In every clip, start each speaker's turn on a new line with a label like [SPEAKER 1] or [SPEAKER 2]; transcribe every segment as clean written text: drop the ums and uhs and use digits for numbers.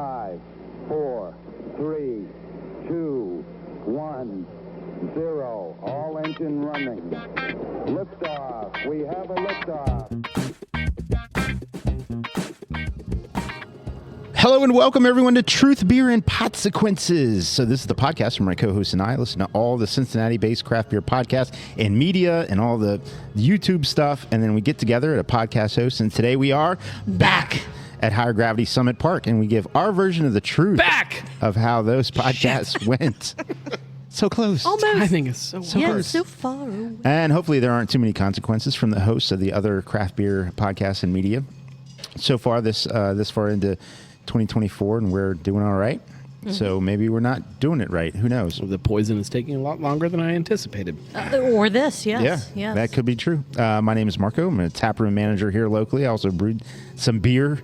[SPEAKER 1] 5, 4, 3, 2, 1, 0. All engine running. Liftoff. We have a liftoff.
[SPEAKER 2] Hello and welcome everyone to Truth, Beer, and Podsequences. So this is the podcast where my co-host and I listen to all the Cincinnati-based craft beer podcasts and media and all the YouTube stuff, and then we get together at a podcast host, and today we are back at Higher Gravity Summit Park, and we give our version of the truth of how those podcasts went. So close.
[SPEAKER 3] Almost.
[SPEAKER 4] Timing is so
[SPEAKER 3] Yes, so far away.
[SPEAKER 2] And hopefully there aren't too many consequences from the hosts of the other craft beer podcasts and media. So far, this far into 2024, and we're doing all right. Mm-hmm. So maybe we're not doing it right. Who knows?
[SPEAKER 4] The poison is taking a lot longer than I anticipated.
[SPEAKER 3] Or this, yes.
[SPEAKER 2] Yeah, that could be true. My name is Marco. I'm a taproom manager here locally. I also brewed some beer.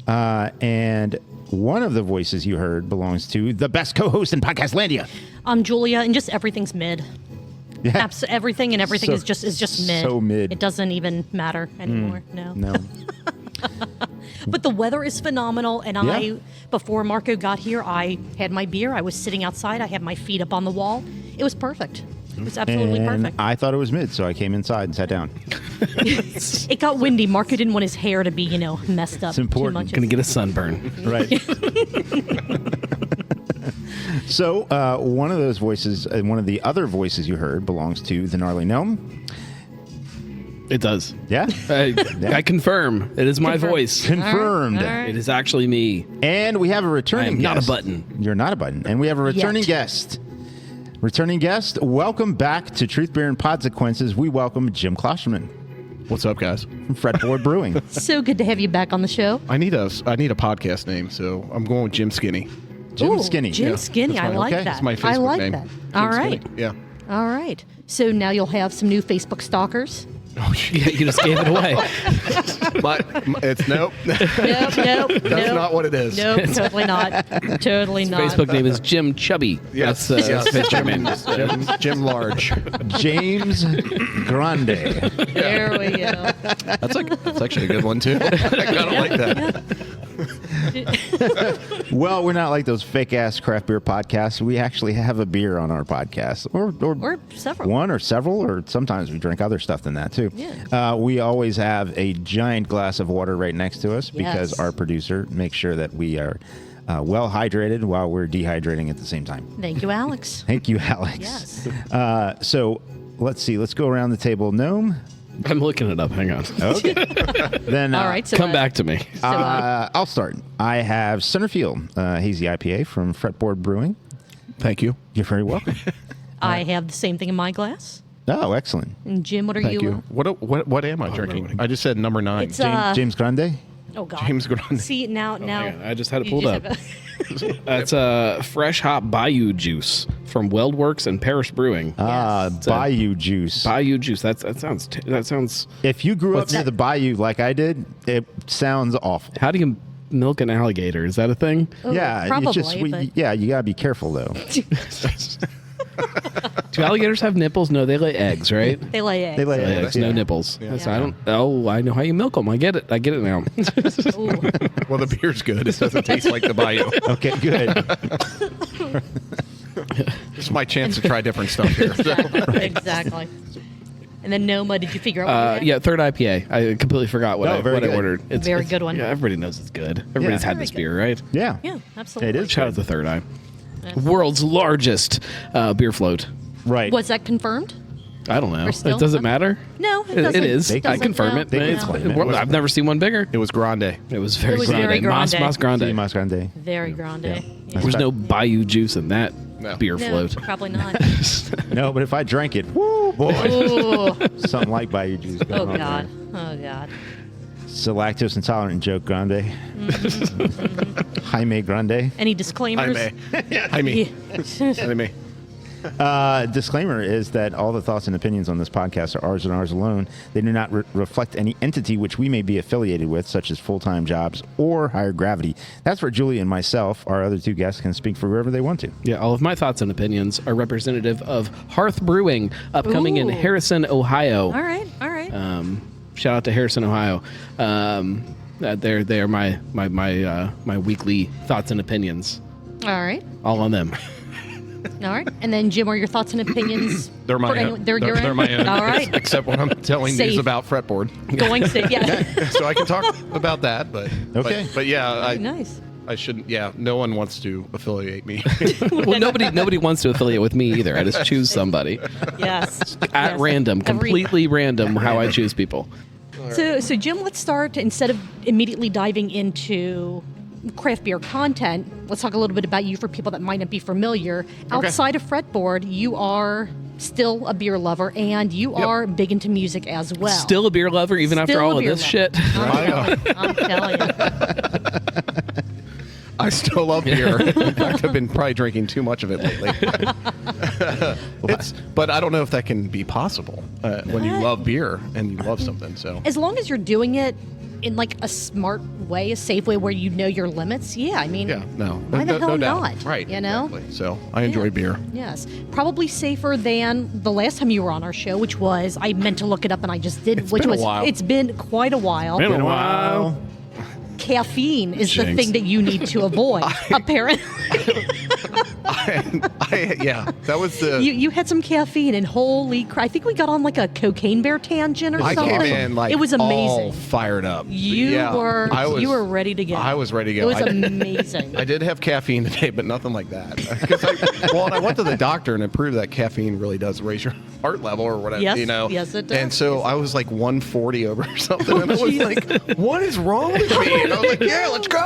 [SPEAKER 2] And one of the voices you heard belongs to the best co-host in Podcastlandia.
[SPEAKER 3] I'm Julia, and just everything's mid.
[SPEAKER 2] Yeah.
[SPEAKER 3] Everything is just mid.
[SPEAKER 2] So mid.
[SPEAKER 3] It doesn't even matter anymore. No. But the weather is phenomenal, and before Marco got here, I had my beer. I was sitting outside. I had my feet up on the wall. It was perfect. It was absolutely perfect.
[SPEAKER 2] I thought it was mid, so I came inside and sat down.
[SPEAKER 3] It got windy. Marco didn't want his hair to be, messed up.
[SPEAKER 2] It's important.
[SPEAKER 3] Too much.
[SPEAKER 4] Going to get a sunburn.
[SPEAKER 2] Right. So one of those voices, and one of the other voices you heard belongs to the Gnarly Gnome.
[SPEAKER 4] It does.
[SPEAKER 2] Yeah?
[SPEAKER 4] I confirm. It is my voice.
[SPEAKER 2] Confirmed.
[SPEAKER 3] All right.
[SPEAKER 4] It is actually me.
[SPEAKER 2] And we have a
[SPEAKER 4] I
[SPEAKER 2] returning
[SPEAKER 4] am not a
[SPEAKER 2] guest.
[SPEAKER 4] button.
[SPEAKER 2] You're not a button. And we have a returning guest. Returning guest, welcome back to Truth, Beer, and Podsequences. We welcome Jim Klosterman
[SPEAKER 5] What's up, guys?
[SPEAKER 2] from Fretboard Brewing.
[SPEAKER 3] So good to have you back on the show.
[SPEAKER 5] I need a podcast name, so I'm going with Jim Skinny.
[SPEAKER 2] Jim
[SPEAKER 3] Ooh,
[SPEAKER 2] Skinny.
[SPEAKER 3] Jim
[SPEAKER 5] Yeah,
[SPEAKER 3] Skinny.
[SPEAKER 5] that's
[SPEAKER 3] I
[SPEAKER 5] my-
[SPEAKER 3] like
[SPEAKER 2] okay.
[SPEAKER 3] that.
[SPEAKER 5] That's my Facebook
[SPEAKER 3] I like
[SPEAKER 5] name.
[SPEAKER 3] that.
[SPEAKER 5] Jim
[SPEAKER 3] All right.
[SPEAKER 5] Skinny. Yeah.
[SPEAKER 3] All right. So now you'll have some new Facebook stalkers.
[SPEAKER 5] Oh,
[SPEAKER 4] Yeah, you just gave it away.
[SPEAKER 5] but it's nope.
[SPEAKER 3] Nope.
[SPEAKER 5] That's not what it is.
[SPEAKER 3] Nope, totally not. Totally not.
[SPEAKER 4] Facebook name is Jim Chubby.
[SPEAKER 5] Yes.
[SPEAKER 4] That's
[SPEAKER 5] Yes.
[SPEAKER 4] Facebook name.
[SPEAKER 5] Jim Large.
[SPEAKER 2] James Grande.
[SPEAKER 3] There we go.
[SPEAKER 5] That's actually a good one too. I kind of like that.
[SPEAKER 2] Well, we're not like those fake-ass craft beer podcasts. We actually have a beer on our podcast.
[SPEAKER 3] Or several.
[SPEAKER 2] One or several, or sometimes we drink other stuff than that, too.
[SPEAKER 3] Yeah.
[SPEAKER 2] We always have a giant glass of water right next to us because
[SPEAKER 3] Yes.
[SPEAKER 2] our producer makes sure that we are well hydrated while we're dehydrating at the same time.
[SPEAKER 3] Thank you, Alex.
[SPEAKER 2] Thank you, Alex.
[SPEAKER 3] Yes.
[SPEAKER 2] So let's see. Let's go around the table. Gnome.
[SPEAKER 4] I'm looking it up. Hang on.
[SPEAKER 2] Okay. Then
[SPEAKER 3] All right. So
[SPEAKER 4] Come back to me.
[SPEAKER 2] I'll start. I have Centerfield Hazy IPA from Fretboard Brewing.
[SPEAKER 5] Thank you.
[SPEAKER 2] You're very welcome.
[SPEAKER 3] I have the same thing in my glass.
[SPEAKER 2] Oh, excellent.
[SPEAKER 3] And Jim, what are
[SPEAKER 5] Thank
[SPEAKER 3] you?
[SPEAKER 5] you. What am I drinking? I just said number 9.
[SPEAKER 3] It's
[SPEAKER 2] James Grande.
[SPEAKER 3] oh god.
[SPEAKER 5] James Grande.
[SPEAKER 3] See now.
[SPEAKER 4] Hang on, I just had it
[SPEAKER 3] you
[SPEAKER 4] pulled
[SPEAKER 3] just
[SPEAKER 4] up.
[SPEAKER 3] have
[SPEAKER 4] That's fresh hop Bayou juice from Weldworks and Parish Brewing.
[SPEAKER 2] Bayou Juice.
[SPEAKER 4] Bayou juice. That sounds.
[SPEAKER 2] If you grew up
[SPEAKER 4] What's
[SPEAKER 2] near
[SPEAKER 4] that?
[SPEAKER 2] the bayou like I did, it sounds awful.
[SPEAKER 4] How do you milk an alligator? Is that a thing?
[SPEAKER 3] Oh,
[SPEAKER 2] Yeah,
[SPEAKER 3] probably.
[SPEAKER 2] it's just
[SPEAKER 3] but
[SPEAKER 2] you gotta be careful though.
[SPEAKER 4] Do alligators have nipples? No, they lay eggs, right?
[SPEAKER 3] they lay eggs.
[SPEAKER 2] They lay
[SPEAKER 4] Lay
[SPEAKER 2] eggs,
[SPEAKER 4] eggs,
[SPEAKER 2] yeah.
[SPEAKER 4] no nipples.
[SPEAKER 5] Yeah.
[SPEAKER 4] So I don't. Oh, I know how you milk them. I get it. I get it now.
[SPEAKER 3] Ooh.
[SPEAKER 5] Well, the beer's good. It doesn't taste like the Bayou.
[SPEAKER 2] Okay, good.
[SPEAKER 5] This is my chance to try different stuff here.
[SPEAKER 3] Exactly. And then Noma, did you figure out what you had?
[SPEAKER 4] Yeah, third IPA. I completely forgot what
[SPEAKER 2] Oh,
[SPEAKER 4] I
[SPEAKER 2] very good.
[SPEAKER 4] ordered.
[SPEAKER 3] Very good one.
[SPEAKER 4] Yeah, everybody knows it's good. Everybody's had
[SPEAKER 3] Very
[SPEAKER 4] this
[SPEAKER 3] good.
[SPEAKER 4] beer, right?
[SPEAKER 2] Yeah.
[SPEAKER 3] Yeah, absolutely.
[SPEAKER 2] It is.
[SPEAKER 4] Shout out to Third Eye. World's largest beer float.
[SPEAKER 2] Right.
[SPEAKER 3] Was that confirmed?
[SPEAKER 4] I don't know.
[SPEAKER 3] Or still?
[SPEAKER 4] It doesn't matter.
[SPEAKER 3] No, it
[SPEAKER 4] It
[SPEAKER 3] doesn't.
[SPEAKER 4] is.
[SPEAKER 2] They
[SPEAKER 4] I
[SPEAKER 2] can-
[SPEAKER 4] confirm
[SPEAKER 3] no.
[SPEAKER 4] it.
[SPEAKER 2] They can
[SPEAKER 4] It's-
[SPEAKER 2] claim it.
[SPEAKER 4] well, I've never seen one bigger.
[SPEAKER 5] It was Grande.
[SPEAKER 4] It was very
[SPEAKER 3] It was
[SPEAKER 4] grande.
[SPEAKER 3] very grande.
[SPEAKER 4] Mas grande.
[SPEAKER 2] Sí, Mas Grande.
[SPEAKER 3] Very grande.
[SPEAKER 2] Yeah.
[SPEAKER 3] Yeah.
[SPEAKER 4] There's no Bayou juice in that
[SPEAKER 5] No.
[SPEAKER 4] beer
[SPEAKER 3] No,
[SPEAKER 4] float.
[SPEAKER 3] probably not.
[SPEAKER 2] No, but if I drank it, woo boy,
[SPEAKER 3] Ooh.
[SPEAKER 2] something like Bayou Juice. going
[SPEAKER 3] Oh
[SPEAKER 2] on
[SPEAKER 3] god.
[SPEAKER 2] there.
[SPEAKER 3] Oh god.
[SPEAKER 2] So lactose intolerant joke Grande. Jaime Grande.
[SPEAKER 3] Any disclaimers?
[SPEAKER 5] I mean.
[SPEAKER 2] Disclaimer is that all the thoughts and opinions on this podcast are ours and ours alone. They do not reflect any entity which we may be affiliated with, such as full-time jobs or higher gravity. That's where Julie and myself, our other two guests, can speak for whoever they want to.
[SPEAKER 4] Yeah, all of my thoughts and opinions are representative of Hearth Brewing, upcoming in
[SPEAKER 3] Ooh.
[SPEAKER 4] Harrison, Ohio.
[SPEAKER 3] All right. All right.
[SPEAKER 4] Shout out to Harrison, Ohio. They're my weekly thoughts and opinions.
[SPEAKER 3] All right.
[SPEAKER 4] All on them.
[SPEAKER 3] All right. And then, Jim, are your thoughts and opinions?
[SPEAKER 5] They're my own.
[SPEAKER 3] They're your
[SPEAKER 5] They're
[SPEAKER 3] own?
[SPEAKER 5] my own.
[SPEAKER 3] All right.
[SPEAKER 5] Except when I'm telling
[SPEAKER 3] Safe.
[SPEAKER 5] news about Fretboard.
[SPEAKER 3] Going safe, yeah.
[SPEAKER 5] So I can talk about that, but
[SPEAKER 2] Okay.
[SPEAKER 5] But yeah,
[SPEAKER 3] Nice.
[SPEAKER 5] I shouldn't. Yeah, no one wants to affiliate me.
[SPEAKER 4] Well, nobody wants to affiliate with me either. I just choose somebody
[SPEAKER 3] Yes.
[SPEAKER 4] at
[SPEAKER 3] Yes.
[SPEAKER 4] random, completely random. How I choose people.
[SPEAKER 3] So, Jim, let's start, instead of immediately diving into craft beer content, let's talk a little bit about you for people that might not be familiar. Outside of Fretboard, you are still a beer lover, and you are big into music as well.
[SPEAKER 4] Still a beer lover, even after
[SPEAKER 3] Still a
[SPEAKER 4] all of
[SPEAKER 3] beer
[SPEAKER 4] this
[SPEAKER 3] lover.
[SPEAKER 4] shit.
[SPEAKER 3] I'm telling you.
[SPEAKER 5] I still love beer. In fact, I've been probably drinking too much of it lately. But I don't know if that can be possible when you love beer and you love something. So
[SPEAKER 3] As long as you're doing it in like a smart way, a safe way where you know your limits, yeah, I mean,
[SPEAKER 5] yeah, no,
[SPEAKER 3] why the hell
[SPEAKER 5] no doubt.
[SPEAKER 3] not?
[SPEAKER 5] Right,
[SPEAKER 3] You know?
[SPEAKER 5] exactly. So I enjoy beer.
[SPEAKER 3] Yes. Probably safer than the last time you were on our show, which was, I meant to look it up and I just didn't, which
[SPEAKER 5] been a
[SPEAKER 3] was,
[SPEAKER 5] while.
[SPEAKER 3] it's been quite a while.
[SPEAKER 4] Been a while.
[SPEAKER 3] Caffeine is the
[SPEAKER 4] Jinx.
[SPEAKER 3] thing that you need to avoid, apparently.
[SPEAKER 5] Yeah, that was the.
[SPEAKER 3] You had some caffeine, and holy crap, I think we got on like a cocaine bear tangent or
[SPEAKER 5] I
[SPEAKER 3] something.
[SPEAKER 5] came in like
[SPEAKER 3] it was
[SPEAKER 5] all
[SPEAKER 3] amazing.
[SPEAKER 5] fired up.
[SPEAKER 3] You
[SPEAKER 5] Yeah,
[SPEAKER 3] you were ready to go.
[SPEAKER 5] I was ready to go.
[SPEAKER 3] It was amazing.
[SPEAKER 5] I did have caffeine today, but nothing like that. And I went to the doctor and it proved that caffeine really does raise your heart level or whatever.
[SPEAKER 3] Yes,
[SPEAKER 5] you know.
[SPEAKER 3] yes, it does.
[SPEAKER 5] And so I was like 140 over or something, and I was like, "What is wrong with me?" And I was like, "Yeah, let's go."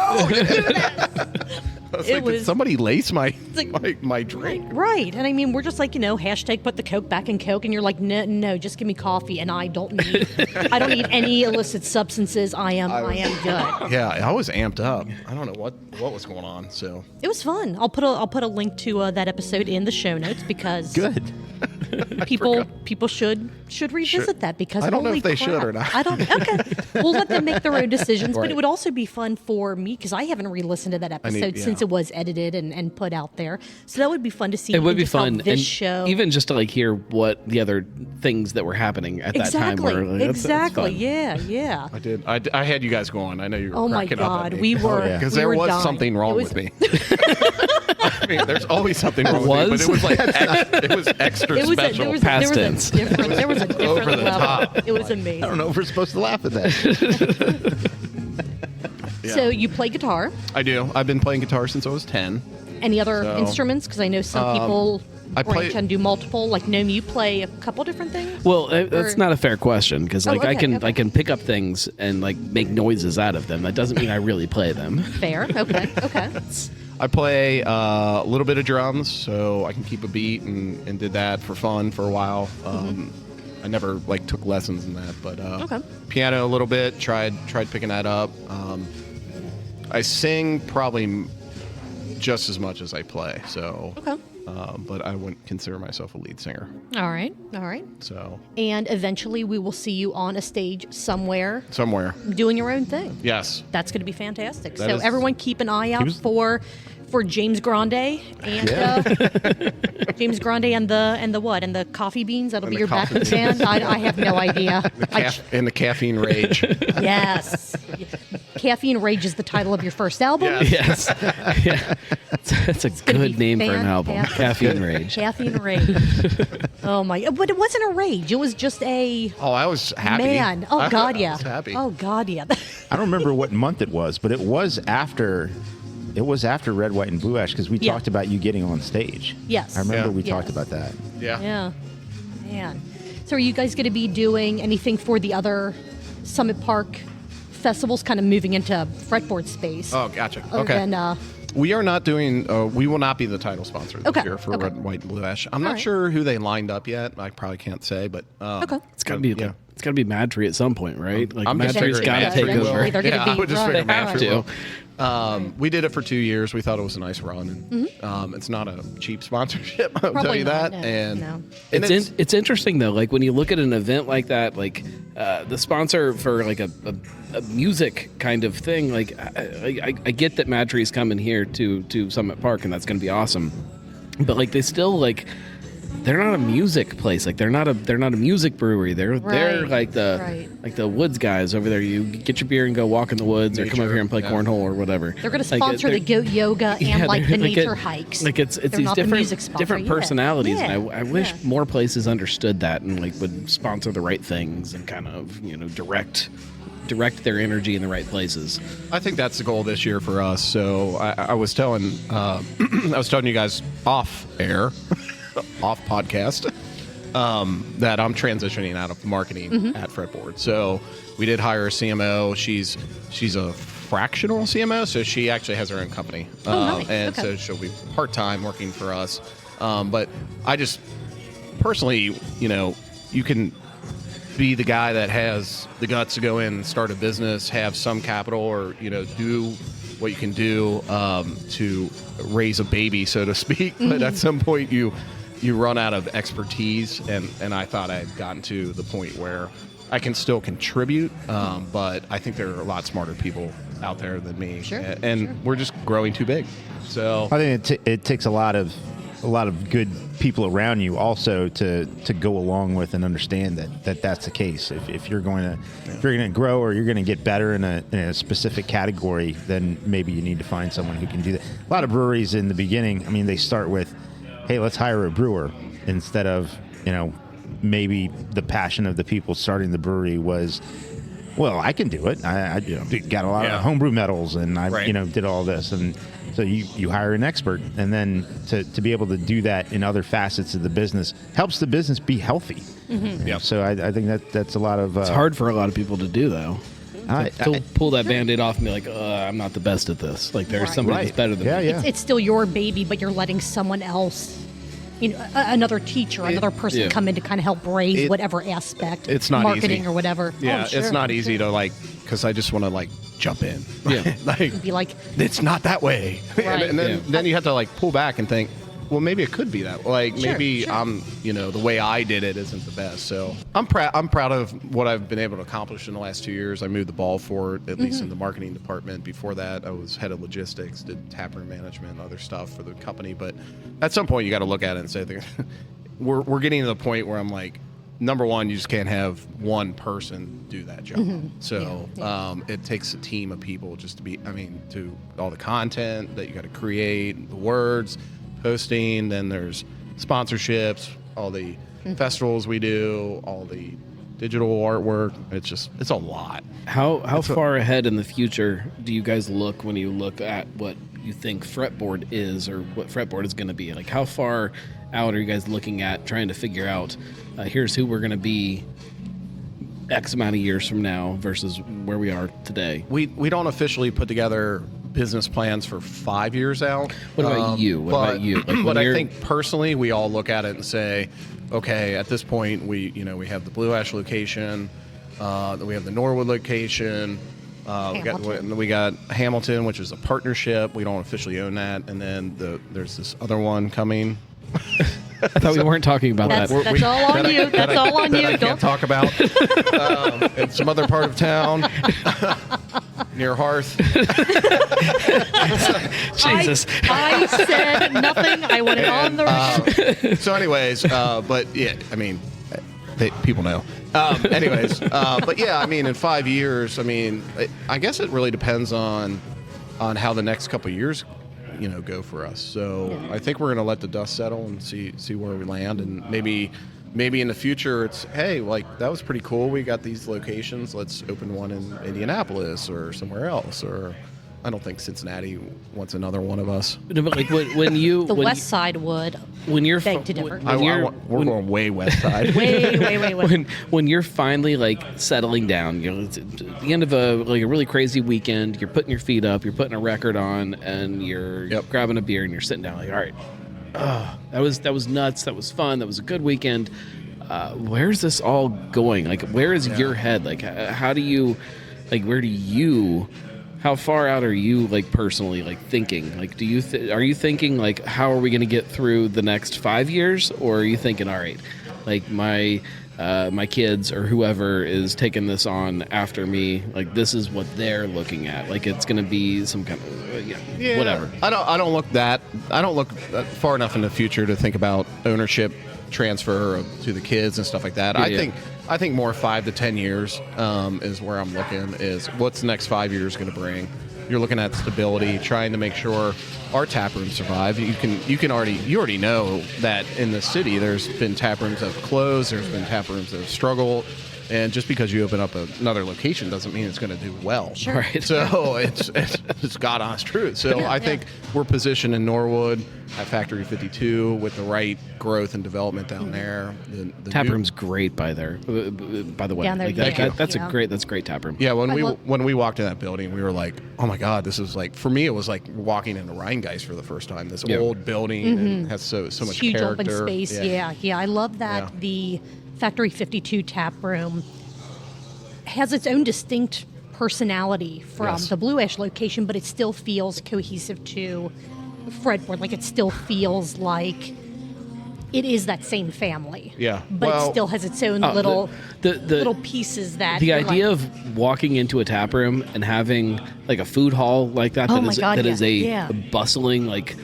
[SPEAKER 5] I was
[SPEAKER 3] It
[SPEAKER 5] like,
[SPEAKER 3] was-
[SPEAKER 5] "Did somebody lace my
[SPEAKER 3] like-
[SPEAKER 5] my drink?"
[SPEAKER 3] Right. And I mean, we're just like, hashtag put the Coke back in Coke, and you're like, no, just give me coffee, and I don't need any illicit substances. I am good.
[SPEAKER 5] Yeah, I was amped up. I don't know what was going on. So
[SPEAKER 3] It was fun. I'll put a link to that episode in the show notes because
[SPEAKER 2] Good.
[SPEAKER 3] people should revisit that because
[SPEAKER 5] I don't know
[SPEAKER 3] holy
[SPEAKER 5] if they
[SPEAKER 3] crap.
[SPEAKER 5] should or not.
[SPEAKER 3] I don't. Okay, we'll let them make their own decisions. But
[SPEAKER 5] Right.
[SPEAKER 3] it would also be fun for me because I haven't re-listened to that episode
[SPEAKER 5] yeah.
[SPEAKER 3] since it was edited and put out there. So that would be fun to see.
[SPEAKER 4] It would
[SPEAKER 3] in
[SPEAKER 4] be
[SPEAKER 3] just how
[SPEAKER 4] fun,
[SPEAKER 3] This
[SPEAKER 4] and
[SPEAKER 3] show,
[SPEAKER 4] even just to like hear what the other things that were happening at that time
[SPEAKER 3] exactly,
[SPEAKER 4] were. Like, that's
[SPEAKER 3] exactly,
[SPEAKER 4] fun.
[SPEAKER 3] yeah.
[SPEAKER 5] I did. I had you guys going. I know you were.
[SPEAKER 3] Oh my
[SPEAKER 5] cracking up at
[SPEAKER 3] God,
[SPEAKER 5] me.
[SPEAKER 3] we were
[SPEAKER 2] yeah.
[SPEAKER 5] Because
[SPEAKER 3] we
[SPEAKER 5] there
[SPEAKER 3] were
[SPEAKER 5] was
[SPEAKER 3] dying.
[SPEAKER 5] something wrong
[SPEAKER 3] It was-
[SPEAKER 5] with me. I mean, there's always something wrong with me, but
[SPEAKER 4] Was?
[SPEAKER 5] it was like it was extra
[SPEAKER 3] It was
[SPEAKER 5] special.
[SPEAKER 4] Past tense.
[SPEAKER 3] there was a different
[SPEAKER 5] Over the
[SPEAKER 3] level.
[SPEAKER 5] top.
[SPEAKER 3] It was amazing.
[SPEAKER 2] I don't know if we're supposed to laugh at that.
[SPEAKER 5] Yeah.
[SPEAKER 3] So you play guitar.
[SPEAKER 5] I do. I've been playing guitar since I was 10.
[SPEAKER 3] Any other
[SPEAKER 5] So,
[SPEAKER 3] instruments? Because I know some people
[SPEAKER 5] I play-
[SPEAKER 3] branch and do multiple. Like Noam, you play a couple different things.
[SPEAKER 4] Well, that's
[SPEAKER 3] Or-
[SPEAKER 4] not a fair question because like I
[SPEAKER 3] okay,
[SPEAKER 4] can
[SPEAKER 3] okay.
[SPEAKER 4] I can pick up things and like make noises out of them. That doesn't mean I really play them.
[SPEAKER 3] Fair. Okay.
[SPEAKER 5] I play a little bit of drums, so I can keep a beat, and did that for fun for a while. I never like took lessons in that, but
[SPEAKER 3] Okay.
[SPEAKER 5] piano a little bit. Tried picking that up. I sing probably just as much as I play, so.
[SPEAKER 3] Okay.
[SPEAKER 5] But I wouldn't consider myself a lead singer.
[SPEAKER 3] All right.
[SPEAKER 5] So
[SPEAKER 3] And eventually we will see you on a stage somewhere
[SPEAKER 5] somewhere,
[SPEAKER 3] doing your own thing.
[SPEAKER 5] yes.
[SPEAKER 3] That's going to be fantastic.
[SPEAKER 5] That
[SPEAKER 3] So
[SPEAKER 5] is-
[SPEAKER 3] everyone keep an eye out for James Grande and James Grande and the coffee beans. That'll
[SPEAKER 5] And
[SPEAKER 3] be
[SPEAKER 5] the
[SPEAKER 3] your backup
[SPEAKER 5] coffee
[SPEAKER 3] band. I have no idea.
[SPEAKER 5] And the caffeine rage.
[SPEAKER 3] Yes. Caffeine Rage is the title of your first album.
[SPEAKER 4] Yes, yeah, that's a
[SPEAKER 3] gonna
[SPEAKER 4] good
[SPEAKER 3] be
[SPEAKER 4] name for an album.
[SPEAKER 3] fantastic.
[SPEAKER 4] Caffeine Rage.
[SPEAKER 3] Caffeine Rage. Oh my! But it wasn't a rage. It was just a
[SPEAKER 5] Oh, I was happy.
[SPEAKER 3] man. Oh God, yeah.
[SPEAKER 5] I was happy.
[SPEAKER 3] Oh God, yeah.
[SPEAKER 2] I don't remember what month it was, but it was after Red, White, and Blue Ash because we
[SPEAKER 3] Yeah.
[SPEAKER 2] talked about you getting on stage.
[SPEAKER 3] Yes.
[SPEAKER 2] I remember
[SPEAKER 5] Yeah.
[SPEAKER 2] we
[SPEAKER 3] Yes.
[SPEAKER 2] talked about that.
[SPEAKER 5] Yeah.
[SPEAKER 3] Yeah, man. So are you guys going to be doing anything for the other Summit Park festivals? Kind of moving into Fretboard space.
[SPEAKER 5] Oh, gotcha.
[SPEAKER 3] Other
[SPEAKER 5] Okay.
[SPEAKER 3] than,
[SPEAKER 5] We are not doing. We will not be the title sponsor this
[SPEAKER 3] Okay,
[SPEAKER 5] year for
[SPEAKER 3] okay.
[SPEAKER 5] Red, White, and Blue Ash. I'm
[SPEAKER 3] All
[SPEAKER 5] not
[SPEAKER 3] right.
[SPEAKER 5] sure who they lined up yet. I probably can't say, but
[SPEAKER 3] Okay.
[SPEAKER 4] It's gotta be
[SPEAKER 5] Yeah.
[SPEAKER 4] it's gotta be MadTree at some point, right? Like
[SPEAKER 5] I'm just
[SPEAKER 4] MadTree's
[SPEAKER 5] figuring
[SPEAKER 4] gotta
[SPEAKER 5] MadTree
[SPEAKER 4] take
[SPEAKER 5] will.
[SPEAKER 4] over.
[SPEAKER 3] They're gonna
[SPEAKER 5] Yeah,
[SPEAKER 3] be
[SPEAKER 5] I would just
[SPEAKER 3] right.
[SPEAKER 5] figure
[SPEAKER 3] All right.
[SPEAKER 5] MadTree will. We did it for 2 years. We thought it was a nice run. And, it's not a cheap sponsorship. I'll tell
[SPEAKER 3] Probably
[SPEAKER 5] you
[SPEAKER 3] not,
[SPEAKER 5] that.
[SPEAKER 3] no,
[SPEAKER 5] And,
[SPEAKER 3] no.
[SPEAKER 5] and
[SPEAKER 4] It's interesting though, like when you look at an event like that, like the sponsor for like a music kind of thing, like I get that MadTree's coming here to Summit Park and that's going to be awesome, but like they still like they're not a music place. Like they're not a music brewery. They're like
[SPEAKER 3] Right.
[SPEAKER 4] the woods guys over there. You get your beer and go walk in the woods, or come over here and play cornhole or whatever.
[SPEAKER 3] They're going to sponsor the goat yoga and like the nature hikes.
[SPEAKER 4] Like it's
[SPEAKER 3] They're
[SPEAKER 4] these
[SPEAKER 3] not the music
[SPEAKER 4] different
[SPEAKER 3] sponsor.
[SPEAKER 4] different
[SPEAKER 3] Yeah.
[SPEAKER 4] personalities.
[SPEAKER 3] Yeah.
[SPEAKER 4] And I wish
[SPEAKER 3] Yeah.
[SPEAKER 4] more places understood that and like would sponsor the right things and kind of direct their energy in the right places.
[SPEAKER 5] I think that's the goal this year for us. So I was telling I was telling you guys off air, off podcast, that I'm transitioning out of marketing at Fretboard. So we did hire a CMO. She's a fractional CMO, so she actually has her own company,
[SPEAKER 3] nice.
[SPEAKER 5] and
[SPEAKER 3] Okay.
[SPEAKER 5] so she'll be part-time working for us. But I just personally, you can be the guy that has the guts to go in and start a business, have some capital, or do what you can do to raise a baby, so to speak. But at some point you run out of expertise, and I thought I had gotten to the point where I can still contribute, but I think there are a lot smarter people out there than me.
[SPEAKER 3] Sure,
[SPEAKER 5] and we're just growing too big. So
[SPEAKER 2] I think it takes a lot of good people around you also to go along with and understand that's the case. If you're going to grow or you're going to get better in a specific category, then maybe you need to find someone who can do that. A lot of breweries in the beginning, I mean, they start with, hey, let's hire a brewer, instead of maybe the passion of the people starting the brewery was, well, I can do it. I got a lot of homebrew medals, and I did all this, and so you hire an expert, and then to be able to do that in other facets of the business helps the business be healthy. So I think that's a lot of.
[SPEAKER 4] It's hard for a lot of people to do, though. To pull that Band-Aid off and be like, I'm not the best at this. Like there's somebody that's better than me.
[SPEAKER 2] Yeah.
[SPEAKER 3] It's still your baby, but you're letting someone else, another teacher, another person come in to kind of help raise whatever aspect.
[SPEAKER 5] It's not
[SPEAKER 3] marketing
[SPEAKER 5] easy.
[SPEAKER 3] or whatever.
[SPEAKER 5] Yeah,
[SPEAKER 3] Oh, sure,
[SPEAKER 5] it's not easy
[SPEAKER 3] sure.
[SPEAKER 5] to because I just want to jump in.
[SPEAKER 4] Yeah.
[SPEAKER 3] Be like,
[SPEAKER 5] It's not that way.
[SPEAKER 3] Right.
[SPEAKER 5] and then you have to pull back and think, well, maybe it could be that.
[SPEAKER 3] Sure,
[SPEAKER 5] Maybe
[SPEAKER 3] sure.
[SPEAKER 5] I'm, the way I did it isn't the best. So I'm proud of what I've been able to accomplish in the last 2 years. I moved the ball forward, at least in the marketing department. Before that, I was head of logistics, did taproom management, and other stuff for the company. But at some point, you got to look at it and say, we're getting to the point where I'm like, number one, you just can't have one person do that job. So it takes a team of people just to to all the content that you got to create, the words, posting, then there's sponsorships, all the festivals we do, all the digital artwork. It's a lot.
[SPEAKER 4] How far ahead in the future do you guys look when you look at what you think Fretboard is or what Fretboard is going to be? Like how far out are you guys looking at trying to figure out here's who we're going to be X amount of years from now versus where we are today?
[SPEAKER 5] We don't officially put together business plans for 5 years out.
[SPEAKER 4] What about you? What about you? Like,
[SPEAKER 5] but
[SPEAKER 4] when
[SPEAKER 5] I
[SPEAKER 4] you're-
[SPEAKER 5] think personally, we all look at it and say, okay, at this point, we have the Blue Ash location, we have the Norwood location, we got Hamilton, which is a partnership. We don't officially own that, and then there's this other one coming.
[SPEAKER 4] I thought we weren't talking about
[SPEAKER 3] that's
[SPEAKER 4] that.
[SPEAKER 3] all on you. That's all on you.
[SPEAKER 5] I can't talk about. In some other part of town, near Hearth.
[SPEAKER 4] Jesus.
[SPEAKER 3] I said nothing. I want it on the record.
[SPEAKER 5] So, anyways, but yeah, people know. But yeah, in 5 years, I guess it really depends on how the next couple of years, go for us. So I think we're going to let the dust settle and see where we land, and maybe in the future it's, hey, that was pretty cool. We got these locations. Let's open one in Indianapolis or somewhere else. Or I don't think Cincinnati wants another one of us.
[SPEAKER 4] No, but when you
[SPEAKER 3] The West Side would.
[SPEAKER 4] when you're
[SPEAKER 3] beg to differ.
[SPEAKER 5] We're going way west side.
[SPEAKER 3] Way.
[SPEAKER 4] when you're finally settling down, it's at the end of a really crazy weekend, you're putting your feet up, you're putting a record on, and you're grabbing a beer and you're sitting down all right, that was nuts, that was fun, that was a good weekend. Where's this all going? Where is your head? How do you how far out are you personally thinking? Do you are you thinking how are we going to get through the next 5 years, or are you thinking, all right, my my kids or whoever is taking this on after me, like this is what they're looking at. Like it's going to be some kind of whatever.
[SPEAKER 5] I don't look far enough in the future to think about ownership transfer to the kids and stuff like that. I think more 5 to 10 years is where I'm looking. Is what's the next 5 years going to bring? You're looking at stability, trying to make sure our tap rooms survive. You already know that in the city there's been tap rooms that have closed, there's been tap rooms that have struggled, and just because you open up another location doesn't mean it's going to do well.
[SPEAKER 3] Sure.
[SPEAKER 4] Right.
[SPEAKER 5] So it's God honest truth. So I think we're positioned in Norwood at Factory 52 with the right growth and development down there. The
[SPEAKER 4] Tap
[SPEAKER 5] new-
[SPEAKER 4] room's great by there. By the way,
[SPEAKER 3] Down there,
[SPEAKER 4] like,
[SPEAKER 3] yeah.
[SPEAKER 4] that's
[SPEAKER 3] Yeah.
[SPEAKER 4] a great tap room.
[SPEAKER 5] Yeah, when we walked in that building, we were like, "Oh my God, this is like." For me, it was like walking into Rheingeist for the first time. This old building and has so much
[SPEAKER 3] It's huge
[SPEAKER 5] character.
[SPEAKER 3] open space. Yeah. I love that
[SPEAKER 5] Yeah.
[SPEAKER 3] the Factory 52 tap room has its own distinct personality from
[SPEAKER 5] Yes.
[SPEAKER 3] the Blue Ash location, but it still feels cohesive to Fretboard. Like it still feels like it is that same family.
[SPEAKER 5] Yeah.
[SPEAKER 3] But
[SPEAKER 5] Well-
[SPEAKER 3] it still has its own
[SPEAKER 4] Oh,
[SPEAKER 3] little
[SPEAKER 4] the
[SPEAKER 3] little pieces that
[SPEAKER 4] the
[SPEAKER 3] you're
[SPEAKER 4] idea
[SPEAKER 3] like,
[SPEAKER 4] of walking into a tap room and having like a food hall like that
[SPEAKER 3] Oh
[SPEAKER 4] that
[SPEAKER 3] my
[SPEAKER 4] is
[SPEAKER 3] God,
[SPEAKER 4] that
[SPEAKER 3] yeah,
[SPEAKER 4] is a
[SPEAKER 3] yeah.
[SPEAKER 4] bustling like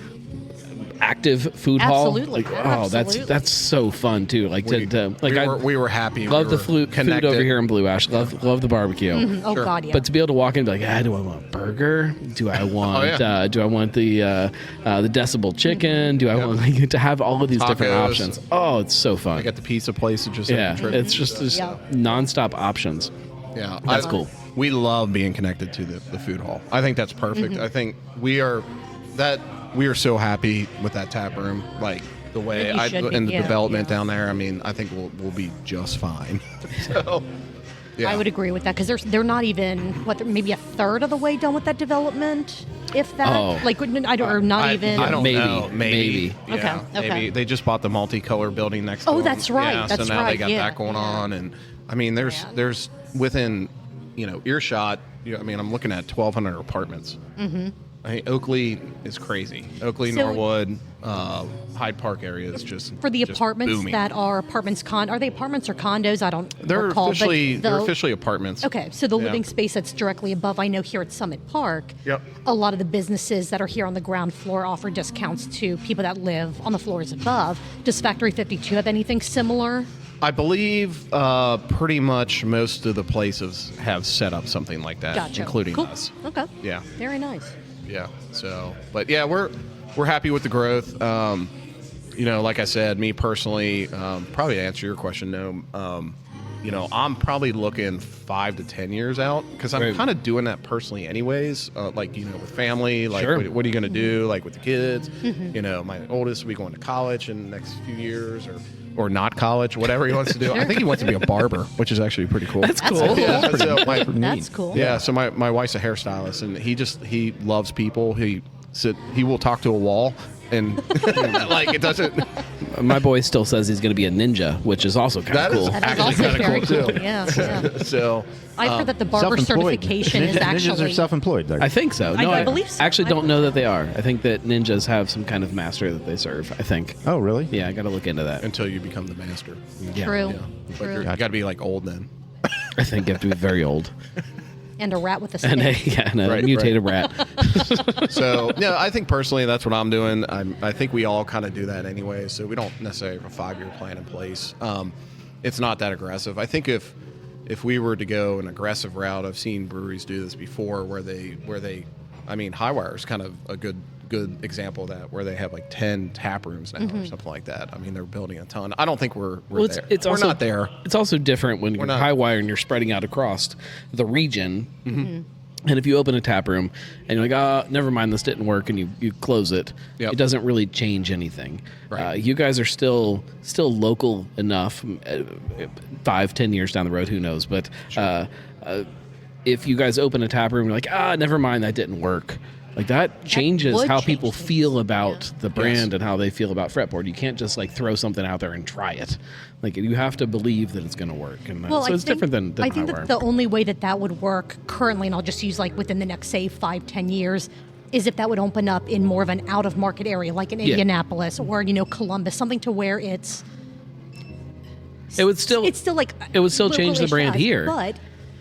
[SPEAKER 4] active food hall.
[SPEAKER 3] Absolutely,
[SPEAKER 4] Like,
[SPEAKER 3] absolutely.
[SPEAKER 4] that's so fun too. Like
[SPEAKER 5] We were happy.
[SPEAKER 4] love
[SPEAKER 5] we
[SPEAKER 4] the
[SPEAKER 5] were
[SPEAKER 4] food
[SPEAKER 5] connected.
[SPEAKER 4] over here in Blue Ash. Love the barbecue.
[SPEAKER 3] oh
[SPEAKER 5] Sure.
[SPEAKER 3] God, yeah.
[SPEAKER 4] But to be able to walk in and be like, do I want a burger? Do I want
[SPEAKER 5] yeah.
[SPEAKER 4] do I want the decibel chicken? Do I want to have all of these different
[SPEAKER 5] Tacos.
[SPEAKER 4] options? Oh, it's so fun.
[SPEAKER 5] I got the pizza place that just
[SPEAKER 4] Yeah,
[SPEAKER 5] trip.
[SPEAKER 4] it's just
[SPEAKER 3] Yeah.
[SPEAKER 4] nonstop options.
[SPEAKER 5] Yeah,
[SPEAKER 4] That's cool.
[SPEAKER 5] We love being connected to the food hall. I think that's perfect. I think we are so happy with that tap room. Like the way
[SPEAKER 3] You should be,
[SPEAKER 5] and the
[SPEAKER 3] yeah,
[SPEAKER 5] development
[SPEAKER 3] yeah.
[SPEAKER 5] down there. I mean, I think we'll be just fine. So, yeah.
[SPEAKER 3] I would agree with that because they're not even maybe a third of the way done with that development, if that.
[SPEAKER 4] Oh.
[SPEAKER 3] Like I don't or not even.
[SPEAKER 5] I don't
[SPEAKER 4] Maybe,
[SPEAKER 5] know.
[SPEAKER 4] maybe.
[SPEAKER 5] Yeah,
[SPEAKER 3] Okay.
[SPEAKER 5] Maybe they just bought the multicolor building next to
[SPEAKER 3] Oh,
[SPEAKER 5] them.
[SPEAKER 3] that's right,
[SPEAKER 5] Yeah, so
[SPEAKER 3] that's
[SPEAKER 5] now they
[SPEAKER 3] right,
[SPEAKER 5] got
[SPEAKER 3] yeah,
[SPEAKER 5] that going
[SPEAKER 3] yeah.
[SPEAKER 5] on, and I mean, there's within earshot. I mean, I'm looking at 1,200 apartments. Mm-hmm. I mean, Oakley is crazy. Oakley,
[SPEAKER 3] So-
[SPEAKER 5] Norwood, Hyde Park area is just
[SPEAKER 3] For the
[SPEAKER 5] just
[SPEAKER 3] apartments
[SPEAKER 5] booming.
[SPEAKER 3] that are apartments, are they apartments or condos? I don't
[SPEAKER 5] they're
[SPEAKER 3] recall.
[SPEAKER 5] officially
[SPEAKER 3] but
[SPEAKER 5] they're officially apartments.
[SPEAKER 3] Okay, so the
[SPEAKER 5] Yeah.
[SPEAKER 3] living space that's directly above, I know here at Summit Park,
[SPEAKER 5] Yep.
[SPEAKER 3] a lot of the businesses that are here on the ground floor offer discounts to people that live on the floors above. Does Factory 52 have anything similar?
[SPEAKER 5] I believe pretty much most of the places have set up something like that,
[SPEAKER 3] Gotcha.
[SPEAKER 5] including
[SPEAKER 3] Cool.
[SPEAKER 5] us.
[SPEAKER 3] Okay.
[SPEAKER 5] Yeah.
[SPEAKER 3] Very nice.
[SPEAKER 5] Yeah. So, but yeah, we're happy with the growth. Like I said, me personally, probably to answer your question, no. I'm probably looking 5 to 10 years out because I'm
[SPEAKER 4] Right.
[SPEAKER 5] kind of doing that personally, anyways. With family, like
[SPEAKER 4] Sure.
[SPEAKER 5] what are you going to do, like with the kids?
[SPEAKER 3] Mm-hmm.
[SPEAKER 5] My oldest will be going to college in the next few years, or not college, whatever he wants to do. I think he wants to be a barber, which is actually pretty cool.
[SPEAKER 4] That's cool.
[SPEAKER 5] Yeah, so
[SPEAKER 3] That's cool.
[SPEAKER 5] yeah, so my wife's a hairstylist, and he loves people. He will talk to a wall, and like it doesn't.
[SPEAKER 4] My boy still says he's going to be a ninja, which is also kind
[SPEAKER 5] That
[SPEAKER 4] of
[SPEAKER 5] is
[SPEAKER 4] cool.
[SPEAKER 3] That is
[SPEAKER 5] Actually
[SPEAKER 3] also
[SPEAKER 5] kinda
[SPEAKER 3] very
[SPEAKER 5] cool,
[SPEAKER 3] cool.
[SPEAKER 5] too.
[SPEAKER 3] Yeah.
[SPEAKER 5] So
[SPEAKER 3] I've heard that the barber
[SPEAKER 2] Self-employed.
[SPEAKER 3] certification is
[SPEAKER 2] Ninjas
[SPEAKER 3] actually.
[SPEAKER 2] are self-employed.
[SPEAKER 4] I think so.
[SPEAKER 3] I-
[SPEAKER 4] No,
[SPEAKER 3] I believe so.
[SPEAKER 4] actually
[SPEAKER 3] I
[SPEAKER 4] don't know
[SPEAKER 3] believe
[SPEAKER 4] that they are. I think that ninjas have some kind of master that they serve. I think.
[SPEAKER 2] Oh, really?
[SPEAKER 4] Yeah, I got to look into that.
[SPEAKER 5] until you become the master,
[SPEAKER 3] True.
[SPEAKER 5] but
[SPEAKER 3] True.
[SPEAKER 5] you got to be like old then.
[SPEAKER 4] I think you have to be very old
[SPEAKER 3] And a rat with a
[SPEAKER 4] and
[SPEAKER 3] stick.
[SPEAKER 4] a
[SPEAKER 5] Right,
[SPEAKER 4] mutated rat.
[SPEAKER 5] So I think personally that's what I'm doing. I think we all kind of do that anyway. So we don't necessarily have a 5-year plan in place. It's not that aggressive. I think if we were to go an aggressive route, I've seen breweries do this before, where they Highwire is kind of a good example of that, where they have like 10 tap rooms now or something like that. I mean, they're building a ton. I don't think we're
[SPEAKER 4] Well,
[SPEAKER 5] there.
[SPEAKER 4] it's
[SPEAKER 5] we're
[SPEAKER 4] also,
[SPEAKER 5] not there.
[SPEAKER 4] It's also different when you're
[SPEAKER 5] not.
[SPEAKER 4] high wire and you're spreading out across the region. Mm-hmm. And if you open a tap room and you're like, never mind, this didn't work, and you close it,
[SPEAKER 5] Yep.
[SPEAKER 4] it doesn't really change anything.
[SPEAKER 5] Right.
[SPEAKER 4] You guys are still local enough. 5-10 years down the road, who knows? But if you guys open a tap room, you're like, never mind, that didn't work. Like that changes
[SPEAKER 3] would
[SPEAKER 4] how
[SPEAKER 3] change
[SPEAKER 4] people
[SPEAKER 3] things.
[SPEAKER 4] feel about the brand
[SPEAKER 5] Yes.
[SPEAKER 4] and how they feel about Fretboard. You can't just like throw something out there and try it. Like you have to believe that it's going to work. And
[SPEAKER 3] Well,
[SPEAKER 4] so
[SPEAKER 3] I
[SPEAKER 4] it's
[SPEAKER 3] think,
[SPEAKER 4] different than
[SPEAKER 3] I think
[SPEAKER 4] Highwire.
[SPEAKER 3] that the only way that would work currently, and I'll just use like within the next, say, 5-10 years, is if that would open up in more of an out-of-market area, like in Indianapolis or, Columbus, something to where it's
[SPEAKER 4] It would still
[SPEAKER 3] like
[SPEAKER 4] it would still change the
[SPEAKER 3] local-ish
[SPEAKER 4] brand
[SPEAKER 3] to us,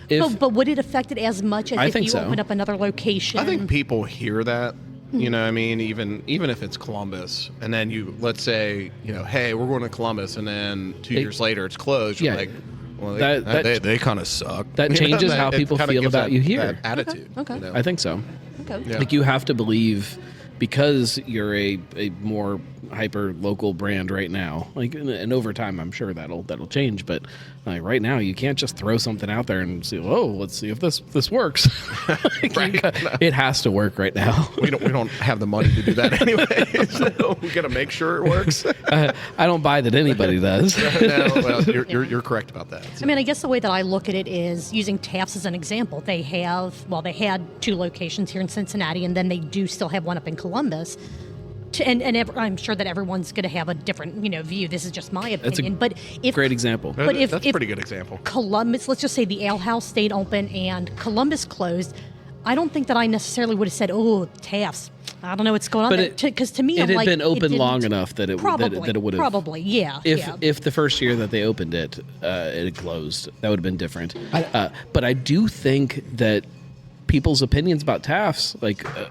[SPEAKER 4] here.
[SPEAKER 3] But would it affect it as much as
[SPEAKER 4] I
[SPEAKER 3] if
[SPEAKER 4] think
[SPEAKER 3] you
[SPEAKER 4] so.
[SPEAKER 3] open up another location?
[SPEAKER 5] I think people hear that. You know what I mean? Even if it's Columbus, and then let's say, hey, we're going to Columbus, and then 2 years later it's closed. You're like, well, they kind of suck.
[SPEAKER 4] That changes how people feel about you here.
[SPEAKER 5] That attitude.
[SPEAKER 3] Okay.
[SPEAKER 4] I think so.
[SPEAKER 3] Okay.
[SPEAKER 5] Yeah.
[SPEAKER 4] Like you have to believe, because you're a more hyper local brand right now. Like, and over time, I'm sure that'll change. But like right now, you can't just throw something out there and say, "Oh, let's see if this works." It has to work right now.
[SPEAKER 5] We don't have the money to do that anyway. So we got to make sure it works.
[SPEAKER 4] I don't buy that anybody does.
[SPEAKER 5] No, well, you're correct about that.
[SPEAKER 3] I mean, I guess the way that I look at it is using Taft's as an example. They had 2 locations here in Cincinnati, and then they do still have one up in Columbus. I'm sure that everyone's going to have a different, view. This is just my opinion. But if
[SPEAKER 4] Great example.
[SPEAKER 3] But
[SPEAKER 5] That's a pretty good example.
[SPEAKER 3] Columbus, let's just say the ale house stayed open and Columbus closed, I don't think that I necessarily would have said, "Oh, Taft's, I don't know what's going on."
[SPEAKER 4] But
[SPEAKER 3] Because to me,
[SPEAKER 4] it
[SPEAKER 3] I'm
[SPEAKER 4] had
[SPEAKER 3] like,
[SPEAKER 4] been open
[SPEAKER 3] didn't.
[SPEAKER 4] long enough that it would have
[SPEAKER 3] probably, yeah.
[SPEAKER 4] If the first year that they opened it, it had closed, that would have been different. But I do think that people's opinions about Taft's,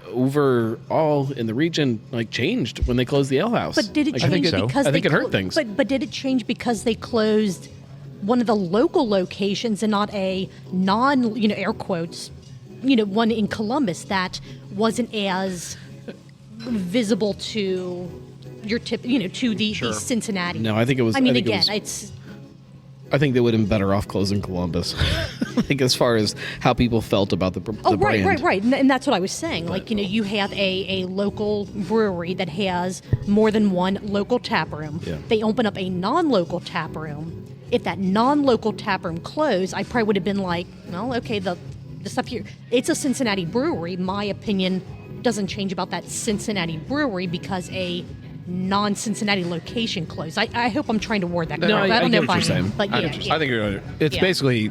[SPEAKER 4] overall in the region, changed when they closed the ale house.
[SPEAKER 3] But did it
[SPEAKER 4] I
[SPEAKER 3] change
[SPEAKER 4] think
[SPEAKER 3] because
[SPEAKER 4] I think
[SPEAKER 3] they
[SPEAKER 4] it hurt things.
[SPEAKER 3] But did it change because they closed one of the local locations and not a non, air quotes, one in Columbus that wasn't as visible to your to the Cincinnati?
[SPEAKER 4] No, I think it was.
[SPEAKER 3] I mean,
[SPEAKER 4] think it
[SPEAKER 3] again,
[SPEAKER 4] was-
[SPEAKER 3] it's.
[SPEAKER 4] I think they would have been better off closing Columbus. As far as how people felt about the brand.
[SPEAKER 3] Right. And that's what I was saying. You have a local brewery that has more than one local tap room.
[SPEAKER 4] Yeah.
[SPEAKER 3] They open up a non-local tap room. If that non-local tap room closed, I probably would have been like, well, okay, the stuff here, it's a Cincinnati brewery. My opinion doesn't change about that Cincinnati brewery because a non-Cincinnati location closed. I hope I'm trying to word that correctly. I don't know if
[SPEAKER 4] what you're saying.
[SPEAKER 3] But
[SPEAKER 5] I think it's
[SPEAKER 3] Yeah.
[SPEAKER 5] basically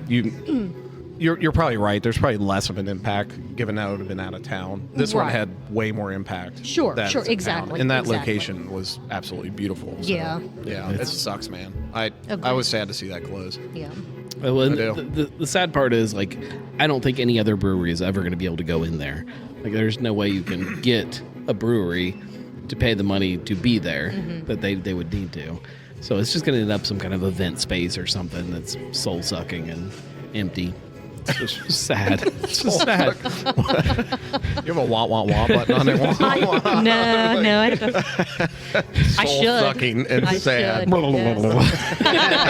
[SPEAKER 5] you're probably right. There's probably less of an impact given that it would have been out of town. This one
[SPEAKER 3] Right.
[SPEAKER 5] had way more impact.
[SPEAKER 3] Sure,
[SPEAKER 5] than
[SPEAKER 3] sure,
[SPEAKER 5] it's in
[SPEAKER 3] exactly,
[SPEAKER 5] town. And that
[SPEAKER 3] exactly.
[SPEAKER 5] location was absolutely beautiful. So,
[SPEAKER 3] Yeah.
[SPEAKER 5] Yeah. It sucks, man. I
[SPEAKER 3] Agreed.
[SPEAKER 5] was sad to see that close.
[SPEAKER 3] Yeah.
[SPEAKER 4] Well, and
[SPEAKER 5] I do.
[SPEAKER 4] the sad part is, I don't think any other brewery is ever going to be able to go in there. There's no way you can get a brewery to pay the money to be there that they would need to. So it's just going to end up some kind of event space or something that's soul sucking and empty. It's just sad. It's just sad.
[SPEAKER 5] You have a wah wah wah button on there. Wah, wah, wah.
[SPEAKER 3] No, I don't. I
[SPEAKER 5] Soul
[SPEAKER 3] should.
[SPEAKER 5] sucking and
[SPEAKER 3] I
[SPEAKER 5] sad.
[SPEAKER 3] should, yes.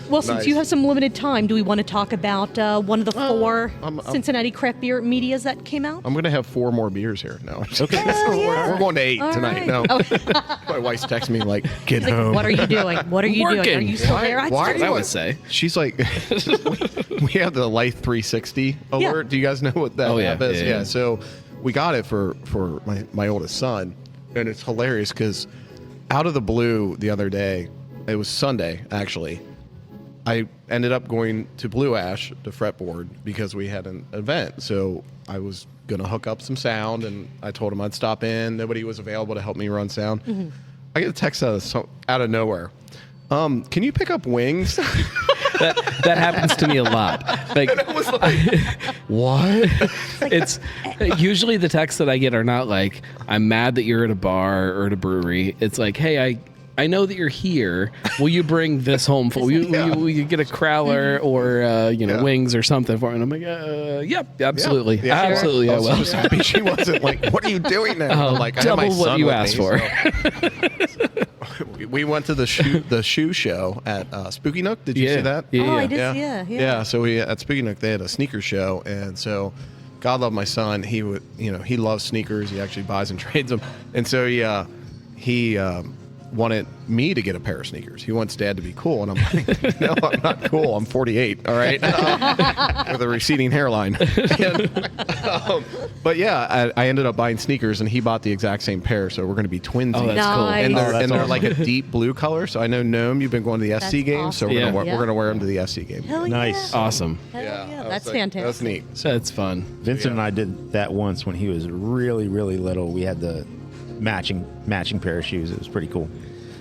[SPEAKER 3] Well, since
[SPEAKER 5] Nice.
[SPEAKER 3] you have some limited time, do we want to talk about one of the 4
[SPEAKER 5] I'm-
[SPEAKER 3] Cincinnati craft beer medias that came out?
[SPEAKER 5] I'm going to have 4 more beers here. No. Okay.
[SPEAKER 3] yeah.
[SPEAKER 5] We're going to 8
[SPEAKER 3] All
[SPEAKER 5] tonight.
[SPEAKER 3] right.
[SPEAKER 5] No. My wife's texting me get
[SPEAKER 3] Like,
[SPEAKER 5] home.
[SPEAKER 3] what are you doing? What are you doing? Are
[SPEAKER 4] Working.
[SPEAKER 3] you still
[SPEAKER 5] Why-
[SPEAKER 3] there?
[SPEAKER 5] why-
[SPEAKER 4] I would say.
[SPEAKER 5] She's like, we have the Life 360 alert.
[SPEAKER 3] Yeah.
[SPEAKER 5] Do you guys know what that
[SPEAKER 4] Oh, yeah.
[SPEAKER 5] app is?
[SPEAKER 4] Yeah.
[SPEAKER 5] So we got it for my oldest son, and it's hilarious because out of the blue the other day, it was Sunday actually, I ended up going to Blue Ash to Fretboard because we had an event. So I was gonna hook up some sound, and I told him I'd stop in. Nobody was available to help me run sound. I get a text out of nowhere. Can you pick up wings?
[SPEAKER 4] That happens to me a lot.
[SPEAKER 5] I was like, what?
[SPEAKER 4] It's usually the texts that I get are not like, I'm mad that you're at a bar or at a brewery. It's like, hey, I know that you're here. Will you bring this home for? Will you get a crowler or wings or something for? And I'm like, yep, absolutely,
[SPEAKER 5] Yeah.
[SPEAKER 4] absolutely, I
[SPEAKER 5] I was
[SPEAKER 4] will.
[SPEAKER 5] just happy she wasn't like, what are you doing now? I'm like, I have my
[SPEAKER 4] double what
[SPEAKER 5] son
[SPEAKER 4] you
[SPEAKER 5] with
[SPEAKER 4] asked
[SPEAKER 5] me,
[SPEAKER 4] for.
[SPEAKER 5] so- we went to the shoe show at Spooky Nook. Did you see that?
[SPEAKER 4] Yeah,
[SPEAKER 3] Oh, I
[SPEAKER 4] yeah.
[SPEAKER 3] did. Yeah.
[SPEAKER 5] So at Spooky Nook they had a sneaker show, and so God love my son. He would, he loves sneakers. He actually buys and trades them, and so he wanted me to get a pair of sneakers. He wants Dad to be cool, and I'm like, no, I'm not cool. I'm 48, all right, with a receding hairline. But yeah, I ended up buying sneakers, and he bought the exact same pair, so we're going to be twinsies.
[SPEAKER 4] Oh, that's cool.
[SPEAKER 3] Nice.
[SPEAKER 5] And they're,
[SPEAKER 2] that's
[SPEAKER 5] and they're
[SPEAKER 2] awesome.
[SPEAKER 5] like a deep blue color. So I know Gnome, you've been going to the SC
[SPEAKER 3] That's
[SPEAKER 5] game, so
[SPEAKER 3] awesome.
[SPEAKER 5] we're
[SPEAKER 4] Yeah.
[SPEAKER 5] we're gonna wear them to the SC game.
[SPEAKER 3] Hell
[SPEAKER 2] Nice.
[SPEAKER 3] yeah.
[SPEAKER 4] Awesome.
[SPEAKER 3] Hell yeah.
[SPEAKER 5] I was
[SPEAKER 3] That's
[SPEAKER 5] like,
[SPEAKER 3] fantastic.
[SPEAKER 5] That's neat.
[SPEAKER 4] That's fun.
[SPEAKER 2] Vincent and I did that once when he was really, really little. We had the matching pair of shoes. It was pretty cool.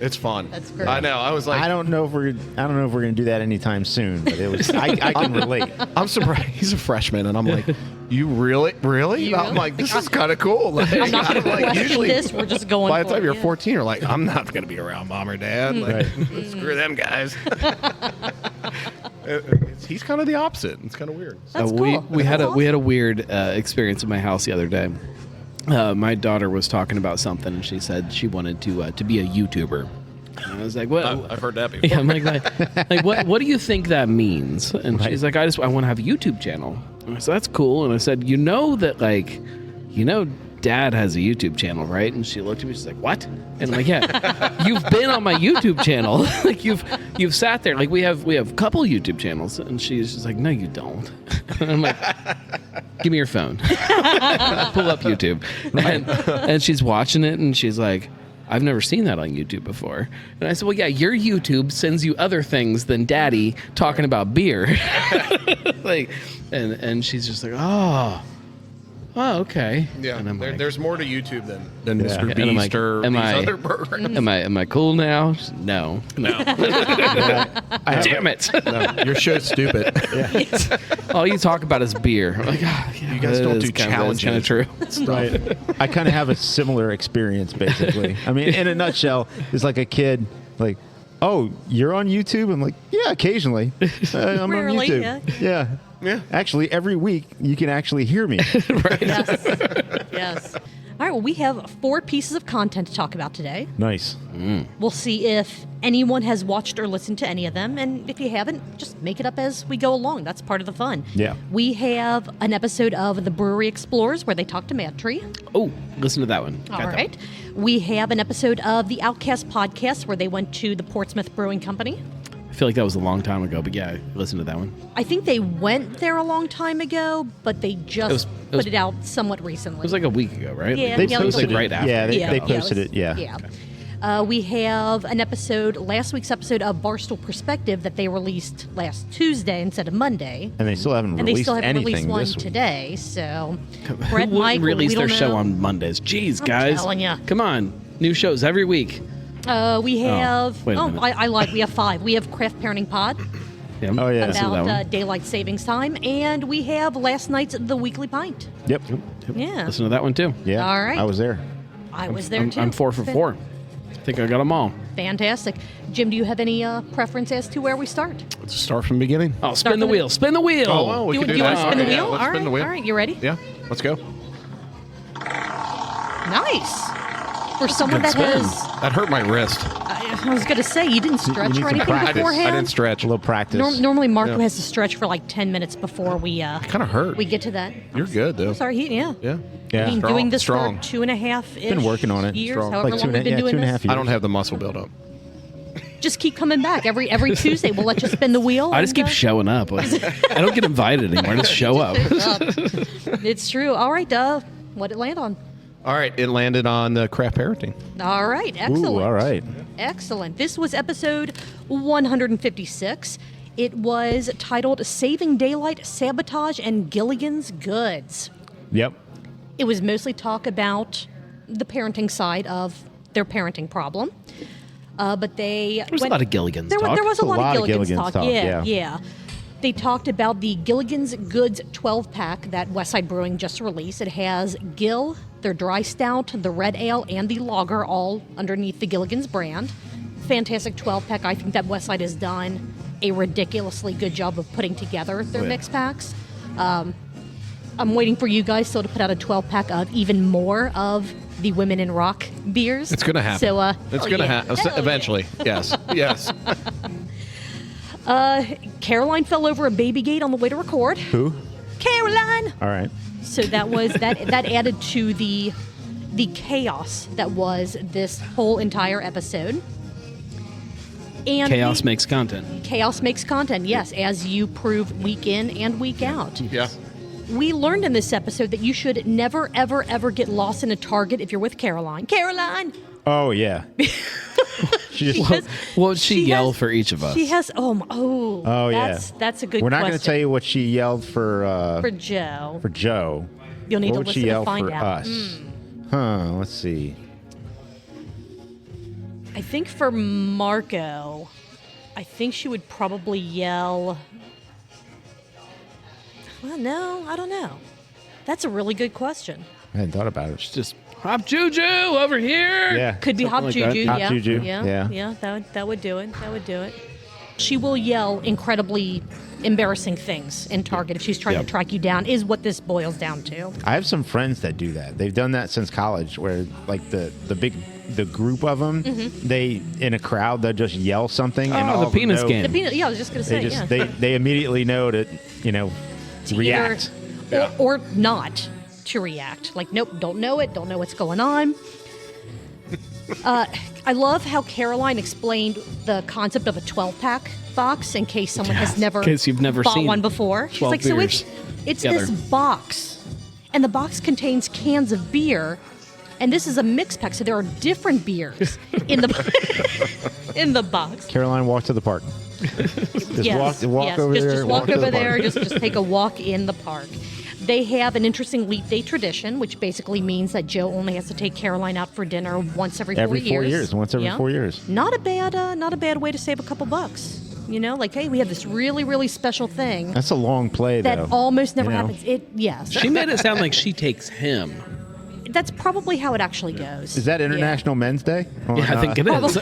[SPEAKER 5] It's fun.
[SPEAKER 3] That's great.
[SPEAKER 5] I know. I was like,
[SPEAKER 2] I don't know if we're gonna do that anytime soon, but it was. I can relate.
[SPEAKER 5] I'm surprised. He's a freshman, and I'm like, you really? I'm like, this is kind of cool. Like,
[SPEAKER 3] I'm not going to
[SPEAKER 5] like,
[SPEAKER 3] question
[SPEAKER 5] usually,
[SPEAKER 3] this. We're just going.
[SPEAKER 5] by the
[SPEAKER 3] for
[SPEAKER 5] time
[SPEAKER 3] it,
[SPEAKER 5] you're
[SPEAKER 3] yeah.
[SPEAKER 5] 14, you're like, I'm not going to be around mom or dad. Like,
[SPEAKER 2] Right.
[SPEAKER 5] screw them guys. He's kind of the opposite. It's kind of weird.
[SPEAKER 3] That's
[SPEAKER 4] we
[SPEAKER 3] cool.
[SPEAKER 4] we had
[SPEAKER 3] That's
[SPEAKER 4] a weird experience in my house the other day. My daughter was talking about something, and she said she wanted to be a YouTuber. And I was like, "What?"
[SPEAKER 5] I've heard that before.
[SPEAKER 4] Yeah, I'm like, what do you think that means? And she's like, I want to have a YouTube channel. And I said, that's cool. And I said, Dad has a YouTube channel, right? And she looked at me, she's like, what? And I'm like, yeah, you've been on my YouTube channel. Like you've sat there. Like we have a couple YouTube channels. And she's just like, no, you don't. And I'm like, give me your phone. Pull up YouTube. And she's watching it and she's like, I've never seen that on YouTube before. And I said, well, yeah, your YouTube sends you other things than Daddy talking about beer. Like, and she's just like, oh, okay.
[SPEAKER 5] Yeah,
[SPEAKER 4] and I'm like,
[SPEAKER 5] there's more to YouTube than Mr.
[SPEAKER 4] And I'm
[SPEAKER 5] Beast
[SPEAKER 4] like,
[SPEAKER 5] or
[SPEAKER 4] am
[SPEAKER 5] these
[SPEAKER 4] I-
[SPEAKER 5] other programs.
[SPEAKER 4] am I cool now? She's, no. Damn it.
[SPEAKER 5] No, your show's stupid.
[SPEAKER 4] All you talk about is beer. I'm like, yeah,
[SPEAKER 5] You guys don't do
[SPEAKER 4] That's kind
[SPEAKER 5] challenges.
[SPEAKER 4] of true.
[SPEAKER 2] Right. I kind of have a similar experience, basically. I mean, in a nutshell, it's like a kid, like, oh, you're on YouTube? I'm like, yeah, occasionally. I'm
[SPEAKER 3] Rarely,
[SPEAKER 2] on YouTube.
[SPEAKER 3] yeah.
[SPEAKER 5] Yeah.
[SPEAKER 2] Actually, every week you can actually hear me.
[SPEAKER 3] Yes. Yes. All right. Well, we have 4 pieces of content to talk about today.
[SPEAKER 2] Nice.
[SPEAKER 3] We'll see if anyone has watched or listened to any of them, and if you haven't, just make it up as we go along. That's part of the fun.
[SPEAKER 2] Yeah.
[SPEAKER 3] We have an episode of the Brewery Explorers where they talk to MadTree.
[SPEAKER 4] Oh, listen to that one.
[SPEAKER 3] All
[SPEAKER 4] Got that
[SPEAKER 3] right. We have an episode of the Outcast podcast where they went to the Portsmouth Brewing Company.
[SPEAKER 4] one. I feel like that was a long time ago, but yeah, listen to that one.
[SPEAKER 3] I think they went there a long time ago, but they just
[SPEAKER 4] It was-
[SPEAKER 3] put it out somewhat recently.
[SPEAKER 4] It was like a week ago, right?
[SPEAKER 3] Yeah,
[SPEAKER 2] They
[SPEAKER 3] yeah,
[SPEAKER 2] posted
[SPEAKER 3] like
[SPEAKER 2] it.
[SPEAKER 4] right after.
[SPEAKER 2] Yeah, they
[SPEAKER 3] Yeah,
[SPEAKER 2] posted
[SPEAKER 3] was-
[SPEAKER 2] it. Yeah.
[SPEAKER 3] Yeah. We have an episode, last week's episode of Barstool Perspective that they released last Tuesday instead of Monday.
[SPEAKER 2] And they still haven't
[SPEAKER 3] And they
[SPEAKER 2] released
[SPEAKER 3] still haven't
[SPEAKER 2] anything
[SPEAKER 3] released one
[SPEAKER 2] this week.
[SPEAKER 3] today. So,
[SPEAKER 4] Who
[SPEAKER 3] Brett,
[SPEAKER 4] wouldn't
[SPEAKER 3] Michael,
[SPEAKER 4] release
[SPEAKER 3] we
[SPEAKER 4] their
[SPEAKER 3] don't
[SPEAKER 4] show
[SPEAKER 3] know.
[SPEAKER 4] on Mondays? Jeez,
[SPEAKER 3] I'm
[SPEAKER 4] guys.
[SPEAKER 3] telling ya.
[SPEAKER 4] Come on. New shows every week.
[SPEAKER 3] We have,
[SPEAKER 4] wait a minute.
[SPEAKER 3] I lied. We have 5. We have Craft Parenting Pod
[SPEAKER 4] Yeah.
[SPEAKER 2] Oh, yeah.
[SPEAKER 4] Listen to that
[SPEAKER 3] about
[SPEAKER 4] one.
[SPEAKER 3] daylight savings time. And we have last night's The Weekly Pint.
[SPEAKER 2] Yep.
[SPEAKER 3] Yeah.
[SPEAKER 4] Listen to that one too.
[SPEAKER 2] Yeah.
[SPEAKER 3] All right.
[SPEAKER 2] I was there.
[SPEAKER 3] I was there too.
[SPEAKER 4] I'm 4 for 4. I think I got them all.
[SPEAKER 3] Fantastic. Jim, do you have any preference as to where we start?
[SPEAKER 5] Let's start from the beginning.
[SPEAKER 4] Oh,
[SPEAKER 3] Start
[SPEAKER 4] spin the
[SPEAKER 3] from
[SPEAKER 4] wheel. Spin the wheel.
[SPEAKER 5] Oh, well, we
[SPEAKER 3] you
[SPEAKER 5] can do
[SPEAKER 3] you
[SPEAKER 5] that.
[SPEAKER 3] want to spin the
[SPEAKER 5] Okay,
[SPEAKER 3] wheel?
[SPEAKER 5] yeah, let's
[SPEAKER 3] all
[SPEAKER 5] spin
[SPEAKER 3] right.
[SPEAKER 5] the wheel.
[SPEAKER 3] All right. You ready?
[SPEAKER 5] Yeah, let's go.
[SPEAKER 3] Nice. For someone that
[SPEAKER 4] spin.
[SPEAKER 3] has,
[SPEAKER 5] That hurt my wrist.
[SPEAKER 3] I was going to say, you didn't stretch
[SPEAKER 2] need
[SPEAKER 3] or
[SPEAKER 2] some
[SPEAKER 3] anything
[SPEAKER 2] practice.
[SPEAKER 5] I
[SPEAKER 3] beforehand.
[SPEAKER 5] didn't stretch.
[SPEAKER 2] A little practice.
[SPEAKER 3] Normally, Marco
[SPEAKER 5] Yeah.
[SPEAKER 3] has to stretch for like 10 minutes before we
[SPEAKER 5] Kind of hurt.
[SPEAKER 3] we get to that.
[SPEAKER 5] You're good though.
[SPEAKER 3] Sorry, yeah.
[SPEAKER 5] Yeah.
[SPEAKER 2] Yeah.
[SPEAKER 3] Been
[SPEAKER 5] Strong,
[SPEAKER 3] doing this
[SPEAKER 5] strong.
[SPEAKER 3] for 2.5
[SPEAKER 2] Been working on it.
[SPEAKER 3] years,
[SPEAKER 5] Strong.
[SPEAKER 3] however
[SPEAKER 2] Like
[SPEAKER 3] long we've been doing
[SPEAKER 2] 2.5
[SPEAKER 3] this.
[SPEAKER 2] years.
[SPEAKER 5] I don't have the muscle buildup.
[SPEAKER 3] Just keep coming back every Tuesday. We'll let you spin the wheel.
[SPEAKER 4] I just keep
[SPEAKER 3] and,
[SPEAKER 4] showing up. Like, I don't get invited anymore. I just show up.
[SPEAKER 3] It's true. All right, what did it land on?
[SPEAKER 5] All right, it landed on the craft parenting.
[SPEAKER 3] All right, excellent.
[SPEAKER 2] Ooh, all right.
[SPEAKER 3] Excellent. This was episode 156. It was titled Saving Daylight, Sabotage, and Gilligan's Goods.
[SPEAKER 2] Yep.
[SPEAKER 3] It was mostly talk about the parenting side of their parenting problem. But they
[SPEAKER 4] There's a lot of Gilligan's
[SPEAKER 3] there,
[SPEAKER 4] talk.
[SPEAKER 3] There was a lot of Gilligan's talk.
[SPEAKER 2] yeah.
[SPEAKER 3] Yeah. They talked about the Gilligan's Goods 12-pack that Westside Brewing just released. It has Gill, their dry stout, the red ale, and the lager all underneath the Gilligan's brand. Fantastic 12-pack. I think that Westside has done a ridiculously good job of putting together their mix packs. I'm waiting for you guys still to put out a 12-pack of even more of the Women in Rock beers.
[SPEAKER 5] It's gonna happen.
[SPEAKER 3] So,
[SPEAKER 5] it's
[SPEAKER 3] hell
[SPEAKER 5] gonna
[SPEAKER 3] yeah.
[SPEAKER 5] happen
[SPEAKER 3] Hell yeah.
[SPEAKER 5] eventually. Yes. Yes.
[SPEAKER 3] Caroline fell over a baby gate on the way to record.
[SPEAKER 2] Who?
[SPEAKER 3] Caroline.
[SPEAKER 2] All right.
[SPEAKER 3] So that was that added to the chaos that was this whole entire episode. And
[SPEAKER 4] Chaos makes content.
[SPEAKER 3] chaos makes content. Yes, as you prove week in and week out.
[SPEAKER 5] Yeah.
[SPEAKER 3] We learned in this episode that you should never, ever, ever get lost in a Target if you're with Caroline. Caroline.
[SPEAKER 2] Oh, yeah. She just.
[SPEAKER 3] has-
[SPEAKER 4] What would she yell
[SPEAKER 3] has-
[SPEAKER 4] for each of us?
[SPEAKER 3] She has.
[SPEAKER 2] Oh, yeah.
[SPEAKER 3] That's a good.
[SPEAKER 2] We're not going to
[SPEAKER 3] question.
[SPEAKER 2] tell you what she yelled for
[SPEAKER 3] for Joe.
[SPEAKER 2] Joe.
[SPEAKER 3] You'll need
[SPEAKER 2] What
[SPEAKER 3] to
[SPEAKER 2] would
[SPEAKER 3] listen
[SPEAKER 2] she
[SPEAKER 3] to
[SPEAKER 2] yell
[SPEAKER 3] find
[SPEAKER 2] for
[SPEAKER 3] out.
[SPEAKER 2] us? Huh, let's see.
[SPEAKER 3] I think for Marco, I think she would probably yell. Well, no, I don't know. That's a really good question.
[SPEAKER 2] I hadn't thought about it.
[SPEAKER 4] It's just Hop Juju over here.
[SPEAKER 2] Yeah.
[SPEAKER 3] Could be
[SPEAKER 4] Something
[SPEAKER 3] Hop
[SPEAKER 4] like
[SPEAKER 3] Juju.
[SPEAKER 4] that.
[SPEAKER 3] Yeah.
[SPEAKER 2] Hop Juju,
[SPEAKER 3] Yeah.
[SPEAKER 2] yeah.
[SPEAKER 3] That would do it. That would do it. She will yell incredibly embarrassing things in Target if she's trying to track you down, is what this boils down to.
[SPEAKER 2] I have some friends that do that. They've done that since college, where like the group of them, they in a crowd they'll just yell something. and
[SPEAKER 4] Oh,
[SPEAKER 2] all
[SPEAKER 4] the
[SPEAKER 2] of them
[SPEAKER 4] penis
[SPEAKER 2] know-
[SPEAKER 4] game.
[SPEAKER 3] The peanut, yeah, I was just going to
[SPEAKER 2] They
[SPEAKER 3] say,
[SPEAKER 2] just
[SPEAKER 3] yeah.
[SPEAKER 2] they immediately know to
[SPEAKER 3] To
[SPEAKER 2] react.
[SPEAKER 3] either- or not to react. Like, nope, don't know it, don't know what's going on. I love how Caroline explained the concept of a 12-pack box in case someone has never
[SPEAKER 4] In case you've never
[SPEAKER 3] bought
[SPEAKER 4] seen
[SPEAKER 3] one before. She's
[SPEAKER 4] 12
[SPEAKER 3] like, so
[SPEAKER 4] beers
[SPEAKER 3] it's
[SPEAKER 4] together.
[SPEAKER 3] this box, and the box contains cans of beer, and this is a mix pack, so there are different beers in the in the box.
[SPEAKER 2] Caroline, walk to the park. Just
[SPEAKER 3] Yes,
[SPEAKER 2] walk
[SPEAKER 3] yes.
[SPEAKER 2] over there.
[SPEAKER 3] Just walk
[SPEAKER 2] to
[SPEAKER 3] over
[SPEAKER 2] the
[SPEAKER 3] there.
[SPEAKER 2] park.
[SPEAKER 3] Just take a walk in the park. They have an interesting leap day tradition, which basically means that Joe only has to take Caroline out for dinner once every 4 years.
[SPEAKER 2] Every 4 years, once every 4 years.
[SPEAKER 3] Not a bad way to save a couple bucks. You know, like, hey, we have this really, really special thing
[SPEAKER 2] That's a long play,
[SPEAKER 3] that
[SPEAKER 2] though.
[SPEAKER 3] almost never
[SPEAKER 2] You know?
[SPEAKER 3] happens. Yes,
[SPEAKER 4] She made it sound like she takes him.
[SPEAKER 3] that's probably how it actually goes.
[SPEAKER 2] Is that International Men's Day?
[SPEAKER 4] Yeah, I think it is.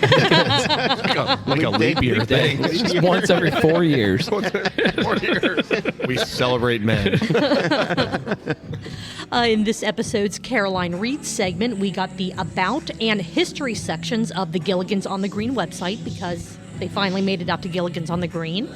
[SPEAKER 5] Like a leap year thing.
[SPEAKER 4] Just once every 4 years.
[SPEAKER 5] 4 years. We celebrate men.
[SPEAKER 3] In this episode's Caroline Reed segment, we got the About and History sections of the Gilligan's on the Green website because they finally made it out to Gilligan's on the Green.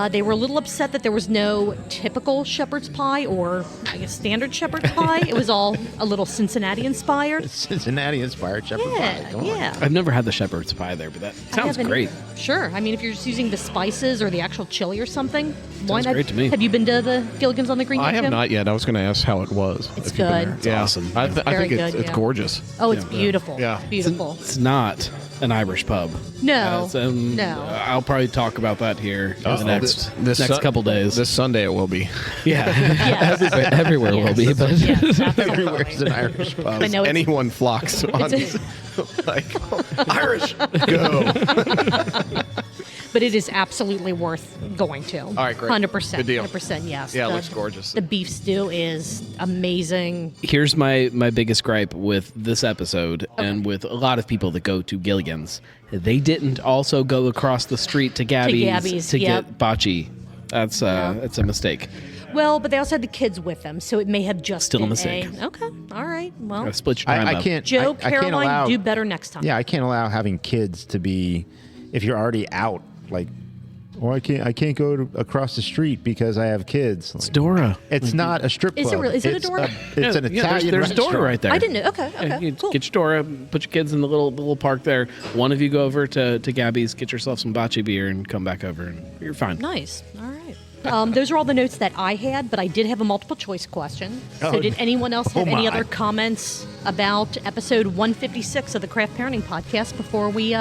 [SPEAKER 3] They were a little upset that there was no typical shepherd's pie or, I guess, standard shepherd's pie. It was all a little Cincinnati-inspired.
[SPEAKER 2] Cincinnati-inspired shepherd pie. Come on.
[SPEAKER 3] Yeah.
[SPEAKER 4] I've never had the shepherd's pie there, but that
[SPEAKER 3] I
[SPEAKER 4] sounds
[SPEAKER 3] haven't-
[SPEAKER 4] great.
[SPEAKER 3] Sure. I mean, if you're just using the spices or the actual chili or something, why
[SPEAKER 4] Sounds
[SPEAKER 3] not?
[SPEAKER 4] great to me.
[SPEAKER 3] Have you been to the Gilligan's on the Green?
[SPEAKER 5] I
[SPEAKER 3] yet,
[SPEAKER 5] have
[SPEAKER 3] Jim?
[SPEAKER 5] not yet. I was going to ask how it was.
[SPEAKER 3] It's
[SPEAKER 5] if you've been
[SPEAKER 3] good.
[SPEAKER 5] there.
[SPEAKER 3] It's
[SPEAKER 5] yeah.
[SPEAKER 4] awesome.
[SPEAKER 5] I
[SPEAKER 3] Very
[SPEAKER 5] think it's
[SPEAKER 3] good, yeah.
[SPEAKER 5] gorgeous.
[SPEAKER 3] Oh, it's beautiful.
[SPEAKER 5] Yeah.
[SPEAKER 3] Beautiful.
[SPEAKER 4] It's not an Irish pub.
[SPEAKER 3] No.
[SPEAKER 4] No. I'll probably talk about that here in the next
[SPEAKER 5] Sun-
[SPEAKER 4] couple days.
[SPEAKER 5] This Sunday it will be.
[SPEAKER 4] yeah.
[SPEAKER 3] Yes.
[SPEAKER 4] Everywhere will be, but
[SPEAKER 3] Yes,
[SPEAKER 2] Everywhere's
[SPEAKER 3] absolutely.
[SPEAKER 2] an Irish pub.
[SPEAKER 3] But no, it's,
[SPEAKER 5] Anyone flocks on like Irish. Go.
[SPEAKER 3] but it is absolutely worth going to. All
[SPEAKER 5] right, great.
[SPEAKER 3] 100%.
[SPEAKER 5] Good deal.
[SPEAKER 3] 100%, yes.
[SPEAKER 5] Yeah, it looks gorgeous.
[SPEAKER 3] The beef stew is amazing.
[SPEAKER 4] here's my biggest gripe with this episode and with a lot of people that go to Gilligan's. They didn't also go across the street to Gabby's to
[SPEAKER 3] yep.
[SPEAKER 4] get bocce. That's a mistake.
[SPEAKER 3] Well, but they also had the kids with them, so it may have just
[SPEAKER 4] Still a
[SPEAKER 3] been
[SPEAKER 4] mistake.
[SPEAKER 3] Okay. All right. Well,
[SPEAKER 4] Gotta split your time
[SPEAKER 2] I
[SPEAKER 4] up.
[SPEAKER 2] can't.
[SPEAKER 3] Joe,
[SPEAKER 2] I can't
[SPEAKER 3] Caroline,
[SPEAKER 2] allow,
[SPEAKER 3] do better next time.
[SPEAKER 2] Yeah, I can't allow having kids to be. If you're already out, like, I can't go across the street because I have kids.
[SPEAKER 4] It's Dora.
[SPEAKER 2] It's not a strip club.
[SPEAKER 3] Is it really- is it a
[SPEAKER 2] It's
[SPEAKER 3] Dora?
[SPEAKER 2] It's an Italian
[SPEAKER 4] There's
[SPEAKER 2] restaurant.
[SPEAKER 4] Dora right there.
[SPEAKER 3] I didn't know. Okay.
[SPEAKER 4] Yeah,
[SPEAKER 3] Okay.
[SPEAKER 4] you
[SPEAKER 3] Cool.
[SPEAKER 4] Get your Dora, put your kids in the little park there. One of you go over to Gabby's, get yourself some bocce beer, and come back over, and you're fine.
[SPEAKER 3] Nice. All right. Those are all the notes that I had, but I did have a multiple choice question. So
[SPEAKER 2] Oh,
[SPEAKER 3] did anyone else have
[SPEAKER 2] oh
[SPEAKER 3] any
[SPEAKER 2] my.
[SPEAKER 3] other comments about episode 156 of the Craft Parenting Podcast before we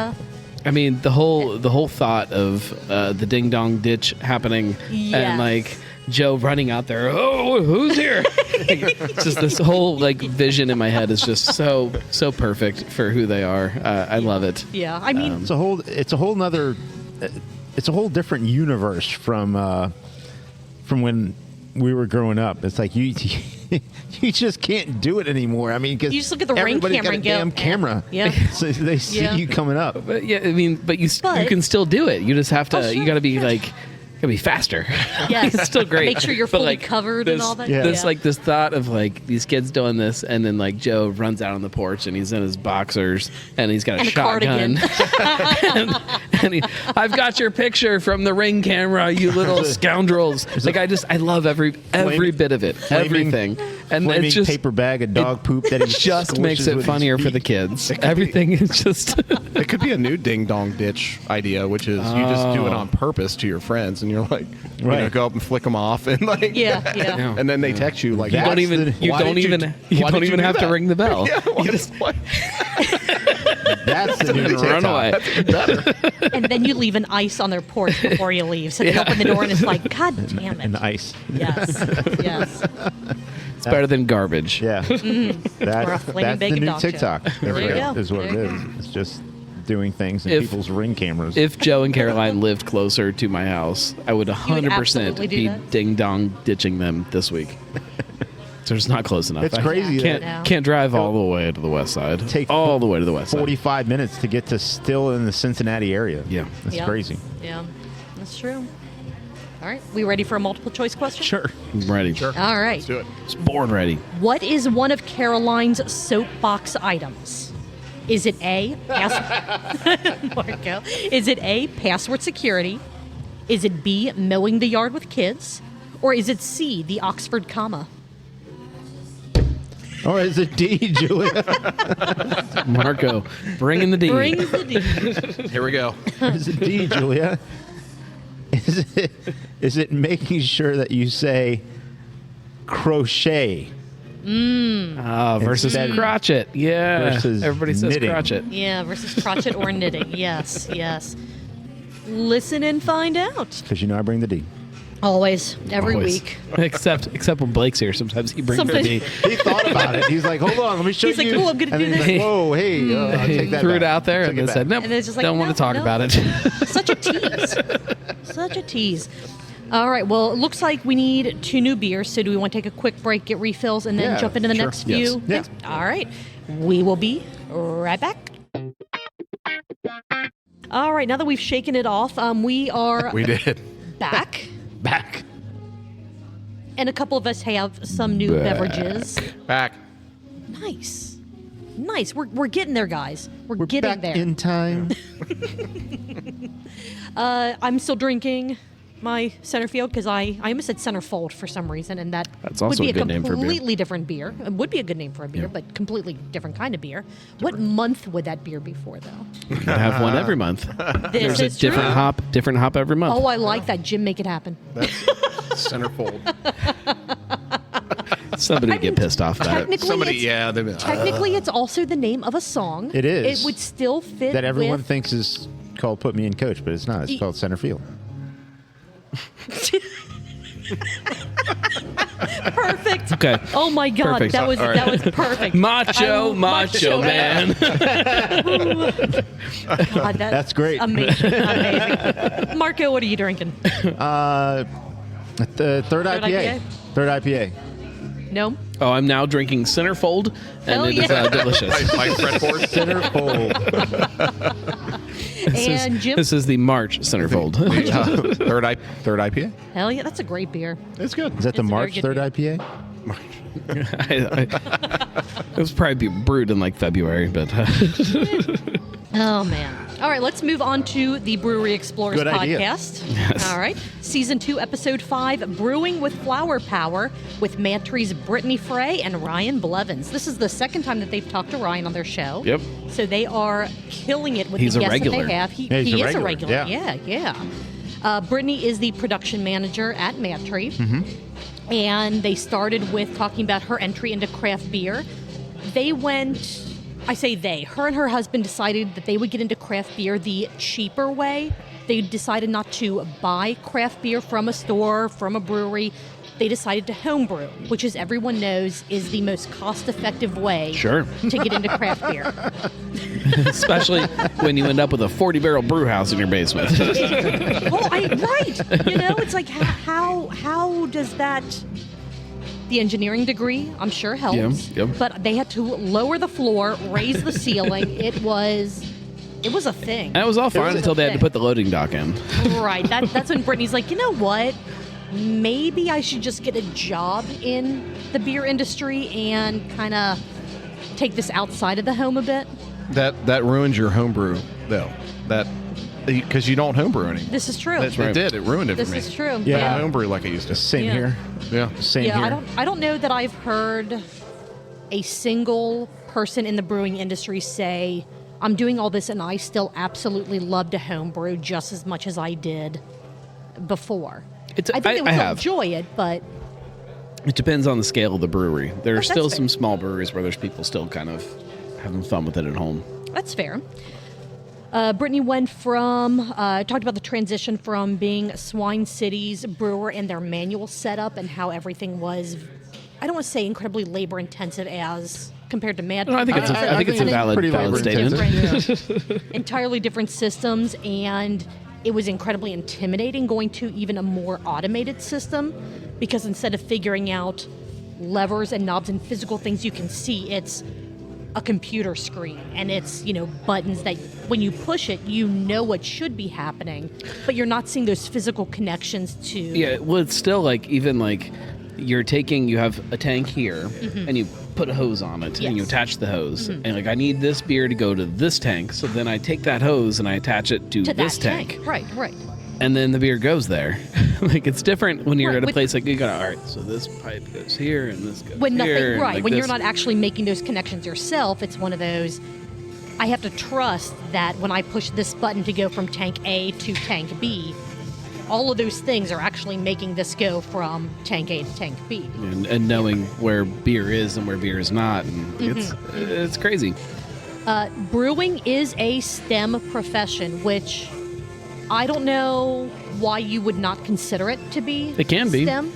[SPEAKER 4] I mean, the whole thought of the ding dong ditch happening
[SPEAKER 3] Yes.
[SPEAKER 4] and like Joe running out there. Oh, who's here? It's just this whole like vision in my head is just so perfect for who they are. I love it.
[SPEAKER 3] Yeah, I mean,
[SPEAKER 2] It's a whole different universe from when we were growing up. It's like you just can't do it anymore. I mean, because
[SPEAKER 3] You just look at the Ring
[SPEAKER 2] everybody's
[SPEAKER 3] camera
[SPEAKER 2] got a
[SPEAKER 3] and go,
[SPEAKER 2] damn
[SPEAKER 3] eh.
[SPEAKER 2] camera.
[SPEAKER 3] Yeah.
[SPEAKER 2] So they see
[SPEAKER 3] Yeah.
[SPEAKER 2] you coming up.
[SPEAKER 4] But yeah, I mean, but you
[SPEAKER 3] But-
[SPEAKER 4] can still do it. You just have to.
[SPEAKER 3] Oh, sure,
[SPEAKER 4] You got to be
[SPEAKER 3] yeah.
[SPEAKER 4] like. Gotta be faster.
[SPEAKER 3] Yes.
[SPEAKER 4] It's still great.
[SPEAKER 3] Make sure you're
[SPEAKER 4] But,
[SPEAKER 3] fully
[SPEAKER 4] like,
[SPEAKER 3] covered and all that.
[SPEAKER 2] Yeah.
[SPEAKER 4] This like this thought of like these kids doing this, and then like Joe runs out on the porch and he's in his boxers and he's got a
[SPEAKER 3] And a
[SPEAKER 4] shotgun.
[SPEAKER 3] cardigan.
[SPEAKER 4] and I've got your picture from the Ring camera, you little scoundrels. Like I love every bit of it, everything, and
[SPEAKER 2] Flaming
[SPEAKER 4] it's just
[SPEAKER 2] paper bag of dog poop that he
[SPEAKER 4] just makes
[SPEAKER 2] squishes
[SPEAKER 4] it
[SPEAKER 2] with his
[SPEAKER 4] funnier for
[SPEAKER 2] feet.
[SPEAKER 4] the kids. Everything is just.
[SPEAKER 5] It could be a new ding dong ditch idea, which is you just do it on purpose to your friends, and you're like, you know,
[SPEAKER 2] Right.
[SPEAKER 5] go up and flick them off, and like,
[SPEAKER 3] Yeah, yeah.
[SPEAKER 4] Yeah.
[SPEAKER 5] and then they text you like,
[SPEAKER 2] You
[SPEAKER 4] You
[SPEAKER 2] That's
[SPEAKER 4] don't even.
[SPEAKER 2] the-
[SPEAKER 4] You
[SPEAKER 5] why
[SPEAKER 4] don't
[SPEAKER 5] did you
[SPEAKER 4] even.
[SPEAKER 5] do-
[SPEAKER 4] You
[SPEAKER 5] why
[SPEAKER 4] don't
[SPEAKER 5] did you
[SPEAKER 4] even
[SPEAKER 5] do
[SPEAKER 4] have to
[SPEAKER 5] that?
[SPEAKER 4] ring the bell.
[SPEAKER 5] Yeah,
[SPEAKER 4] You just
[SPEAKER 2] That's the new
[SPEAKER 4] run
[SPEAKER 2] TikTok.
[SPEAKER 4] away.
[SPEAKER 3] And then you leave an ice on their porch before you leave. So they open the door and it's like, God damn it.
[SPEAKER 2] And the ice.
[SPEAKER 3] Yes. Yes.
[SPEAKER 4] It's better than garbage.
[SPEAKER 2] Yeah.
[SPEAKER 3] Or a flaming
[SPEAKER 2] That's the
[SPEAKER 3] bacon
[SPEAKER 2] new
[SPEAKER 3] dog show.
[SPEAKER 2] TikTok.
[SPEAKER 3] There you go.
[SPEAKER 2] Is what
[SPEAKER 3] There
[SPEAKER 2] it
[SPEAKER 3] you
[SPEAKER 2] is. It's just doing things in people's Ring cameras.
[SPEAKER 4] If Joe and Caroline lived closer to my house, I would 100%
[SPEAKER 3] absolutely do
[SPEAKER 4] be
[SPEAKER 3] that.
[SPEAKER 4] ding-dong ditching them this week. So it's not close enough.
[SPEAKER 2] It's crazy.
[SPEAKER 4] Can't drive all the way to the west side.
[SPEAKER 2] Take
[SPEAKER 4] all the way to the west side.
[SPEAKER 2] 45 minutes to get to still in the Cincinnati area.
[SPEAKER 4] Yeah.
[SPEAKER 2] That's
[SPEAKER 3] Yeah.
[SPEAKER 2] crazy.
[SPEAKER 3] Yeah, that's true. All right, we ready for a multiple choice question?
[SPEAKER 2] Sure.
[SPEAKER 4] I'm ready.
[SPEAKER 5] Sure.
[SPEAKER 3] All right.
[SPEAKER 5] Let's do it.
[SPEAKER 4] It's born ready.
[SPEAKER 3] What is one of Caroline's soapbox items? Is it A, Marco? Is it A, password security? Is it B, mowing the yard with kids? Or is it C, the Oxford comma?
[SPEAKER 2] Or is it D, Julia?
[SPEAKER 4] Marco, bring in the D.
[SPEAKER 3] Bring the D.
[SPEAKER 5] Here we go.
[SPEAKER 2] Or is it D, Julia? Is it making sure that you say crochet
[SPEAKER 4] Versus
[SPEAKER 2] Instead-
[SPEAKER 4] crotchet. Yeah.
[SPEAKER 2] versus
[SPEAKER 4] Everybody says
[SPEAKER 2] knitting.
[SPEAKER 4] crotchet.
[SPEAKER 3] Yeah, versus crotchet or knitting. Yes, yes. Listen and find out.
[SPEAKER 2] Because you know I bring the D.
[SPEAKER 3] Always, every
[SPEAKER 4] Always.
[SPEAKER 3] week.
[SPEAKER 4] Except when Blake's here. Sometimes he brings
[SPEAKER 3] Sometimes-
[SPEAKER 4] the D.
[SPEAKER 2] He thought about it. He's like, hold on, let me show
[SPEAKER 3] He's
[SPEAKER 2] you.
[SPEAKER 3] like, "Cool, I'm gonna
[SPEAKER 2] and
[SPEAKER 3] do
[SPEAKER 2] then he's
[SPEAKER 3] this."
[SPEAKER 2] like, whoa, hey, I'll take that
[SPEAKER 4] Threw
[SPEAKER 2] back.
[SPEAKER 4] it out there
[SPEAKER 2] Took
[SPEAKER 4] and
[SPEAKER 2] it
[SPEAKER 4] then
[SPEAKER 2] back.
[SPEAKER 4] said, nope,
[SPEAKER 3] And it's just like,
[SPEAKER 4] don't want
[SPEAKER 3] no,
[SPEAKER 4] to talk
[SPEAKER 3] no.
[SPEAKER 4] about it.
[SPEAKER 3] Such a tease. Such a tease. All right, well, it looks like we need 2 new beers. So do we want to take a quick break, get refills, and then
[SPEAKER 2] Yeah,
[SPEAKER 3] jump into the
[SPEAKER 2] sure.
[SPEAKER 3] next
[SPEAKER 4] Yes.
[SPEAKER 3] few?
[SPEAKER 2] Yeah.
[SPEAKER 3] things? All right. We will be right back. All right, now that we've shaken it off, we are
[SPEAKER 5] We did.
[SPEAKER 3] back.
[SPEAKER 2] Back.
[SPEAKER 3] And a couple of us have some new beverages.
[SPEAKER 5] Back.
[SPEAKER 3] Nice. Nice. We're getting there, guys. We're getting
[SPEAKER 2] Back
[SPEAKER 3] there.
[SPEAKER 2] in time.
[SPEAKER 3] I'm still drinking my Centerfield because I almost said Centerfold for some reason, and that
[SPEAKER 4] That's also
[SPEAKER 3] would be
[SPEAKER 4] a good name for a beer.
[SPEAKER 3] completely different beer. It would be a good name for a beer, but completely different kind of beer. What month would that beer be for, though?
[SPEAKER 4] You have one every month.
[SPEAKER 3] This
[SPEAKER 4] There's a
[SPEAKER 3] is true.
[SPEAKER 4] different hop every month.
[SPEAKER 3] Oh, I like that. Jim, make it happen.
[SPEAKER 5] Centerfold.
[SPEAKER 4] Somebody would get pissed off about it.
[SPEAKER 3] Technically,
[SPEAKER 5] Somebody,
[SPEAKER 3] it's,
[SPEAKER 5] yeah.
[SPEAKER 3] technically, it's also the name of a song.
[SPEAKER 2] It is.
[SPEAKER 3] It would still fit
[SPEAKER 2] That everyone
[SPEAKER 3] with...
[SPEAKER 2] thinks is called Put Me in Coach, but it's not. It's called Center Field.
[SPEAKER 3] Perfect.
[SPEAKER 4] Okay.
[SPEAKER 3] Oh my God,
[SPEAKER 4] Perfect.
[SPEAKER 3] that was
[SPEAKER 5] All right.
[SPEAKER 3] that was perfect.
[SPEAKER 4] Macho man.
[SPEAKER 3] God,
[SPEAKER 2] That's great.
[SPEAKER 3] Amazing, amazing. Marco, what are you drinking?
[SPEAKER 2] The third IPA.
[SPEAKER 3] IPA?
[SPEAKER 2] Third IPA.
[SPEAKER 3] No.
[SPEAKER 4] Oh, I'm now drinking Centerfold, and
[SPEAKER 3] Hell
[SPEAKER 4] it is
[SPEAKER 3] yeah.
[SPEAKER 4] delicious.
[SPEAKER 5] My fretboard.
[SPEAKER 2] Centerfold.
[SPEAKER 3] And Jim.
[SPEAKER 4] This is the March Centerfold.
[SPEAKER 5] Third IPA.
[SPEAKER 3] Hell yeah, that's a great beer.
[SPEAKER 5] It's good.
[SPEAKER 2] Is that the
[SPEAKER 3] It's a very
[SPEAKER 2] March
[SPEAKER 3] good
[SPEAKER 2] third
[SPEAKER 3] beer.
[SPEAKER 2] IPA?
[SPEAKER 4] It was probably brewed in like February, but
[SPEAKER 3] Oh man. All right, let's move on to the Brewery Explorers
[SPEAKER 2] Good idea.
[SPEAKER 3] podcast.
[SPEAKER 4] Yes.
[SPEAKER 3] All right. Season 2, Episode 5, Brewing with Flower Power with MadTree's Brittany Frey and Ryan Blevins. This is the second time that they've talked to Ryan on their show.
[SPEAKER 4] Yep.
[SPEAKER 3] So they are killing it with
[SPEAKER 4] He's
[SPEAKER 3] the
[SPEAKER 4] a
[SPEAKER 3] guests
[SPEAKER 4] regular.
[SPEAKER 3] that they have.
[SPEAKER 2] Yeah, he's
[SPEAKER 3] he
[SPEAKER 2] a
[SPEAKER 3] is a
[SPEAKER 2] regular.
[SPEAKER 3] regular. Yeah. Brittany is the production manager at MadTree.
[SPEAKER 2] Mm-hmm.
[SPEAKER 3] And they started with talking about her entry into craft beer. They went... I say they. Her and her husband decided that they would get into craft beer the cheaper way. They decided not to buy craft beer from a store, from a brewery. They decided to homebrew, which, as everyone knows, is the most cost-effective way
[SPEAKER 4] Sure.
[SPEAKER 3] to get into craft beer.
[SPEAKER 4] especially when you end up with a 40-barrel brew house in your basement.
[SPEAKER 3] Right. You know, it's like, how does that... The engineering degree, I'm sure, helps.
[SPEAKER 4] Yep.
[SPEAKER 3] But they had to lower the floor, raise the ceiling. It was a thing.
[SPEAKER 4] That was all fine
[SPEAKER 3] was a
[SPEAKER 4] until they had to
[SPEAKER 3] thing.
[SPEAKER 4] put the loading dock in.
[SPEAKER 3] Right. That's when Brittany's like, you know what? Maybe I should just get a job in the beer industry and kind of take this outside of the home a bit.
[SPEAKER 5] That ruins your homebrew, though. Because you don't homebrew anymore.
[SPEAKER 3] This is true.
[SPEAKER 5] It did. It ruined it
[SPEAKER 3] This
[SPEAKER 5] for me.
[SPEAKER 3] is true.
[SPEAKER 2] Yeah.
[SPEAKER 5] I don't homebrew like I used to.
[SPEAKER 2] Same
[SPEAKER 3] Yeah.
[SPEAKER 2] here.
[SPEAKER 5] Yeah.
[SPEAKER 2] Same
[SPEAKER 3] Yeah,
[SPEAKER 2] here.
[SPEAKER 3] I don't know that I've heard a single person in the brewing industry say, I'm doing all this and I still absolutely love to homebrew just as much as I did before. I think they would
[SPEAKER 4] I
[SPEAKER 3] still
[SPEAKER 4] have.
[SPEAKER 3] enjoy it, but
[SPEAKER 4] It depends on the scale of the brewery. There are
[SPEAKER 3] That's
[SPEAKER 4] still
[SPEAKER 3] fair.
[SPEAKER 4] some small breweries where there's people still kind of having fun with it at home.
[SPEAKER 3] that's fair. Brittany went from, talked about the transition from being Swine City's brewer and their manual setup and how everything was, I don't want to say incredibly labor intensive as compared to MadTree.
[SPEAKER 4] No, I think it's a valid statement.
[SPEAKER 3] Entirely different systems, and it was incredibly intimidating going to even a more automated system, because instead of figuring out levers and knobs and physical things you can see, it's a computer screen, and it's, buttons that when you push it, what should be happening, but you're not seeing those physical connections to...
[SPEAKER 4] Yeah, well, it's still you have a tank here, and you put a hose on it, and you attach the hose, and I need this beer to go to this tank, so then I take that hose and I attach it to this tank.
[SPEAKER 3] Right.
[SPEAKER 4] And then the beer goes there. It's different when you're at a place you got, all right, so this pipe goes here and this goes here.
[SPEAKER 3] When you're not actually making those connections yourself, it's one of those, I have to trust that when I push this button to go from tank A to tank B, all of those things are actually making this go from tank A to tank B.
[SPEAKER 4] And knowing where beer is and where beer is not. And it's crazy.
[SPEAKER 3] Brewing is a STEM profession, which... I don't know why you would not consider it to be.
[SPEAKER 4] It can be.
[SPEAKER 3] STEM.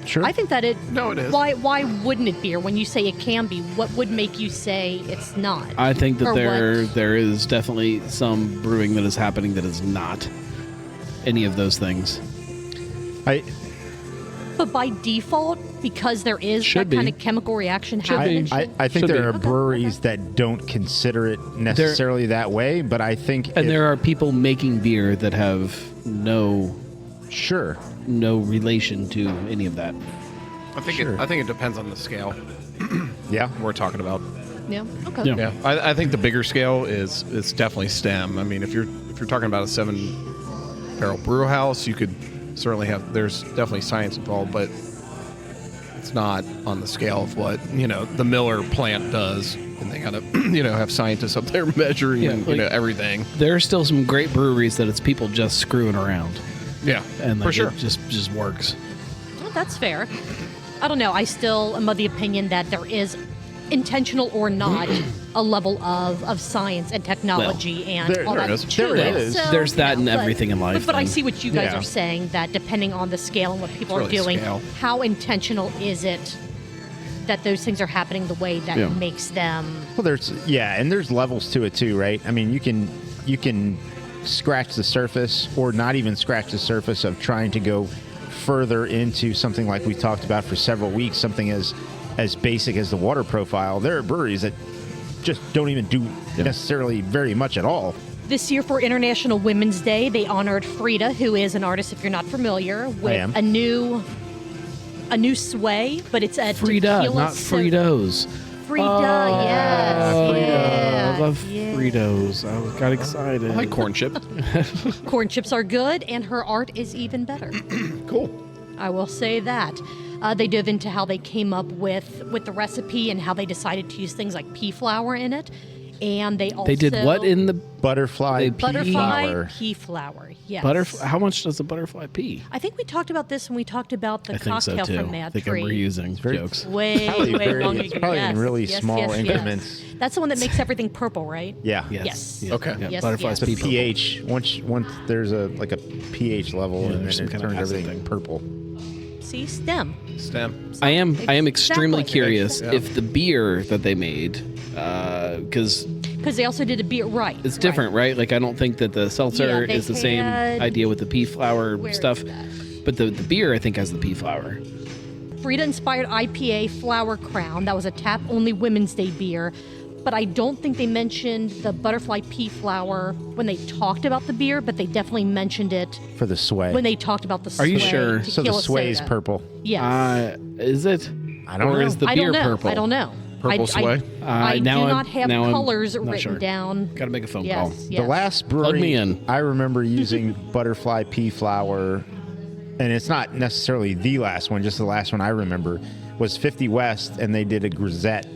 [SPEAKER 2] Sure.
[SPEAKER 3] I think that it...
[SPEAKER 5] No, it is.
[SPEAKER 3] Why wouldn't it be? Or when you say it can be, what would make you say it's not?
[SPEAKER 4] I think that
[SPEAKER 3] Or
[SPEAKER 4] there is definitely some brewing that is happening that is not any of those things.
[SPEAKER 3] But by default, because there is
[SPEAKER 4] Should
[SPEAKER 3] that kind
[SPEAKER 4] be.
[SPEAKER 3] of chemical reaction happening...
[SPEAKER 2] I think
[SPEAKER 4] Should
[SPEAKER 2] there
[SPEAKER 4] be.
[SPEAKER 2] are breweries that don't consider it necessarily that way, but I think...
[SPEAKER 4] And there are people making beer that have no relation to any of that.
[SPEAKER 5] I think it depends on the scale
[SPEAKER 2] Yeah.
[SPEAKER 5] we're talking about.
[SPEAKER 3] Yeah, okay.
[SPEAKER 4] Yeah.
[SPEAKER 5] Yeah, I think the bigger scale is definitely STEM. I mean, if you're talking about a 7-barrel brew house, you could certainly there's definitely science involved, but it's not on the scale of what the Miller plant does, and they gotta have scientists up there measuring everything.
[SPEAKER 4] There are still some great breweries that it's people just screwing around.
[SPEAKER 5] Yeah,
[SPEAKER 4] And
[SPEAKER 5] for sure.
[SPEAKER 4] it just works.
[SPEAKER 3] Well, that's fair. I don't know. I still am of the opinion that there is, intentional or not, a level of science and technology and
[SPEAKER 2] there
[SPEAKER 3] all that
[SPEAKER 2] is.
[SPEAKER 3] to
[SPEAKER 2] There
[SPEAKER 3] it.
[SPEAKER 2] is.
[SPEAKER 3] So,
[SPEAKER 4] There's that in
[SPEAKER 3] but-
[SPEAKER 4] everything in life,
[SPEAKER 3] But I
[SPEAKER 4] then.
[SPEAKER 3] see what you guys
[SPEAKER 2] Yeah.
[SPEAKER 3] are saying, that depending on the scale and what people
[SPEAKER 5] It's
[SPEAKER 3] are
[SPEAKER 5] really
[SPEAKER 3] doing,
[SPEAKER 5] scale.
[SPEAKER 3] how intentional is it that those things are happening the way that makes them...
[SPEAKER 2] Well, and there's levels to it too, right? I mean, you can scratch the surface or not even scratch the surface of trying to go further into something like we talked about for several weeks, something as basic as the water profile. There are breweries that just don't even do necessarily very much at all.
[SPEAKER 3] This year for International Women's Day, they honored Frida, who is an artist, if you're not familiar, with a new sway, but it's a
[SPEAKER 4] Frida,
[SPEAKER 3] tequila
[SPEAKER 4] not Fritos.
[SPEAKER 3] Frida, yes.
[SPEAKER 4] I love
[SPEAKER 3] yeah.
[SPEAKER 4] Fritos. I got excited.
[SPEAKER 5] I like corn chip.
[SPEAKER 3] Corn chips are good, and her art is even better.
[SPEAKER 5] Cool.
[SPEAKER 3] I will say that. They dove into how they came up with the recipe and how they decided to use things like pea flour in it. And they also...
[SPEAKER 4] They did what in the
[SPEAKER 2] Butterfly
[SPEAKER 3] Butterfly
[SPEAKER 2] flour.
[SPEAKER 3] pea flour, yes.
[SPEAKER 4] butterfly? How much does a butterfly pea?
[SPEAKER 3] I think we talked about this when we talked about the
[SPEAKER 4] I think so
[SPEAKER 3] cocktail
[SPEAKER 4] too.
[SPEAKER 3] from MadTree.
[SPEAKER 4] I think I'm reusing jokes.
[SPEAKER 3] Way
[SPEAKER 2] Probably
[SPEAKER 3] long
[SPEAKER 2] it's
[SPEAKER 3] ago.
[SPEAKER 2] probably
[SPEAKER 3] Yes,
[SPEAKER 2] in really
[SPEAKER 3] yes,
[SPEAKER 2] small
[SPEAKER 3] yes, yes.
[SPEAKER 2] increments.
[SPEAKER 3] That's the one that makes everything purple, right?
[SPEAKER 2] Yeah.
[SPEAKER 3] Yes.
[SPEAKER 4] Yeah.
[SPEAKER 5] Okay.
[SPEAKER 4] Yeah.
[SPEAKER 3] Yes,
[SPEAKER 4] Butterfly's
[SPEAKER 3] yes.
[SPEAKER 4] pea
[SPEAKER 2] The
[SPEAKER 4] purple.
[SPEAKER 2] pH, once there's a pH level,
[SPEAKER 4] Yeah,
[SPEAKER 2] and then
[SPEAKER 4] there's some
[SPEAKER 2] it
[SPEAKER 4] kind of
[SPEAKER 2] turns
[SPEAKER 4] acid
[SPEAKER 2] everything
[SPEAKER 4] thing.
[SPEAKER 2] purple.
[SPEAKER 3] See, STEM.
[SPEAKER 5] STEM.
[SPEAKER 4] I am extremely
[SPEAKER 3] Exactly.
[SPEAKER 4] curious
[SPEAKER 5] Yeah.
[SPEAKER 4] if the beer that they made, because
[SPEAKER 3] Because they also did a beer right.
[SPEAKER 4] it's different, right? Like I don't think that the seltzer
[SPEAKER 3] Yeah, they
[SPEAKER 4] is the same
[SPEAKER 3] had-
[SPEAKER 4] idea with the pea flour
[SPEAKER 3] Where is
[SPEAKER 4] stuff,
[SPEAKER 3] that?
[SPEAKER 4] but the beer I think has the pea flour.
[SPEAKER 3] Frida-inspired IPA Flower Crown. That was a tap-only Women's Day beer. But I don't think they mentioned the butterfly pea flower when they talked about the beer, but they definitely mentioned it
[SPEAKER 2] For the sway.
[SPEAKER 3] when they talked about the sway.
[SPEAKER 4] Are you sure?
[SPEAKER 2] so the
[SPEAKER 3] tequila
[SPEAKER 2] sway is
[SPEAKER 3] soda.
[SPEAKER 2] purple.
[SPEAKER 3] Yes.
[SPEAKER 4] Is it?
[SPEAKER 2] I don't
[SPEAKER 4] or
[SPEAKER 2] know.
[SPEAKER 4] is the
[SPEAKER 3] I
[SPEAKER 4] beer
[SPEAKER 3] don't know.
[SPEAKER 4] purple?
[SPEAKER 3] I don't know.
[SPEAKER 5] Purple sway?
[SPEAKER 3] I do
[SPEAKER 4] now I'm-
[SPEAKER 3] not have
[SPEAKER 4] now I'm
[SPEAKER 3] colors
[SPEAKER 4] not
[SPEAKER 3] written
[SPEAKER 4] sure.
[SPEAKER 3] down.
[SPEAKER 4] Got to make a phone call.
[SPEAKER 3] Yes, yes.
[SPEAKER 2] The last brewery
[SPEAKER 4] me in.
[SPEAKER 2] I remember using butterfly pea flour, and it's not necessarily the last one, just the last one I remember, was 50 West, and they did a grisette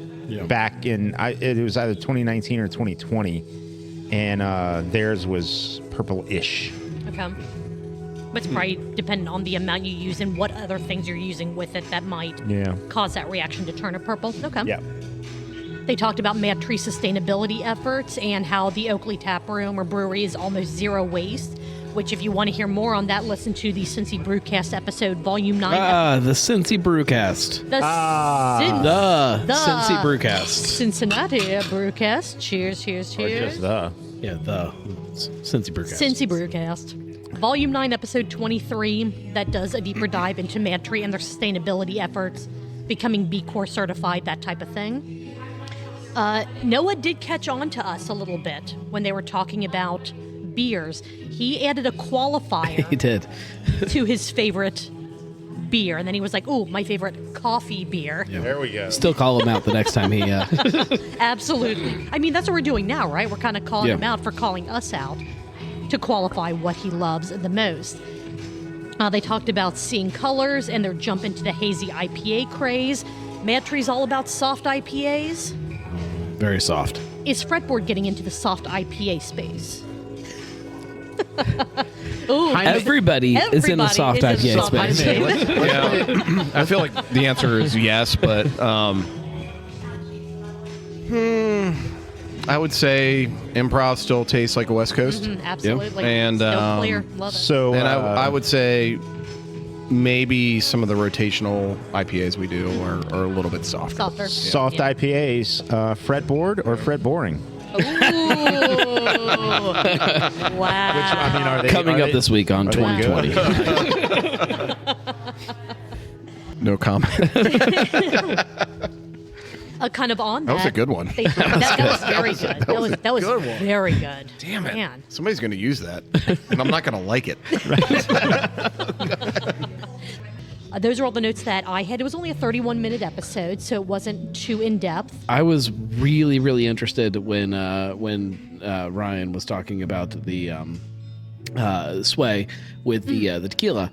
[SPEAKER 2] back in, it was either 2019 or 2020, and theirs was purple-ish.
[SPEAKER 3] Okay. But it's probably dependent on the amount you use and what other things you're using with it that might cause that reaction to turn it purple. Okay.
[SPEAKER 2] Yeah.
[SPEAKER 3] They talked about MadTree sustainability efforts and how the Oakley Tap Room or brewery is almost zero waste, which if you want to hear more on that, listen to the Cincy Brewcast episode, Volume 9.
[SPEAKER 4] The Cincy Brewcast.
[SPEAKER 3] The
[SPEAKER 4] Cincy Brewcast.
[SPEAKER 3] Cincinnati Brewcast. Cheers, cheers,
[SPEAKER 2] Or
[SPEAKER 3] cheers.
[SPEAKER 2] just the.
[SPEAKER 4] Yeah, the Cincy Brewcast.
[SPEAKER 3] Cincy Brewcast. Volume 9, Episode 23, that does a deeper dive into MadTree and their sustainability efforts, becoming B Corp certified, that type of thing. Noah did catch on to us a little bit when they were talking about beers. He added a qualifier
[SPEAKER 4] He did.
[SPEAKER 3] to his favorite beer, and then he was like, "Oh, my favorite coffee beer."
[SPEAKER 2] There we go.
[SPEAKER 4] Still call him out the next time he.
[SPEAKER 3] Absolutely. I mean, that's what we're doing now, right? We're kind of calling
[SPEAKER 4] Yeah.
[SPEAKER 3] him out for calling us out to qualify what he loves the most. They talked about seeing colors and their jump into the hazy IPA craze. MadTree's all about soft IPAs.
[SPEAKER 4] Very soft.
[SPEAKER 3] Is Fretboard getting into the soft IPA space? Ooh,
[SPEAKER 4] Everybody is in the soft
[SPEAKER 3] is in
[SPEAKER 4] IPA
[SPEAKER 3] the soft
[SPEAKER 4] space.
[SPEAKER 3] IPA.
[SPEAKER 5] Yeah, I feel like the answer is yes, but I would say improv still tastes like a West Coast,
[SPEAKER 3] Absolutely.
[SPEAKER 5] And,
[SPEAKER 3] Still clear. Love it.
[SPEAKER 2] So,
[SPEAKER 5] and I would say maybe some of the rotational IPAs we do are a little bit softer.
[SPEAKER 3] Softer.
[SPEAKER 2] soft
[SPEAKER 3] Yeah.
[SPEAKER 2] IPAs, Fretboard or Fret Boring?
[SPEAKER 3] Ooh. Wow.
[SPEAKER 2] I mean, are they
[SPEAKER 4] Coming
[SPEAKER 2] are
[SPEAKER 4] up
[SPEAKER 2] they-
[SPEAKER 4] this week on
[SPEAKER 2] are they
[SPEAKER 4] 2020.
[SPEAKER 5] No comment.
[SPEAKER 3] Kind of on that.
[SPEAKER 5] That was a good one.
[SPEAKER 3] That was very good. That was
[SPEAKER 5] good one.
[SPEAKER 3] very good.
[SPEAKER 5] Damn it.
[SPEAKER 3] Man.
[SPEAKER 5] Somebody's going to use that, and I'm not going to like it.
[SPEAKER 3] Those are all the notes that I had. It was only a 31-minute episode, so it wasn't too in-depth.
[SPEAKER 4] I was really, really interested when Ryan was talking about the sway with the tequila,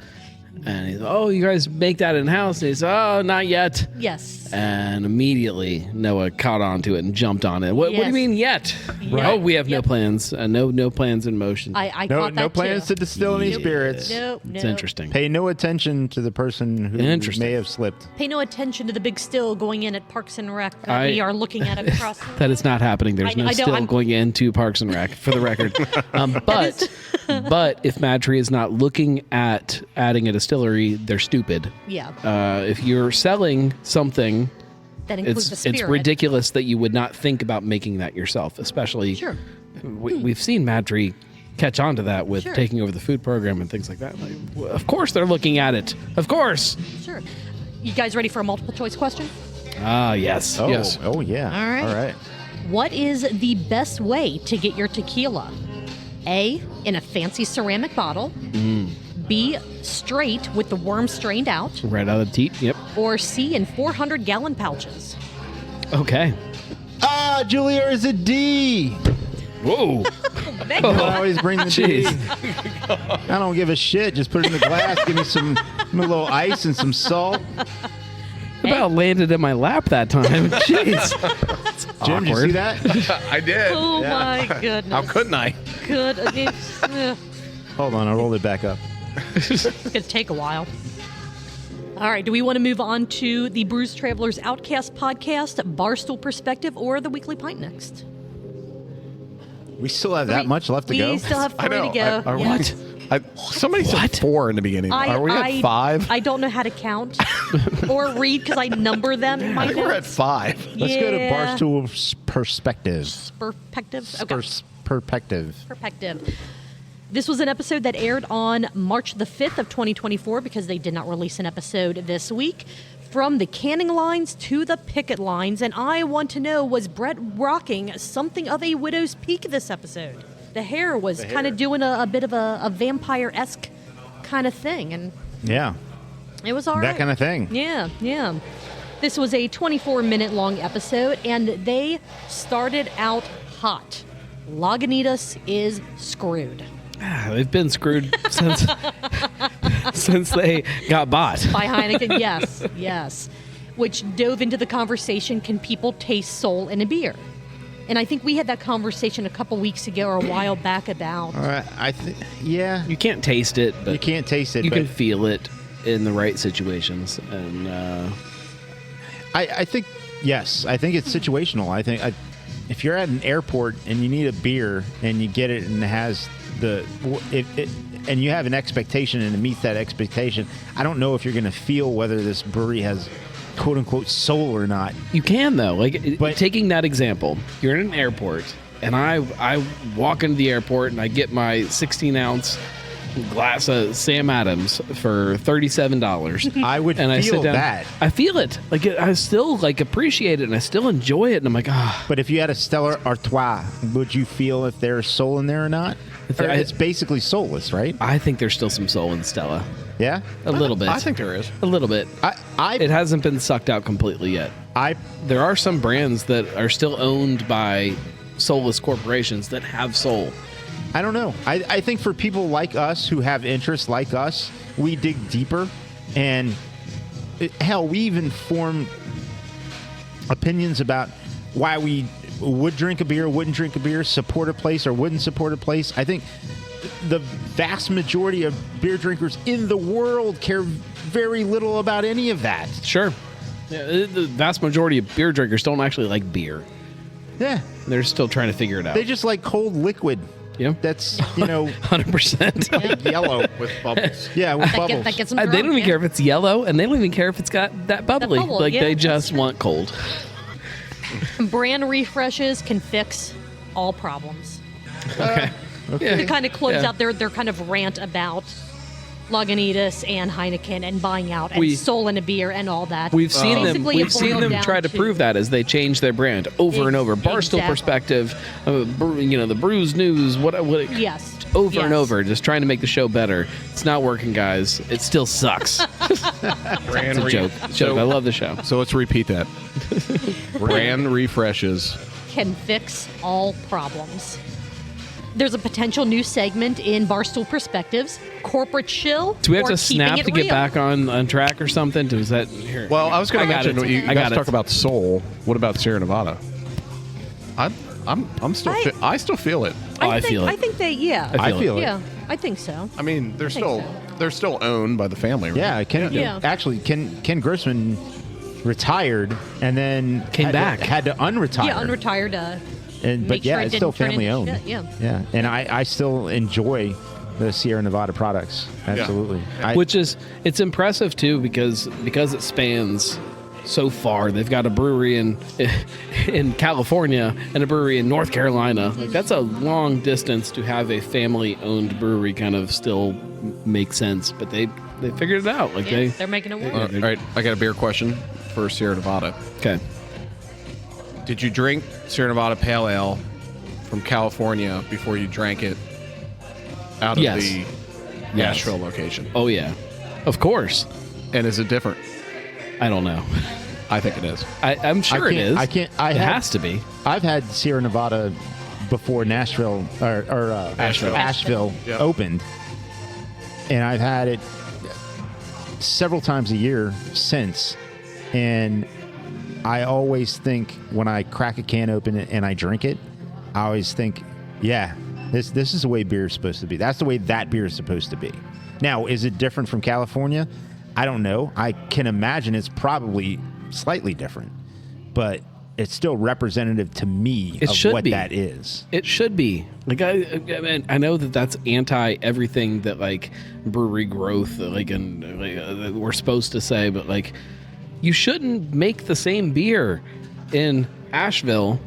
[SPEAKER 4] and he's, "Oh, you guys make that in house?" And he's, "Oh, not yet."
[SPEAKER 3] Yes.
[SPEAKER 4] And immediately Noah caught on to it and jumped on it. What do you
[SPEAKER 3] Yes.
[SPEAKER 4] mean yet?
[SPEAKER 3] Right.
[SPEAKER 4] Oh, we have no
[SPEAKER 3] Yep.
[SPEAKER 4] plans. No plans in motion.
[SPEAKER 3] I
[SPEAKER 2] No,
[SPEAKER 3] caught that
[SPEAKER 2] no plans
[SPEAKER 3] too.
[SPEAKER 2] to distill any spirits.
[SPEAKER 3] Nope.
[SPEAKER 4] It's interesting.
[SPEAKER 2] Pay no attention to the person who
[SPEAKER 4] Interesting.
[SPEAKER 2] may have slipped.
[SPEAKER 3] Pay no attention to the big still going in at Parks and Rec that
[SPEAKER 4] I-
[SPEAKER 3] we are looking at across.
[SPEAKER 4] That is not happening. There's
[SPEAKER 3] I know,
[SPEAKER 4] no still
[SPEAKER 3] I'm-
[SPEAKER 4] going into Parks and Rec, for the record. But if MadTree is not looking at adding a distillery, they're stupid.
[SPEAKER 3] Yeah.
[SPEAKER 4] If you're selling something,
[SPEAKER 3] That includes the
[SPEAKER 4] it's
[SPEAKER 3] spirit.
[SPEAKER 4] ridiculous that you would not think about making that yourself. Especially,
[SPEAKER 3] Sure.
[SPEAKER 4] we've seen MadTree catch on to that with
[SPEAKER 3] Sure.
[SPEAKER 4] taking over the food program and things like that. Like, of course, they're looking at it. Of course.
[SPEAKER 3] Sure. You guys ready for a multiple choice question?
[SPEAKER 4] Ah, yes.
[SPEAKER 2] Oh,
[SPEAKER 4] Yes.
[SPEAKER 2] oh yeah.
[SPEAKER 3] All right.
[SPEAKER 2] All right.
[SPEAKER 3] What is the best way to get your tequila? A, in a fancy ceramic bottle. B, straight with the worm strained out.
[SPEAKER 4] Right out of the teat. Yep.
[SPEAKER 3] Or C, in 400-gallon pouches.
[SPEAKER 4] Okay.
[SPEAKER 2] Ah, Julia is a D.
[SPEAKER 4] Whoa.
[SPEAKER 2] I always bring the D.
[SPEAKER 4] Jeez.
[SPEAKER 2] I don't give a shit. Just put it in the glass. Give me some a little ice and some salt.
[SPEAKER 4] About landed in my lap that time. Jeez.
[SPEAKER 2] Jim, did you see that?
[SPEAKER 5] I did.
[SPEAKER 3] Oh, my goodness.
[SPEAKER 5] How couldn't I?
[SPEAKER 3] Good.
[SPEAKER 2] Hold on, I rolled it back up.
[SPEAKER 3] It's going to take a while. All right. Do we want to move on to the Brews Travelers Outcast podcast, Barstool Perspective, or the Weekly Pint next?
[SPEAKER 2] We still have that much left to go.
[SPEAKER 3] We still have
[SPEAKER 5] I
[SPEAKER 3] 3
[SPEAKER 5] know.
[SPEAKER 3] to go.
[SPEAKER 5] I-
[SPEAKER 3] Yeah.
[SPEAKER 4] What?
[SPEAKER 5] Somebody said 4 in the beginning. Are we at 5?
[SPEAKER 3] I don't know how to count or read because I number them in my
[SPEAKER 5] I think we're at
[SPEAKER 3] notes.
[SPEAKER 5] 5.
[SPEAKER 2] Let's go to
[SPEAKER 3] Yeah.
[SPEAKER 2] Barstool's Perspective.
[SPEAKER 3] Perspective. Okay.
[SPEAKER 2] Perspective.
[SPEAKER 3] Perspective. This was an episode that aired on March the 5th of 2024 because they did not release an episode this week. From the canning lines to the picket lines, and I want to know, was Brett rocking something of a widow's peak this episode? The hair was kind of doing a bit of a vampire-esque kind of thing, and
[SPEAKER 2] Yeah.
[SPEAKER 3] it was all right.
[SPEAKER 2] That kind of thing.
[SPEAKER 3] Yeah, yeah. This was a 24-minute long episode, and they started out hot. Lagunitas is screwed.
[SPEAKER 4] They've been screwed since they got bought.
[SPEAKER 3] By Heineken, yes, yes. Which dove into the conversation, can people taste soul in a beer? And I think we had that conversation a couple weeks ago or a while back about...
[SPEAKER 2] All right. Yeah.
[SPEAKER 4] You can't taste it, but
[SPEAKER 2] You can't taste it,
[SPEAKER 4] you
[SPEAKER 2] but
[SPEAKER 4] can feel it in the right situations. And
[SPEAKER 2] I think, yes, I think it's situational. I think if you're at an airport and you need a beer and you get it and it has and you have an expectation and it meets that expectation, I don't know if you're going to feel whether this brewery has quote unquote soul or not.
[SPEAKER 4] You can though. Like,
[SPEAKER 2] But-
[SPEAKER 4] taking that example, you're in an airport, and I walk into the airport and I get my 16-ounce glass of Sam Adams for $37.
[SPEAKER 2] I would
[SPEAKER 4] and I
[SPEAKER 2] feel
[SPEAKER 4] sit down.
[SPEAKER 2] that.
[SPEAKER 4] I feel it. Like, I still like appreciate it, and I still enjoy it. And I'm like,
[SPEAKER 2] But if you had a Stellar Artois, would you feel if there's soul in there or not? Or it's basically soulless, right?
[SPEAKER 4] I think there's still some soul in Stella.
[SPEAKER 2] Yeah.
[SPEAKER 4] A little bit.
[SPEAKER 5] I think there is.
[SPEAKER 4] A little bit. It hasn't been sucked out completely yet. There are some brands that are still owned by soulless corporations that have soul.
[SPEAKER 2] I don't know. I think for people like us who have interests like us, we dig deeper. And hell, we even form opinions about why we would drink a beer, wouldn't drink a beer, support a place or wouldn't support a place. I think the vast majority of beer drinkers in the world care very little about any of that.
[SPEAKER 4] Sure. Yeah, the vast majority of beer drinkers don't actually like beer.
[SPEAKER 2] Yeah.
[SPEAKER 4] They're still trying to figure it out.
[SPEAKER 2] They just like cold liquid.
[SPEAKER 4] Yeah.
[SPEAKER 2] That's,
[SPEAKER 4] 100%.
[SPEAKER 5] Yellow with bubbles.
[SPEAKER 2] Yeah, with bubbles.
[SPEAKER 3] That gets them
[SPEAKER 4] They
[SPEAKER 3] drunk,
[SPEAKER 4] don't even
[SPEAKER 3] yeah.
[SPEAKER 4] care if it's yellow, and they don't even care if it's got that bubbly.
[SPEAKER 3] bubble,
[SPEAKER 4] Like,
[SPEAKER 3] yeah,
[SPEAKER 4] they
[SPEAKER 3] that's
[SPEAKER 4] just
[SPEAKER 3] true.
[SPEAKER 4] want cold.
[SPEAKER 3] Brand refreshes can fix all problems.
[SPEAKER 4] Okay.
[SPEAKER 3] To kind of close
[SPEAKER 4] Yeah.
[SPEAKER 3] out their kind of rant about Lagunitas and Heineken and buying out and
[SPEAKER 4] We-
[SPEAKER 3] Sol in a beer and all that.
[SPEAKER 4] We've seen them.
[SPEAKER 3] Basically,
[SPEAKER 4] We've
[SPEAKER 3] it
[SPEAKER 4] seen
[SPEAKER 3] boiled
[SPEAKER 4] them
[SPEAKER 3] down
[SPEAKER 4] try to prove that as they change their brand over and over. Barstool
[SPEAKER 3] Exactly.
[SPEAKER 4] Perspective, the Brews News, what
[SPEAKER 3] Yes.
[SPEAKER 4] over and
[SPEAKER 3] Yes.
[SPEAKER 4] over, just trying to make the show better. It's not working, guys. It still sucks.
[SPEAKER 5] Brand
[SPEAKER 4] It's a joke. I love the show.
[SPEAKER 5] So let's repeat that. Brand refreshes.
[SPEAKER 3] Can fix all problems. There's a potential new segment in Barstool Perspectives, corporate shill.
[SPEAKER 4] Do we have
[SPEAKER 3] or
[SPEAKER 4] to
[SPEAKER 3] keeping
[SPEAKER 4] snap
[SPEAKER 3] it
[SPEAKER 4] to get
[SPEAKER 3] real.
[SPEAKER 4] back on track or something? Is that here?
[SPEAKER 5] Well, I was going to
[SPEAKER 4] got
[SPEAKER 5] mention
[SPEAKER 4] it.
[SPEAKER 5] you
[SPEAKER 4] I
[SPEAKER 5] guys
[SPEAKER 4] got it.
[SPEAKER 5] talk about soul. What about Sierra Nevada? I'm still I still feel it.
[SPEAKER 4] Oh, I
[SPEAKER 3] think,
[SPEAKER 4] feel it.
[SPEAKER 3] I think they, yeah.
[SPEAKER 4] I
[SPEAKER 2] I
[SPEAKER 4] feel
[SPEAKER 2] feel it.
[SPEAKER 3] Yeah, I think so.
[SPEAKER 5] I mean, they're
[SPEAKER 3] think
[SPEAKER 5] still owned by the family. Right?
[SPEAKER 2] Yeah,
[SPEAKER 3] Yeah.
[SPEAKER 2] Actually, Ken Grossman retired and then
[SPEAKER 4] Came back.
[SPEAKER 2] had to unretire.
[SPEAKER 3] Yeah, unretired.
[SPEAKER 2] But
[SPEAKER 3] make
[SPEAKER 2] yeah,
[SPEAKER 3] sure it
[SPEAKER 2] it's still
[SPEAKER 3] didn't turn
[SPEAKER 2] family
[SPEAKER 3] into
[SPEAKER 2] owned.
[SPEAKER 3] shit, yeah.
[SPEAKER 2] yeah, and I still enjoy the Sierra Nevada products. Absolutely.
[SPEAKER 4] It's impressive too because it spans so far. They've got a brewery in California and a brewery in North Carolina. Like, that's a long distance to have a family-owned brewery kind of still make sense. But they figured it out. Like
[SPEAKER 3] Yeah, they're making it work.
[SPEAKER 5] All right, I got a beer question for Sierra Nevada.
[SPEAKER 4] okay.
[SPEAKER 5] Did you drink Sierra Nevada Pale Ale from California before you drank it out of
[SPEAKER 4] Yes.
[SPEAKER 5] the Nashville location?
[SPEAKER 4] Oh yeah, of course.
[SPEAKER 5] And is it different?
[SPEAKER 4] I don't know.
[SPEAKER 5] I think it is.
[SPEAKER 4] I'm sure it is. It has to be.
[SPEAKER 2] I've had Sierra Nevada before Nashville or Asheville
[SPEAKER 5] Yep.
[SPEAKER 2] opened, and I've had it several times a year since. And I always think when I crack a can open and I drink it, I always think, yeah, this is the way beer is supposed to be. That's the way that beer is supposed to be. Now, is it different from California? I don't know. I can imagine it's probably slightly different, but it's still representative to me
[SPEAKER 4] It
[SPEAKER 2] of
[SPEAKER 4] what
[SPEAKER 2] what
[SPEAKER 4] be.
[SPEAKER 2] that is.
[SPEAKER 4] It should be. Like I know that's anti everything that like brewery growth that we're supposed to say, but like you shouldn't make the same beer in Asheville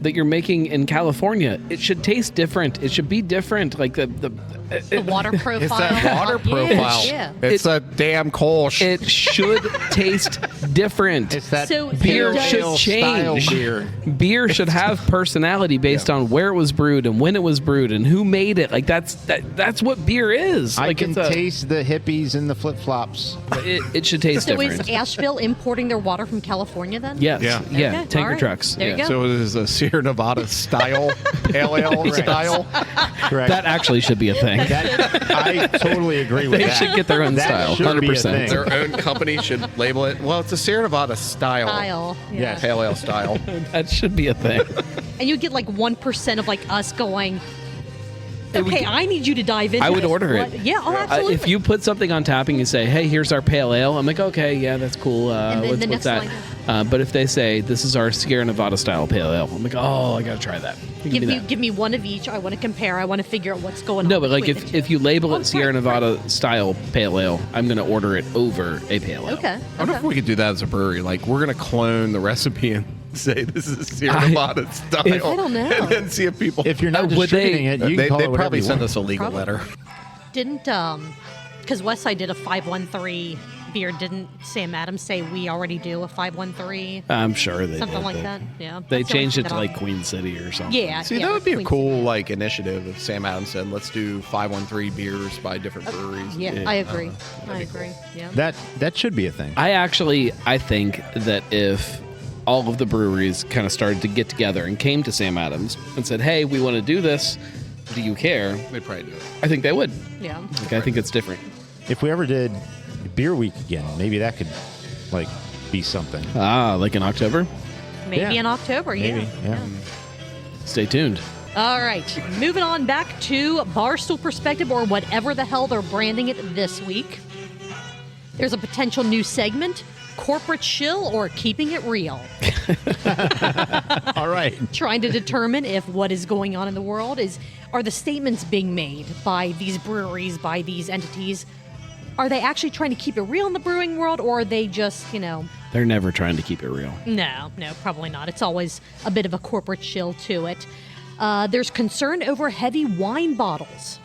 [SPEAKER 4] that you're making in California. It should taste different. It should be different. Like the
[SPEAKER 3] water profile.
[SPEAKER 5] It's that water profile.
[SPEAKER 3] Yeah.
[SPEAKER 5] It's a damn Kolsch.
[SPEAKER 4] it should taste different.
[SPEAKER 2] It's that
[SPEAKER 3] So
[SPEAKER 4] Beer
[SPEAKER 3] does-
[SPEAKER 4] should
[SPEAKER 2] style
[SPEAKER 4] change.
[SPEAKER 2] beer.
[SPEAKER 4] Beer should have personality based on where it was brewed and when it was brewed and who made it. Like that's what beer is.
[SPEAKER 2] I
[SPEAKER 4] Like
[SPEAKER 2] can
[SPEAKER 4] it's a-
[SPEAKER 2] taste the hippies and the flip flops.
[SPEAKER 4] it should taste
[SPEAKER 3] So
[SPEAKER 4] different.
[SPEAKER 3] is Asheville importing their water from California then?
[SPEAKER 4] Yes.
[SPEAKER 5] Yeah.
[SPEAKER 4] Yeah.
[SPEAKER 3] Okay,
[SPEAKER 4] Tanker
[SPEAKER 3] all right.
[SPEAKER 4] trucks.
[SPEAKER 3] There you
[SPEAKER 4] Yeah.
[SPEAKER 3] go.
[SPEAKER 5] So it is a Sierra Nevada style pale ale style.
[SPEAKER 2] Correct.
[SPEAKER 4] That actually should be a thing.
[SPEAKER 2] I totally agree with
[SPEAKER 4] They
[SPEAKER 2] that.
[SPEAKER 4] should get their own
[SPEAKER 2] That
[SPEAKER 4] style.
[SPEAKER 2] should be a
[SPEAKER 4] 100%.
[SPEAKER 2] thing.
[SPEAKER 5] Their own company should label it. Well, it's a Sierra Nevada style.
[SPEAKER 3] Style. Yeah.
[SPEAKER 2] Yes.
[SPEAKER 5] Pale ale style.
[SPEAKER 4] That should be a thing.
[SPEAKER 3] And you get like 1% of like us going, Okay, I need you to dive into
[SPEAKER 4] I would
[SPEAKER 3] this.
[SPEAKER 4] order
[SPEAKER 3] What-
[SPEAKER 4] it.
[SPEAKER 3] Yeah, oh, absolutely.
[SPEAKER 4] If you put something on top and you say, "Hey, here's our pale ale," I'm like, "Okay, yeah, that's cool."
[SPEAKER 3] And then the
[SPEAKER 4] what's
[SPEAKER 3] next
[SPEAKER 4] that? But if they say, "This is our Sierra Nevada style pale ale," I'm like, "Oh, I gotta try that."
[SPEAKER 3] Give me one of each. I want to compare. I want to figure out what's going on.
[SPEAKER 4] No, but like
[SPEAKER 3] between the two.
[SPEAKER 4] if you label
[SPEAKER 3] Oh,
[SPEAKER 4] it Sierra
[SPEAKER 3] right,
[SPEAKER 4] Nevada style pale ale, I'm gonna order it over a pale ale.
[SPEAKER 3] Okay.
[SPEAKER 5] I wonder if we could do that as a brewery. Like, we're going to clone the recipe and say this is Sierra Nevada style.
[SPEAKER 3] I don't know.
[SPEAKER 5] And then see if people.
[SPEAKER 2] If you're not
[SPEAKER 4] Would
[SPEAKER 2] distributing it, you can call
[SPEAKER 5] they
[SPEAKER 2] it whatever
[SPEAKER 5] probably
[SPEAKER 2] you
[SPEAKER 5] send
[SPEAKER 2] want.
[SPEAKER 5] us a legal
[SPEAKER 3] Probably.
[SPEAKER 5] letter.
[SPEAKER 3] Didn't because Westside did a 513 beer. Didn't Sam Adams say we already do a 513?
[SPEAKER 4] I'm sure they
[SPEAKER 3] Something
[SPEAKER 4] did.
[SPEAKER 3] like that. Yeah.
[SPEAKER 4] They
[SPEAKER 3] That's the only
[SPEAKER 4] changed
[SPEAKER 3] thing
[SPEAKER 4] it to
[SPEAKER 3] that
[SPEAKER 4] like
[SPEAKER 3] I'll-
[SPEAKER 4] Queen City or something.
[SPEAKER 3] Yeah.
[SPEAKER 5] See,
[SPEAKER 3] yeah,
[SPEAKER 5] that would be a
[SPEAKER 3] Queen
[SPEAKER 5] cool
[SPEAKER 3] City.
[SPEAKER 5] like initiative if Sam Adams said, "Let's do 513 beers by different breweries."
[SPEAKER 3] Yeah,
[SPEAKER 4] Yeah.
[SPEAKER 3] I agree. I agree. Yeah.
[SPEAKER 2] That should be a thing.
[SPEAKER 4] I think that if all of the breweries kind of started to get together and came to Sam Adams and said, "Hey, we want to do this. Do you care?"
[SPEAKER 5] They'd probably do it.
[SPEAKER 4] I think they would.
[SPEAKER 3] Yeah.
[SPEAKER 4] Like, I think it's different.
[SPEAKER 2] If we ever did Beer Week again, maybe that could like be something.
[SPEAKER 4] Like in October.
[SPEAKER 3] Maybe
[SPEAKER 2] Yeah.
[SPEAKER 3] in October.
[SPEAKER 2] Maybe. Yeah.
[SPEAKER 4] Stay tuned.
[SPEAKER 3] All right. Moving on back to Barstool Perspective or whatever the hell they're branding it this week. There's a potential new segment, Corporate Shill or Keeping It Real.
[SPEAKER 2] All right.
[SPEAKER 3] Trying to determine if what is going on in the world are the statements being made by these breweries, by these entities, are they actually trying to keep it real in the brewing world, or are they just,
[SPEAKER 4] They're never trying to keep it real.
[SPEAKER 3] No, probably not. It's always a bit of a corporate chill to it. There's concern over heavy wine bottles.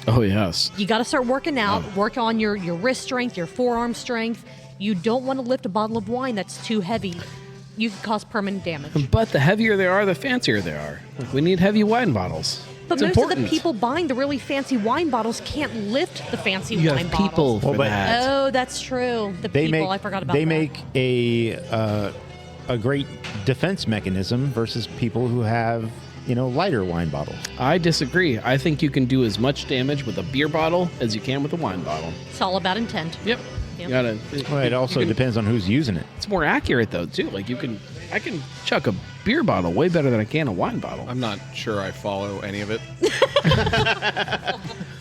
[SPEAKER 4] Oh yes.
[SPEAKER 3] You got to start working out, work on your wrist strength, your forearm strength. You don't want to lift a bottle of wine that's too heavy. You could cause permanent damage.
[SPEAKER 4] But the heavier they are, the fancier they are. Like, we need heavy wine bottles.
[SPEAKER 3] But
[SPEAKER 4] It's
[SPEAKER 3] most
[SPEAKER 4] important.
[SPEAKER 3] of the people buying the really fancy wine bottles can't lift the fancy
[SPEAKER 4] You
[SPEAKER 3] wine
[SPEAKER 4] have people
[SPEAKER 3] bottles.
[SPEAKER 4] for
[SPEAKER 2] Well, but-
[SPEAKER 4] that.
[SPEAKER 3] Oh, that's true. The people, I forgot about
[SPEAKER 2] they
[SPEAKER 3] that.
[SPEAKER 2] make a great defense mechanism versus people who have lighter wine bottles.
[SPEAKER 4] I disagree. I think you can do as much damage with a beer bottle as you can with a wine bottle.
[SPEAKER 3] It's all about intent.
[SPEAKER 4] Yep.
[SPEAKER 3] Yep.
[SPEAKER 4] You gotta.
[SPEAKER 2] Well, it also
[SPEAKER 4] you can-
[SPEAKER 2] depends on who's using it.
[SPEAKER 4] It's more accurate though too. Like I can chuck a beer bottle way better than I can a wine bottle.
[SPEAKER 5] I'm not sure I follow any of it.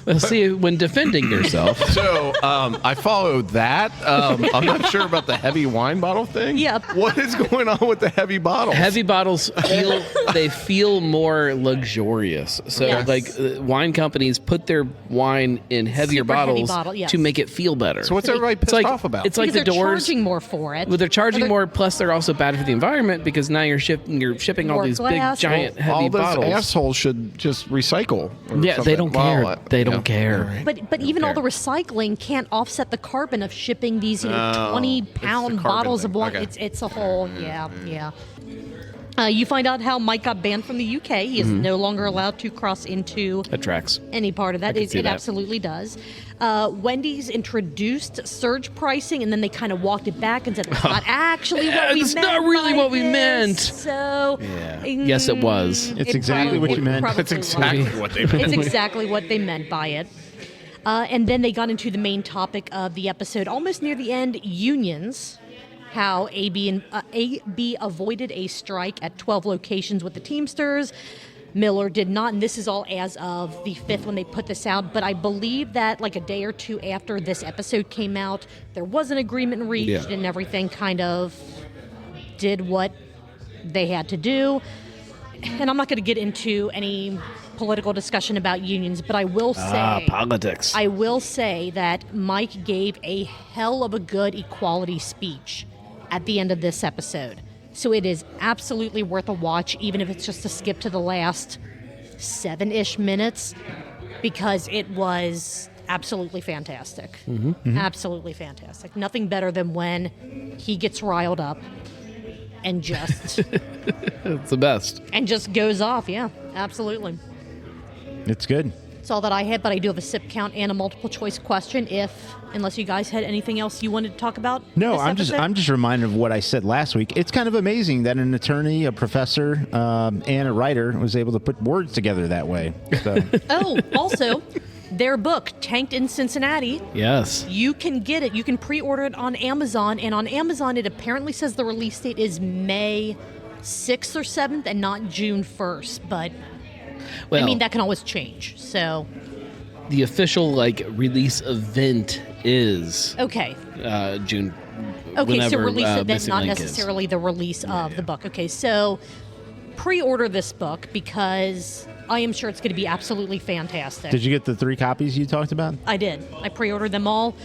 [SPEAKER 4] Well, see, when defending yourself,
[SPEAKER 5] So I followed that. I'm not sure about the heavy wine bottle thing.
[SPEAKER 3] Yep.
[SPEAKER 5] What is going on with the heavy bottles?
[SPEAKER 4] heavy bottles feel more luxurious. So
[SPEAKER 3] Yes.
[SPEAKER 4] like wine companies put their wine in heavier
[SPEAKER 3] Super heavy
[SPEAKER 4] bottles
[SPEAKER 3] bottle, yes.
[SPEAKER 4] to make it feel better.
[SPEAKER 5] So what's everybody pissed off about?
[SPEAKER 4] It's like
[SPEAKER 3] Because
[SPEAKER 4] the
[SPEAKER 3] they're
[SPEAKER 4] doors.
[SPEAKER 3] charging more for it.
[SPEAKER 4] Well, they're charging
[SPEAKER 3] Or
[SPEAKER 4] more. Plus, they're also bad for the environment because now you're shipping all
[SPEAKER 3] More
[SPEAKER 4] these
[SPEAKER 3] glass.
[SPEAKER 4] big, giant, heavy
[SPEAKER 5] all those
[SPEAKER 4] bottles.
[SPEAKER 5] assholes should just recycle. or
[SPEAKER 4] Yeah, they
[SPEAKER 5] something.
[SPEAKER 4] don't care.
[SPEAKER 5] Well,
[SPEAKER 4] They don't
[SPEAKER 5] yeah,
[SPEAKER 4] care.
[SPEAKER 5] all right.
[SPEAKER 3] But even all the
[SPEAKER 5] care.
[SPEAKER 3] recycling can't offset the carbon of shipping these
[SPEAKER 5] No,
[SPEAKER 3] 20-pound
[SPEAKER 5] it's the
[SPEAKER 3] bottles
[SPEAKER 5] carbon
[SPEAKER 3] of wine.
[SPEAKER 5] thing. Okay.
[SPEAKER 3] It's a whole yeah. You find out how Mike got banned from the UK. He is no longer allowed to cross into
[SPEAKER 4] That tracks.
[SPEAKER 3] any part of that.
[SPEAKER 4] can see
[SPEAKER 3] It
[SPEAKER 4] that.
[SPEAKER 3] absolutely does. Wendy's introduced surge pricing, and then they kind of walked it back and said, "It's not actually what we
[SPEAKER 4] It's
[SPEAKER 3] meant.
[SPEAKER 4] not really
[SPEAKER 3] by
[SPEAKER 4] what we
[SPEAKER 3] this."
[SPEAKER 4] meant.
[SPEAKER 3] So,
[SPEAKER 4] Yeah. Yes, it was.
[SPEAKER 2] It's exactly what you meant.
[SPEAKER 5] That's exactly what they meant.
[SPEAKER 3] It's exactly what they meant by it. And then they got into the main topic of the episode, almost near the end, unions. How AB avoided a strike at 12 locations with the Teamsters. Miller did not, and this is all as of the 5th when they put this out. But I believe that like a day or two after this episode came out, there was an agreement reached,
[SPEAKER 4] Yeah.
[SPEAKER 3] and everything kind of did what they had to do. And I'm not going to get into any political discussion about unions, but I will say,
[SPEAKER 4] Politics.
[SPEAKER 3] I will say that Mike gave a hell of a good equality speech at the end of this episode. So it is absolutely worth a watch, even if it's just a skip to the last 7-ish minutes, because it was absolutely fantastic. Absolutely fantastic. Nothing better than when he gets riled up and just
[SPEAKER 4] It's the best.
[SPEAKER 3] and just goes off. Yeah, absolutely.
[SPEAKER 2] It's good.
[SPEAKER 3] That's all that I had, but I do have a sip count and a multiple choice question. Unless you guys had anything else you wanted to talk about.
[SPEAKER 2] No,
[SPEAKER 3] this episode?
[SPEAKER 2] I'm just reminded of what I said last week. It's kind of amazing that an attorney, a professor, and a writer was able to put words together that way. So,
[SPEAKER 3] Oh, also, their book Tanked in Cincinnati.
[SPEAKER 4] Yes.
[SPEAKER 3] You can get it. You can pre-order it on Amazon, and on Amazon, it apparently says the release date is May 6th or 7th, and not June 1st. But
[SPEAKER 4] Well,
[SPEAKER 3] I mean, that can always change. So,
[SPEAKER 4] the official release event is
[SPEAKER 3] okay.
[SPEAKER 4] June.
[SPEAKER 3] Okay, so
[SPEAKER 4] whenever,
[SPEAKER 3] release event,
[SPEAKER 4] Missing
[SPEAKER 3] not
[SPEAKER 4] Link is.
[SPEAKER 3] necessarily the release of the book. Okay, so pre-order this book because I am sure it's going to be absolutely fantastic.
[SPEAKER 2] Did you get the 3 copies you talked about?
[SPEAKER 3] I did. I pre-ordered them all.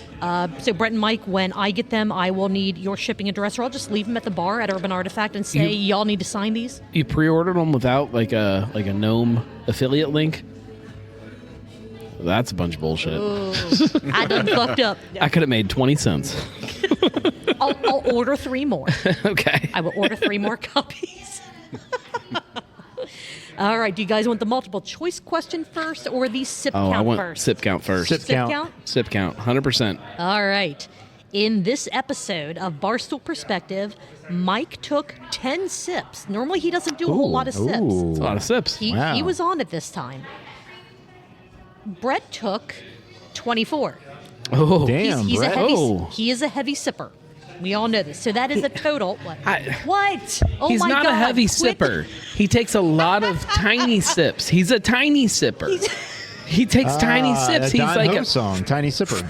[SPEAKER 3] So Brett and Mike, when I get them, I will need your shipping address, or I'll just leave them at the bar at Urban Artifact and say, y'all need to sign these.
[SPEAKER 4] You pre-ordered them without a GNOME affiliate link? That's a bunch of bullshit.
[SPEAKER 3] Ooh, I done fucked up.
[SPEAKER 4] I could have made 20 cents.
[SPEAKER 3] I'll order 3 more.
[SPEAKER 4] Okay.
[SPEAKER 3] I will order 3 more copies. All right. Do you guys want the multiple choice question first or the sip
[SPEAKER 4] I
[SPEAKER 3] count
[SPEAKER 4] want
[SPEAKER 3] first?
[SPEAKER 4] sip count first.
[SPEAKER 2] Sip count.
[SPEAKER 4] Sip count, 100%.
[SPEAKER 3] All right. In this episode of Barstool Perspective, Mike took 10 sips. Normally, he doesn't do a whole lot of sips.
[SPEAKER 4] It's a lot of sips.
[SPEAKER 3] He
[SPEAKER 2] Wow.
[SPEAKER 3] was on it this time. Brett took 24.
[SPEAKER 4] Oh,
[SPEAKER 2] Damn.
[SPEAKER 3] He's a
[SPEAKER 2] Brett.
[SPEAKER 3] heavy.
[SPEAKER 4] Oh.
[SPEAKER 3] He is a heavy sipper. We all know this. So that is a total. What?
[SPEAKER 4] I-
[SPEAKER 3] What? Oh
[SPEAKER 4] He's
[SPEAKER 3] my
[SPEAKER 4] not
[SPEAKER 3] God.
[SPEAKER 4] a heavy
[SPEAKER 3] Quit.
[SPEAKER 4] sipper. He takes a lot of tiny sips. He's a tiny sipper. He takes tiny sips.
[SPEAKER 2] That
[SPEAKER 4] He's
[SPEAKER 2] Don
[SPEAKER 4] like
[SPEAKER 2] Ho song, Tiny Sipper.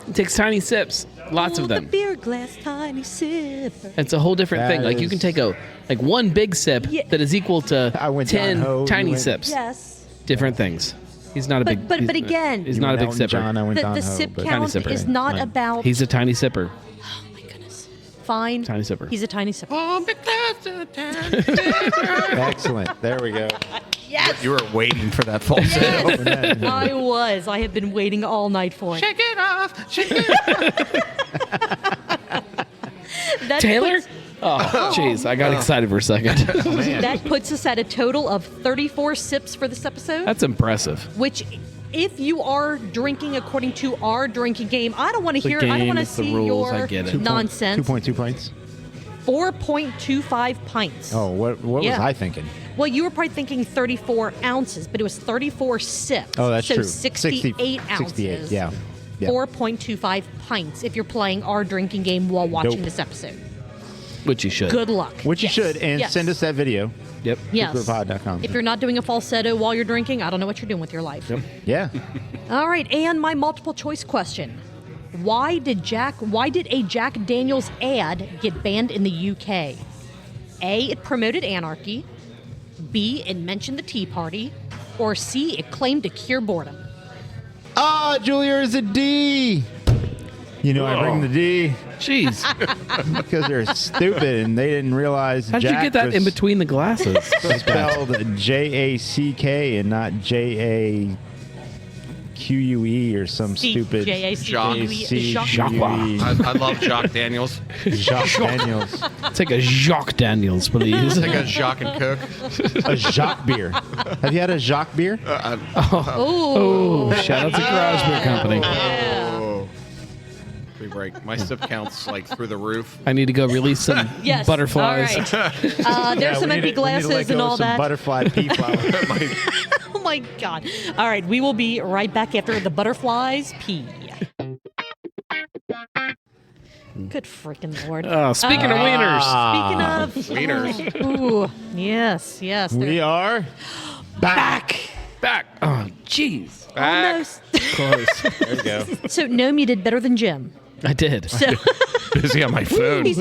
[SPEAKER 4] he takes tiny sips. Lots
[SPEAKER 3] Oh,
[SPEAKER 4] of
[SPEAKER 3] the
[SPEAKER 4] them.
[SPEAKER 3] beer glass, tiny sipper.
[SPEAKER 4] It's a whole different
[SPEAKER 2] That
[SPEAKER 4] thing. Like you
[SPEAKER 2] is-
[SPEAKER 4] can take one big sip
[SPEAKER 3] Yeah.
[SPEAKER 4] that is equal to
[SPEAKER 2] I went
[SPEAKER 4] 10
[SPEAKER 2] Don Ho, you
[SPEAKER 4] tiny
[SPEAKER 2] went-
[SPEAKER 4] sips.
[SPEAKER 3] Yes.
[SPEAKER 4] Different things. He's not a
[SPEAKER 3] But-
[SPEAKER 4] big.
[SPEAKER 3] but
[SPEAKER 4] he's-
[SPEAKER 3] again-
[SPEAKER 4] he's
[SPEAKER 2] You
[SPEAKER 4] not a
[SPEAKER 2] went
[SPEAKER 4] big
[SPEAKER 2] Elton
[SPEAKER 4] sipper.
[SPEAKER 2] John, I went Don
[SPEAKER 3] The
[SPEAKER 2] Ho,
[SPEAKER 3] sip
[SPEAKER 2] but-
[SPEAKER 3] count
[SPEAKER 4] sipper.
[SPEAKER 3] is not
[SPEAKER 2] Fine.
[SPEAKER 3] about.
[SPEAKER 4] He's a tiny sipper.
[SPEAKER 3] Oh my goodness. Fine.
[SPEAKER 4] Tiny sipper.
[SPEAKER 3] He's a tiny sipper.
[SPEAKER 2] Excellent. There we go.
[SPEAKER 3] Yes.
[SPEAKER 5] You were waiting for that falsetto.
[SPEAKER 3] I was. I have been waiting all night for it.
[SPEAKER 5] Shake it off. Shake it
[SPEAKER 3] That
[SPEAKER 4] Taylor?
[SPEAKER 3] puts-
[SPEAKER 4] Oh, jeez. I got excited for a second.
[SPEAKER 3] that puts us at a total of 34 sips for this episode.
[SPEAKER 4] That's impressive.
[SPEAKER 3] Which, if you are drinking according to our drinking game, I don't want to
[SPEAKER 4] The
[SPEAKER 3] hear. I don't
[SPEAKER 4] game,
[SPEAKER 3] want to
[SPEAKER 4] it's the
[SPEAKER 3] see
[SPEAKER 4] rules, I
[SPEAKER 3] your
[SPEAKER 4] get it.
[SPEAKER 3] nonsense.
[SPEAKER 2] 2.2 pints.
[SPEAKER 3] 4.25 pints.
[SPEAKER 2] Oh, what was
[SPEAKER 3] Yeah.
[SPEAKER 2] I thinking?
[SPEAKER 3] Well, you were probably thinking 34 ounces, but it was 34 sips.
[SPEAKER 2] Oh, that's
[SPEAKER 3] so
[SPEAKER 2] true.
[SPEAKER 3] 68 ounces.
[SPEAKER 2] 68, yeah.
[SPEAKER 3] 4.25 pints if you're playing our drinking game while watching
[SPEAKER 2] Nope.
[SPEAKER 3] this episode.
[SPEAKER 4] Which you should.
[SPEAKER 3] Good luck.
[SPEAKER 2] Which
[SPEAKER 3] Yes.
[SPEAKER 2] you should. And
[SPEAKER 3] Yes.
[SPEAKER 2] send us that video.
[SPEAKER 4] Yep.
[SPEAKER 3] Yes.
[SPEAKER 2] Superpod.com.
[SPEAKER 3] If you're not doing a falsetto while you're drinking, I don't know what you're doing with your life.
[SPEAKER 2] Yeah.
[SPEAKER 3] All right, and my multiple choice question. Why did a Jacque Daniels ad get banned in the UK? A, it promoted anarchy. B, it mentioned the Tea Party. Or C, it claimed to cure boredom.
[SPEAKER 2] Ah, Julia is a D. You know, I bring the D
[SPEAKER 4] Jeez.
[SPEAKER 2] because they're stupid and they didn't realize
[SPEAKER 4] How did you get that in between the glasses?
[SPEAKER 2] spelled J-A-C-K and not J-A-Q-U-E or some stupid
[SPEAKER 3] J-A-C-Q-U-E.
[SPEAKER 4] Jacque.
[SPEAKER 5] I love Jacque Daniels.
[SPEAKER 2] Jacque Daniels.
[SPEAKER 4] Take a Jacque Daniels, please.
[SPEAKER 5] Take a Jacques and Cook.
[SPEAKER 2] A Jacque beer. Have you had a Jacque beer?
[SPEAKER 3] Oh,
[SPEAKER 4] Shout out to Garage Beer Company.
[SPEAKER 5] Oh. We break. My sip count's like through the roof.
[SPEAKER 4] I need to go release some
[SPEAKER 3] yes.
[SPEAKER 4] butterflies.
[SPEAKER 3] All right. There's some empty glasses and all that.
[SPEAKER 2] Butterfly pea flower.
[SPEAKER 3] Oh my God. All right, we will be right back after the butterflies pee. Good freaking Lord.
[SPEAKER 4] Speaking of wieners.
[SPEAKER 3] Speaking of
[SPEAKER 5] Wieners.
[SPEAKER 3] Ooh, yes, yes.
[SPEAKER 2] We
[SPEAKER 3] they're
[SPEAKER 2] are back.
[SPEAKER 4] Back. Oh, jeez.
[SPEAKER 3] almost.
[SPEAKER 2] Close. There we go.
[SPEAKER 3] So Gnome, you did better than Jim.
[SPEAKER 4] I did.
[SPEAKER 3] So
[SPEAKER 5] Busy on my phone.
[SPEAKER 3] he's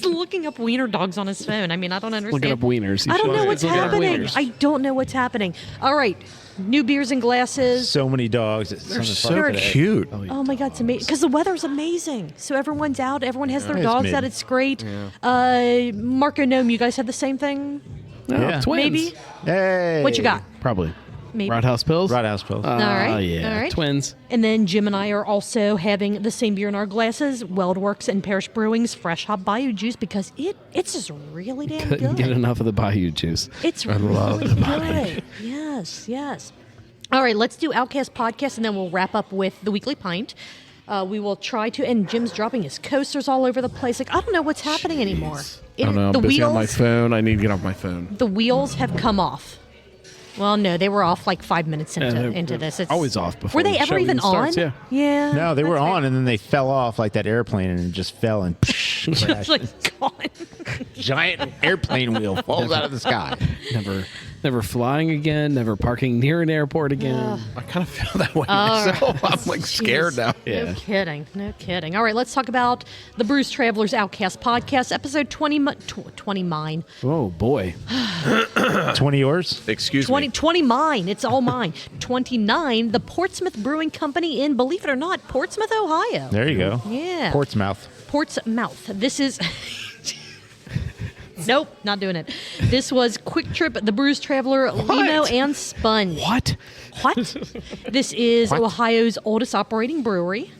[SPEAKER 3] looking up wiener dogs on his phone. I mean, I don't understand.
[SPEAKER 4] Looking up wieners.
[SPEAKER 3] I don't know what's
[SPEAKER 4] He's looking up
[SPEAKER 3] happening.
[SPEAKER 4] wieners.
[SPEAKER 3] I don't know what's happening. All right, new beers and glasses.
[SPEAKER 2] So many dogs. They're
[SPEAKER 3] so
[SPEAKER 5] Cute.
[SPEAKER 3] Oh my God, it's amazing because the weather's amazing. So everyone's out. Everyone has their
[SPEAKER 2] It's
[SPEAKER 3] dogs
[SPEAKER 2] mid.
[SPEAKER 3] out. It's great. Marco, Gnome, you guys had the same thing?
[SPEAKER 4] No,
[SPEAKER 2] Yeah.
[SPEAKER 4] twins.
[SPEAKER 3] Maybe.
[SPEAKER 2] Hey.
[SPEAKER 3] What you got?
[SPEAKER 4] Probably.
[SPEAKER 3] Maybe.
[SPEAKER 4] Roundhouse Pills?
[SPEAKER 2] Roundhouse Pills.
[SPEAKER 3] All right.
[SPEAKER 4] Yeah.
[SPEAKER 3] All right.
[SPEAKER 4] Twins.
[SPEAKER 3] And then Jim and I are also having the same beer in our glasses, Weldworks and Parish Brewing's Fresh Hop Bayou Juice, because it's just really damn
[SPEAKER 4] Couldn't get
[SPEAKER 3] good.
[SPEAKER 4] enough of the Bayou juice.
[SPEAKER 3] It's really good. Yes, yes. All right, let's do Outcast Podcast, and then we'll wrap up with the Weekly Pint. We will try to, and Jim's dropping his coasters all over the place. Like, I don't know what's happening anymore.
[SPEAKER 5] I don't know. I'm
[SPEAKER 3] the
[SPEAKER 5] busy on my
[SPEAKER 3] wheels,
[SPEAKER 5] phone. I need to get off my phone.
[SPEAKER 3] the wheels have come off. Well, no, they were off like 5 minutes
[SPEAKER 4] they're
[SPEAKER 3] into this. It's,
[SPEAKER 4] always off before
[SPEAKER 3] Were they
[SPEAKER 4] the
[SPEAKER 3] ever
[SPEAKER 4] show
[SPEAKER 3] even
[SPEAKER 4] even starts,
[SPEAKER 3] on?
[SPEAKER 4] yeah.
[SPEAKER 3] Yeah.
[SPEAKER 2] No, they were
[SPEAKER 3] that's right.
[SPEAKER 2] on, and then they fell off like that airplane, and it just fell and
[SPEAKER 3] It's
[SPEAKER 2] crashed.
[SPEAKER 3] like gone.
[SPEAKER 2] Giant airplane wheel falls out of the sky.
[SPEAKER 4] Never flying again. Never parking near an airport again.
[SPEAKER 5] I kind of feel that way myself. I'm like scared now.
[SPEAKER 3] No kidding. No kidding. All right, let's talk about the Brews Travelers Outcast podcast, episode 20 mine.
[SPEAKER 4] Oh, boy.
[SPEAKER 2] 20 yours?
[SPEAKER 5] Excuse
[SPEAKER 3] 20 mine. It's all mine. 29, the Portsmouth Brewing Company in, believe it or not, Portsmouth, Ohio.
[SPEAKER 2] There you go.
[SPEAKER 3] Yeah.
[SPEAKER 2] Portsmouth.
[SPEAKER 3] This is... Nope, not doing it. This was Quick Trip, the Brews Traveler, Limo, and Sponge.
[SPEAKER 4] What?
[SPEAKER 3] This is Ohio's oldest operating brewery,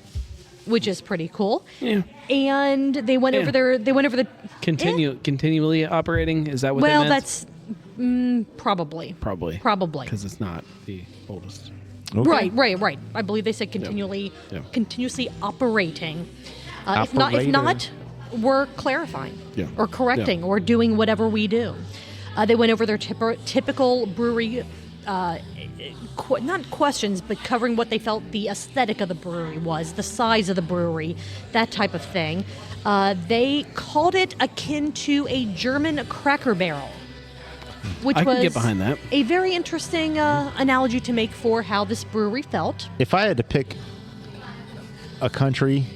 [SPEAKER 3] which is pretty cool.
[SPEAKER 4] Yeah.
[SPEAKER 3] And they went over the
[SPEAKER 4] Continually operating? Is that what
[SPEAKER 3] well,
[SPEAKER 4] they meant?
[SPEAKER 3] that's probably.
[SPEAKER 4] Because it's not the oldest.
[SPEAKER 2] Okay.
[SPEAKER 3] Right. I believe they said continuously operating. If not, we're clarifying or correcting or doing whatever we do. They went over their typical brewery, not questions, but covering what they felt the aesthetic of the brewery was, the size of the brewery, that type of thing. They called it akin to a German Cracker Barrel, which
[SPEAKER 4] I
[SPEAKER 3] was
[SPEAKER 4] can get behind that.
[SPEAKER 3] A very interesting analogy to make for how this brewery felt.
[SPEAKER 2] If I had to pick a country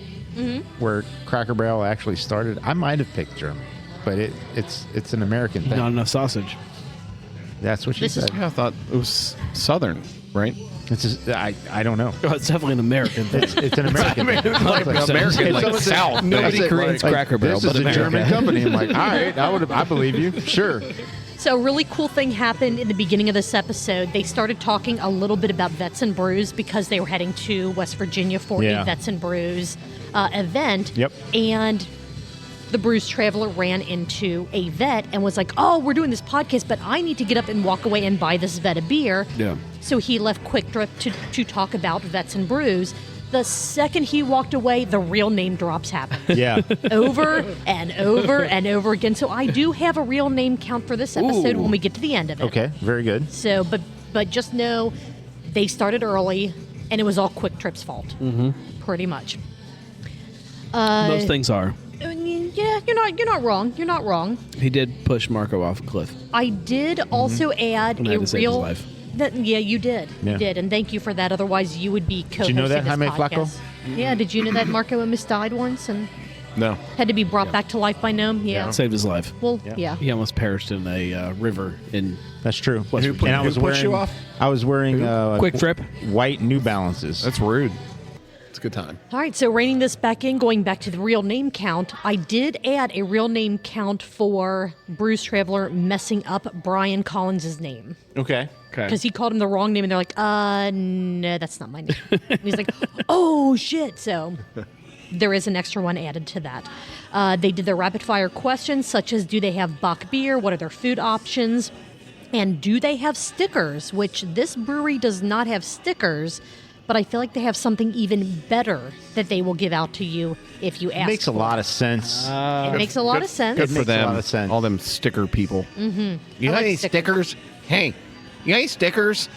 [SPEAKER 2] where Cracker Barrel actually started, I might have picked Germany, but it's an American thing.
[SPEAKER 4] Not enough sausage.
[SPEAKER 2] That's what she said.
[SPEAKER 5] I thought it was Southern, right?
[SPEAKER 2] It's just, I don't know.
[SPEAKER 4] Oh, it's definitely an American thing.
[SPEAKER 2] It's an American thing.
[SPEAKER 5] American, like South.
[SPEAKER 4] Nobody creates Cracker Barrel,
[SPEAKER 2] This
[SPEAKER 4] but
[SPEAKER 2] is a
[SPEAKER 4] America.
[SPEAKER 2] German company. I'm like, all right, I believe you. Sure.
[SPEAKER 3] So a really cool thing happened in the beginning of this episode. They started talking a little bit about Vets and Brews because they were heading to West Virginia for a Vets and Brews event.
[SPEAKER 2] Yep.
[SPEAKER 3] And the Brews Traveler ran into a vet and was like, oh, we're doing this podcast, but I need to get up and walk away and buy this vet a beer.
[SPEAKER 4] Yeah.
[SPEAKER 3] So he left Quick Trip to talk about Vets and Brews. The second he walked away, the real name drops happened.
[SPEAKER 2] Yeah.
[SPEAKER 3] Over and over and over again. So I do have a real name count for this episode when we get to the end of it.
[SPEAKER 2] Okay. Very good.
[SPEAKER 3] So, but just know they started early, and it was all Quick Trip's fault. Pretty much.
[SPEAKER 4] Most things are.
[SPEAKER 3] Yeah, you're not wrong. You're not wrong.
[SPEAKER 4] He did push Marco off a cliff.
[SPEAKER 3] I did also add
[SPEAKER 4] And I
[SPEAKER 3] a
[SPEAKER 4] had to save his
[SPEAKER 3] real.
[SPEAKER 4] life.
[SPEAKER 3] Yeah, you did.
[SPEAKER 2] Yeah.
[SPEAKER 3] You did, and thank you for that. Otherwise, you would be co-hosting
[SPEAKER 2] you know that,
[SPEAKER 3] this
[SPEAKER 2] Jaime
[SPEAKER 3] podcast.
[SPEAKER 2] Flacco?
[SPEAKER 3] Yeah, did you know that Marco almost died once and
[SPEAKER 5] No.
[SPEAKER 3] had to be brought back to life by Gnome? Yeah.
[SPEAKER 4] Saved his life.
[SPEAKER 3] Well, yeah.
[SPEAKER 4] He almost perished in a river in
[SPEAKER 2] That's true.
[SPEAKER 4] West
[SPEAKER 2] And
[SPEAKER 4] Virginia.
[SPEAKER 2] I was
[SPEAKER 5] Who pushed
[SPEAKER 2] wearing,
[SPEAKER 5] you off?
[SPEAKER 2] I was wearing
[SPEAKER 4] Quick Trip.
[SPEAKER 2] white New Balances.
[SPEAKER 5] That's rude. It's a good time.
[SPEAKER 3] All right, so reining this back in, going back to the real name count, I did add a real name count for Brews Traveler messing up Brian Collins' name.
[SPEAKER 2] Okay.
[SPEAKER 3] Because he called him the wrong name, and they're like, no, that's not my name. And he's like, oh, shit. So there is an extra one added to that. They did their rapid-fire questions, such as, do they have Bach beer? What are their food options? And do they have stickers? Which this brewery does not have stickers, but I feel like they have something even better that they will give out to you if you ask.
[SPEAKER 2] It makes a lot of sense.
[SPEAKER 3] It makes a lot of sense.
[SPEAKER 5] Good for
[SPEAKER 2] makes a
[SPEAKER 5] them.
[SPEAKER 2] lot of sense.
[SPEAKER 5] All them sticker people. Mm-hmm. You got
[SPEAKER 3] like
[SPEAKER 5] any
[SPEAKER 3] stickers.
[SPEAKER 5] stickers? Hey, you got any stickers?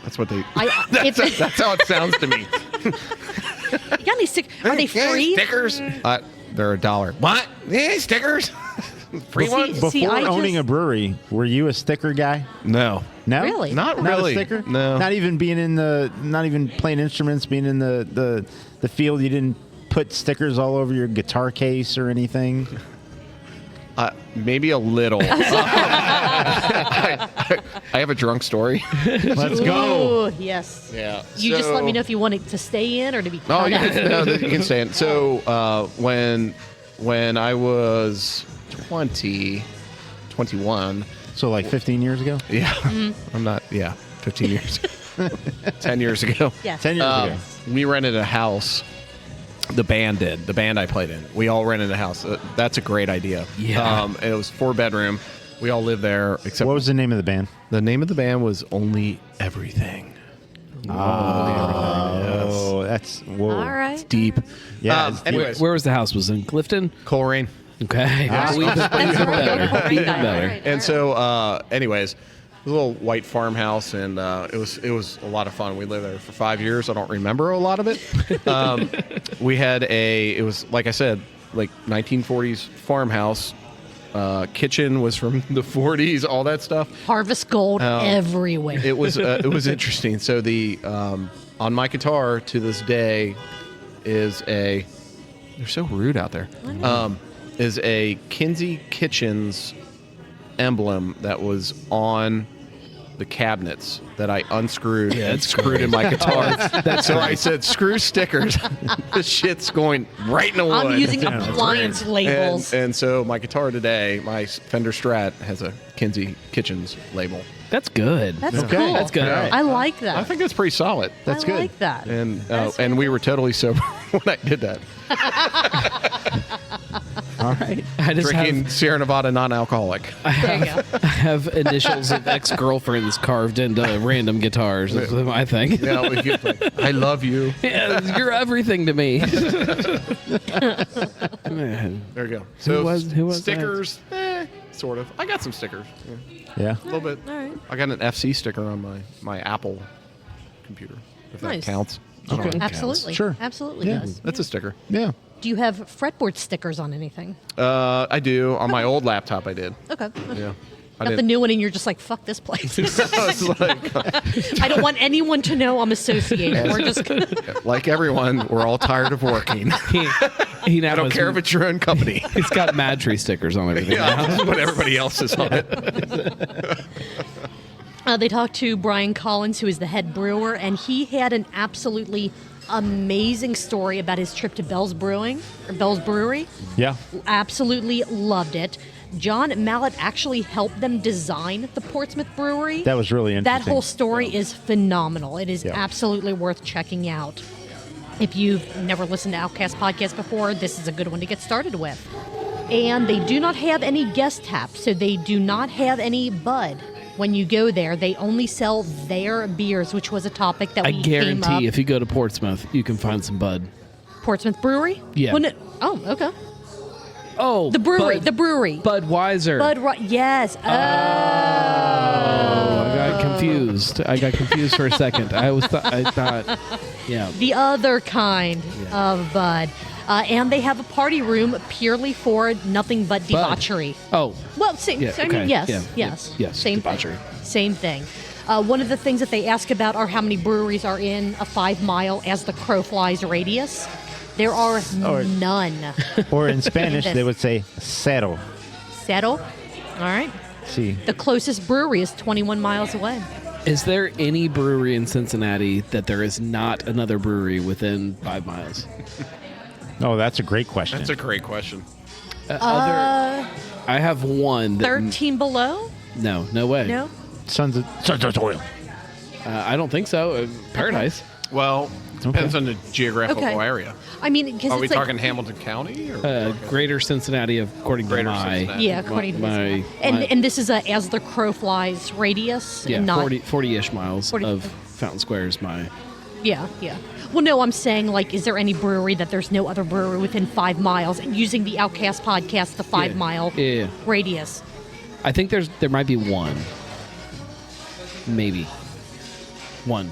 [SPEAKER 5] That's what they.
[SPEAKER 3] If-
[SPEAKER 5] That's how it sounds to me.
[SPEAKER 3] You got any Are they
[SPEAKER 5] You got any
[SPEAKER 3] free?
[SPEAKER 5] stickers? They're $1. What? Any stickers? Free
[SPEAKER 3] Well,
[SPEAKER 5] ones?
[SPEAKER 3] see,
[SPEAKER 2] Before
[SPEAKER 3] I
[SPEAKER 2] owning
[SPEAKER 3] just-
[SPEAKER 2] a brewery, were you a sticker guy?
[SPEAKER 5] No.
[SPEAKER 2] No,
[SPEAKER 3] Really?
[SPEAKER 5] Not
[SPEAKER 2] Not
[SPEAKER 5] really.
[SPEAKER 2] a sticker.
[SPEAKER 5] No.
[SPEAKER 2] Not even not even playing instruments, being in the field. You didn't put stickers all over your guitar case or anything.
[SPEAKER 5] Maybe a little. I have a drunk story.
[SPEAKER 2] Let's go.
[SPEAKER 3] Ooh, yes.
[SPEAKER 5] Yeah.
[SPEAKER 3] You just let me know if you want it to stay in or to be
[SPEAKER 5] Oh,
[SPEAKER 3] cut
[SPEAKER 5] you
[SPEAKER 3] out.
[SPEAKER 5] can, no, you can stay in. So when I was 21.
[SPEAKER 2] So like 15 years ago.
[SPEAKER 5] Yeah. I'm not. Yeah. 15 years. 10 years ago.
[SPEAKER 3] Yes.
[SPEAKER 2] 10 years ago.
[SPEAKER 5] We rented a house. The band did. The band I played in. We all rented a house. That's a great idea.
[SPEAKER 4] Yeah.
[SPEAKER 5] It was 4-bedroom. We all lived there. Except
[SPEAKER 2] What was the name of the band?
[SPEAKER 5] the name of the band was Only Everything.
[SPEAKER 2] Oh, that's whoa.
[SPEAKER 3] All right.
[SPEAKER 5] Deep.
[SPEAKER 2] Yeah. it's-
[SPEAKER 5] Anyways,
[SPEAKER 4] Where was the house? Was it in Clifton?
[SPEAKER 5] Coleraine.
[SPEAKER 4] Okay.
[SPEAKER 2] Ah.
[SPEAKER 4] Even
[SPEAKER 3] That's
[SPEAKER 4] better.
[SPEAKER 3] right.
[SPEAKER 4] Even
[SPEAKER 3] All
[SPEAKER 4] better.
[SPEAKER 3] right.
[SPEAKER 5] And so, anyways, it was a little white farmhouse, and it was a lot of fun. We lived there for 5 years. I don't remember a lot of it. We had it was like I said, like 1940s farmhouse, kitchen was from the 40s, all that stuff.
[SPEAKER 3] Harvest gold everywhere.
[SPEAKER 5] It was interesting. So the on my guitar to this day is they're so rude out there. Is a Kinsey Kitchens emblem that was on the cabinets that I unscrewed and screwed in my guitar. So I said, screw stickers. This shit's going right in the wood.
[SPEAKER 3] I'm using appliance labels.
[SPEAKER 5] And so my guitar today, my Fender Strat, has a Kinsey Kitchens label.
[SPEAKER 4] That's good.
[SPEAKER 3] That's
[SPEAKER 2] Okay.
[SPEAKER 3] cool.
[SPEAKER 4] That's good.
[SPEAKER 3] I like that.
[SPEAKER 5] I think that's pretty solid.
[SPEAKER 2] That's
[SPEAKER 3] I
[SPEAKER 2] good.
[SPEAKER 3] like that.
[SPEAKER 5] And we were totally sober when I did that.
[SPEAKER 2] All right.
[SPEAKER 4] I just
[SPEAKER 5] Drinking Sierra Nevada non-alcoholic.
[SPEAKER 3] There you go.
[SPEAKER 4] I have initials of ex-girlfriends carved into random guitars. That's my thing.
[SPEAKER 5] Yeah, I love you.
[SPEAKER 4] Yeah, you're everything to me. Man.
[SPEAKER 5] There you go. So
[SPEAKER 4] who was
[SPEAKER 5] stickers, sort of. I got some stickers.
[SPEAKER 2] Yeah.
[SPEAKER 5] A little bit.
[SPEAKER 3] All right.
[SPEAKER 5] I got an FC sticker on my Apple computer, if
[SPEAKER 3] Nice.
[SPEAKER 5] that counts. I don't know.
[SPEAKER 3] Absolutely.
[SPEAKER 2] Sure.
[SPEAKER 3] Absolutely
[SPEAKER 2] Yeah.
[SPEAKER 3] does.
[SPEAKER 5] That's a sticker.
[SPEAKER 2] Yeah.
[SPEAKER 3] Do you have fretboard stickers on anything?
[SPEAKER 5] I do. On my old laptop, I did.
[SPEAKER 3] Okay.
[SPEAKER 5] Yeah. I
[SPEAKER 3] Got the
[SPEAKER 5] did.
[SPEAKER 3] new one, and you're just like, fuck this place.
[SPEAKER 5] It's like,
[SPEAKER 3] I don't want anyone to know I'm associated. We're just
[SPEAKER 5] like everyone, we're all tired of working.
[SPEAKER 4] He now
[SPEAKER 5] I don't
[SPEAKER 4] has-
[SPEAKER 5] care if it's your own company.
[SPEAKER 4] He's got MadTree stickers on everything.
[SPEAKER 5] Yeah, but everybody else is on it.
[SPEAKER 3] They talked to Brian Collins, who is the head brewer, and he had an absolutely amazing story about his trip to Bell's Brewery.
[SPEAKER 2] Yeah.
[SPEAKER 3] Absolutely loved it. John Mallett actually helped them design the Portsmouth Brewery.
[SPEAKER 2] That was really interesting.
[SPEAKER 3] That whole story is phenomenal. It is absolutely worth checking out. If you've never listened to Outcast Podcast before, this is a good one to get started with. And they do not have any guest taps, so they do not have any bud. When you go there, they only sell their beers, which was a topic that
[SPEAKER 4] I
[SPEAKER 3] we came up.
[SPEAKER 4] guarantee if you go to Portsmouth, you can find some bud.
[SPEAKER 3] Portsmouth Brewery?
[SPEAKER 4] Yeah.
[SPEAKER 3] Well, no, oh, okay.
[SPEAKER 4] Oh,
[SPEAKER 3] The brewery.
[SPEAKER 4] Budweiser.
[SPEAKER 3] Yes. Oh.
[SPEAKER 4] I got confused for a second. I thought, yeah.
[SPEAKER 3] The other kind of bud. And they have a party room purely for nothing but debauchery.
[SPEAKER 4] Oh,
[SPEAKER 3] Well,
[SPEAKER 4] Yeah,
[SPEAKER 3] I mean,
[SPEAKER 4] okay.
[SPEAKER 3] yes.
[SPEAKER 4] Yes,
[SPEAKER 3] Same
[SPEAKER 4] debauchery.
[SPEAKER 3] thing. Same thing. One of the things that they ask about are how many breweries are in a 5 mile as the crow flies radius. There are none.
[SPEAKER 2] Or in Spanish, they would say cero.
[SPEAKER 3] Settle. All right.
[SPEAKER 2] See.
[SPEAKER 3] The closest brewery is 21 miles away.
[SPEAKER 4] Is there any brewery in Cincinnati that there is not another brewery within 5 miles?
[SPEAKER 2] Oh, that's a great question.
[SPEAKER 5] That's a great question.
[SPEAKER 4] I have one. That,
[SPEAKER 3] 13 below?
[SPEAKER 4] No way.
[SPEAKER 3] No?
[SPEAKER 2] Sons of Oil.
[SPEAKER 4] I don't think so. Paradise.
[SPEAKER 5] Well, depends on the geographical
[SPEAKER 3] Okay.
[SPEAKER 5] area.
[SPEAKER 3] I mean, because
[SPEAKER 5] Are we
[SPEAKER 3] it's like,
[SPEAKER 5] talking Hamilton County? Or
[SPEAKER 4] Greater Cincinnati, according to
[SPEAKER 5] Greater
[SPEAKER 4] my
[SPEAKER 5] Cincinnati.
[SPEAKER 3] yeah, according to
[SPEAKER 4] my,
[SPEAKER 3] this. And this is a as the crow flies radius.
[SPEAKER 4] yeah,
[SPEAKER 3] and not
[SPEAKER 4] 40-ish miles
[SPEAKER 3] 40
[SPEAKER 4] of Fountain Square is my.
[SPEAKER 3] Yeah. Well, no, I'm saying, like, is there any brewery that there's no other brewery within 5 miles? And using the Outcast podcast, the 5 mile
[SPEAKER 4] Yeah.
[SPEAKER 3] radius.
[SPEAKER 4] I think there might be one. Maybe. One.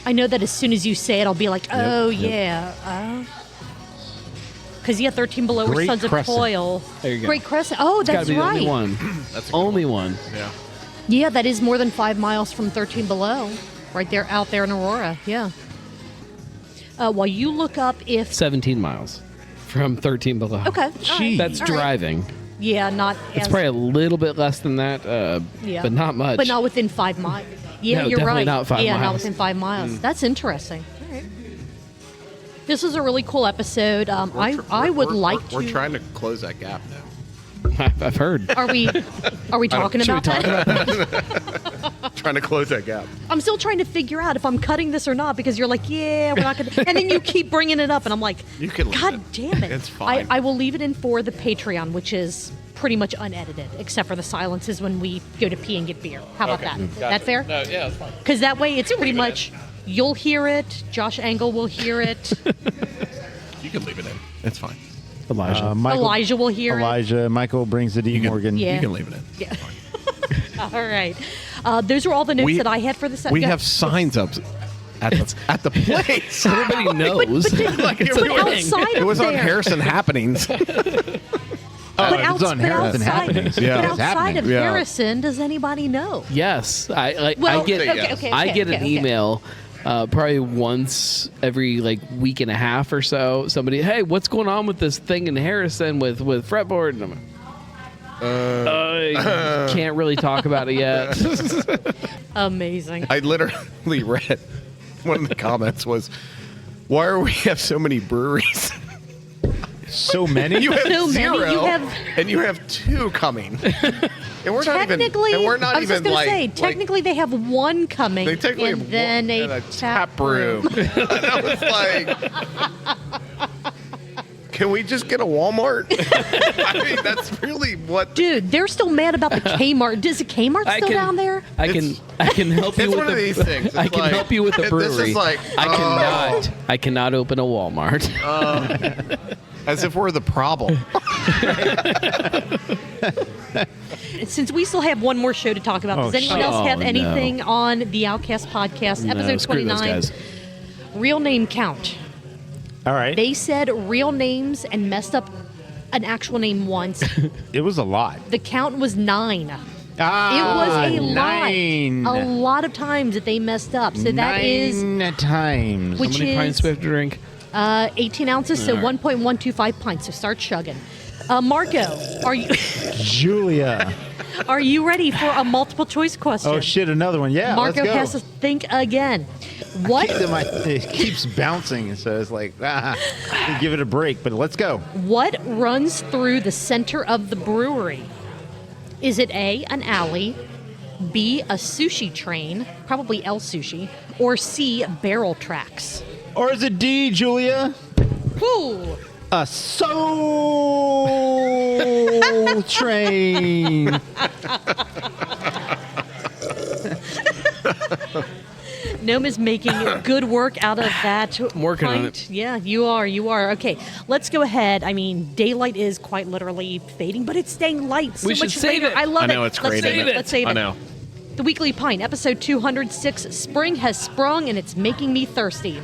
[SPEAKER 3] I know that as soon as you say it, I'll be like, oh, yeah. Because, 13 below were
[SPEAKER 2] Great
[SPEAKER 3] Sons
[SPEAKER 2] Crescent.
[SPEAKER 3] of Toil.
[SPEAKER 4] There you go.
[SPEAKER 3] Great Crescent. Oh,
[SPEAKER 4] It's got
[SPEAKER 3] that's
[SPEAKER 4] to be
[SPEAKER 3] right.
[SPEAKER 4] the only one.
[SPEAKER 5] That's a good
[SPEAKER 4] Only one.
[SPEAKER 5] Yeah.
[SPEAKER 3] Yeah, that is more than 5 miles from 13 below. Right there, out there in Aurora. Yeah. While you look up if...
[SPEAKER 4] 17 miles from 13 below.
[SPEAKER 3] Okay. all right,
[SPEAKER 4] That's
[SPEAKER 3] all right.
[SPEAKER 4] driving.
[SPEAKER 3] Yeah, not
[SPEAKER 4] It's
[SPEAKER 3] as...
[SPEAKER 4] probably a little bit less than that, but not much.
[SPEAKER 3] But not within 5 miles. Yeah,
[SPEAKER 4] No,
[SPEAKER 3] you're
[SPEAKER 4] definitely
[SPEAKER 3] right.
[SPEAKER 4] not 5
[SPEAKER 3] yeah, not
[SPEAKER 4] miles.
[SPEAKER 3] within 5 miles. That's interesting. All right. This was a really cool episode. I would like to...
[SPEAKER 5] We're trying to close that gap now.
[SPEAKER 4] I've heard.
[SPEAKER 3] Are we talking
[SPEAKER 4] Should we
[SPEAKER 3] about
[SPEAKER 4] talk
[SPEAKER 3] that?
[SPEAKER 4] about that?
[SPEAKER 5] Trying to close that gap.
[SPEAKER 3] I'm still trying to figure out if I'm cutting this or not because you're like, yeah, we're not going to... And then you keep bringing it up and I'm like,
[SPEAKER 5] You can leave
[SPEAKER 3] God
[SPEAKER 5] it.
[SPEAKER 3] damn it.
[SPEAKER 5] It's fine.
[SPEAKER 3] I will leave it in for the Patreon, which is pretty much unedited, except for the silences when we go to pee and get beer. How about that? That fair?
[SPEAKER 5] No, yeah, that's fine.
[SPEAKER 3] Because that way it's pretty much... You'll hear it. Josh Engel will hear it.
[SPEAKER 5] You can leave it in. It's fine.
[SPEAKER 4] Elijah.
[SPEAKER 3] Elijah will hear it.
[SPEAKER 2] Michael brings the D.
[SPEAKER 5] You can,
[SPEAKER 2] Morgan.
[SPEAKER 3] Yeah.
[SPEAKER 5] You can leave it in.
[SPEAKER 3] Yeah. All right. Those are all the notes that I had for the set.
[SPEAKER 5] We
[SPEAKER 3] Go
[SPEAKER 5] have
[SPEAKER 3] ahead.
[SPEAKER 5] signs up at the place.
[SPEAKER 4] Everybody knows.
[SPEAKER 5] Like, it
[SPEAKER 3] but
[SPEAKER 5] was,
[SPEAKER 3] outside
[SPEAKER 5] it
[SPEAKER 3] of
[SPEAKER 5] was on
[SPEAKER 3] there.
[SPEAKER 5] Harrison Happenings.
[SPEAKER 3] But
[SPEAKER 2] it's on Harrison
[SPEAKER 3] outside,
[SPEAKER 2] Happenings.
[SPEAKER 3] but
[SPEAKER 2] Yeah. It's
[SPEAKER 3] outside
[SPEAKER 2] happening.
[SPEAKER 3] of
[SPEAKER 5] Yeah.
[SPEAKER 3] Harrison, does anybody know?
[SPEAKER 4] Yes,
[SPEAKER 3] Well,
[SPEAKER 4] I get
[SPEAKER 3] okay,
[SPEAKER 4] I get an
[SPEAKER 3] okay.
[SPEAKER 4] email probably once every like week and a half or so. Somebody, hey, what's going on with this thing in Harrison with Fretboard? And I'm like, I can't really talk about it yet.
[SPEAKER 3] Amazing.
[SPEAKER 5] I literally read one of the comments was, "Why are we have so many breweries?
[SPEAKER 2] So many.
[SPEAKER 5] You have
[SPEAKER 3] So many,
[SPEAKER 5] zero,
[SPEAKER 3] you have-
[SPEAKER 5] and you have 2 coming." And we're not even.
[SPEAKER 3] Technically,
[SPEAKER 5] And we're not
[SPEAKER 3] I was
[SPEAKER 5] even
[SPEAKER 3] just
[SPEAKER 5] like.
[SPEAKER 3] gonna say, technically they have one coming,
[SPEAKER 5] they technically
[SPEAKER 3] and
[SPEAKER 5] have
[SPEAKER 3] then
[SPEAKER 5] one,
[SPEAKER 3] a
[SPEAKER 5] and
[SPEAKER 3] tap
[SPEAKER 5] room.
[SPEAKER 3] room.
[SPEAKER 5] And I was like, can we just get a Walmart? I mean, that's really what.
[SPEAKER 3] Dude, they're still mad about the Kmart. Is the Kmart still down there?
[SPEAKER 4] I can help you
[SPEAKER 5] It's
[SPEAKER 4] with
[SPEAKER 5] one of these things.
[SPEAKER 4] I
[SPEAKER 5] It's
[SPEAKER 4] can
[SPEAKER 5] like-
[SPEAKER 4] help you with the
[SPEAKER 5] this
[SPEAKER 4] brewery.
[SPEAKER 5] is like,
[SPEAKER 4] I cannot open a Walmart.
[SPEAKER 5] as if we're the problem.
[SPEAKER 3] Since we still have one more show to talk about,
[SPEAKER 2] Oh,
[SPEAKER 3] does anyone
[SPEAKER 2] shit.
[SPEAKER 3] else have
[SPEAKER 4] Oh,
[SPEAKER 3] anything on the Outcast podcast,
[SPEAKER 4] No,
[SPEAKER 3] episode
[SPEAKER 4] screw those
[SPEAKER 3] 29,
[SPEAKER 4] guys.
[SPEAKER 3] real name count?
[SPEAKER 2] All right.
[SPEAKER 3] They said real names and messed up an actual name once.
[SPEAKER 2] It was a lot.
[SPEAKER 3] The count was 9.
[SPEAKER 2] Ah,
[SPEAKER 3] It was a
[SPEAKER 2] 9.
[SPEAKER 3] lot. A lot of times that they messed up. So that is
[SPEAKER 2] 9 times.
[SPEAKER 3] Which
[SPEAKER 4] How many
[SPEAKER 3] is-
[SPEAKER 4] pints do we have to drink?
[SPEAKER 3] 18 ounces, so 1.125 pints. So start chugging. Marco, are you
[SPEAKER 2] Julia.
[SPEAKER 3] are you ready for a multiple choice question?
[SPEAKER 2] Oh shit, another one. Yeah,
[SPEAKER 3] Marco
[SPEAKER 2] let's go.
[SPEAKER 3] has to think again. What
[SPEAKER 2] It keeps bouncing, so it's like, give it a break. But let's go.
[SPEAKER 3] what runs through the center of the brewery? Is it A, an alley, B, a sushi train, probably El Sushi, or C, barrel tracks?
[SPEAKER 2] Or is it D, Julia?
[SPEAKER 3] Woo!
[SPEAKER 2] A soul train.
[SPEAKER 3] Gnome is making good work out of that.
[SPEAKER 4] I'm working on
[SPEAKER 3] pint.
[SPEAKER 4] it.
[SPEAKER 3] Yeah, you are. You are. Okay, let's go ahead. I mean, daylight is quite literally fading, but it's staying light so
[SPEAKER 4] We should
[SPEAKER 3] much
[SPEAKER 4] save
[SPEAKER 3] later.
[SPEAKER 4] it.
[SPEAKER 3] I love
[SPEAKER 5] I know,
[SPEAKER 3] it.
[SPEAKER 5] it's
[SPEAKER 3] Let's
[SPEAKER 5] great,
[SPEAKER 3] save
[SPEAKER 5] isn't
[SPEAKER 3] it.
[SPEAKER 5] it?
[SPEAKER 3] Let's save
[SPEAKER 5] I
[SPEAKER 3] it.
[SPEAKER 5] know.
[SPEAKER 3] The Weekly Pint, episode 206. Spring has sprung and it's making me thirsty.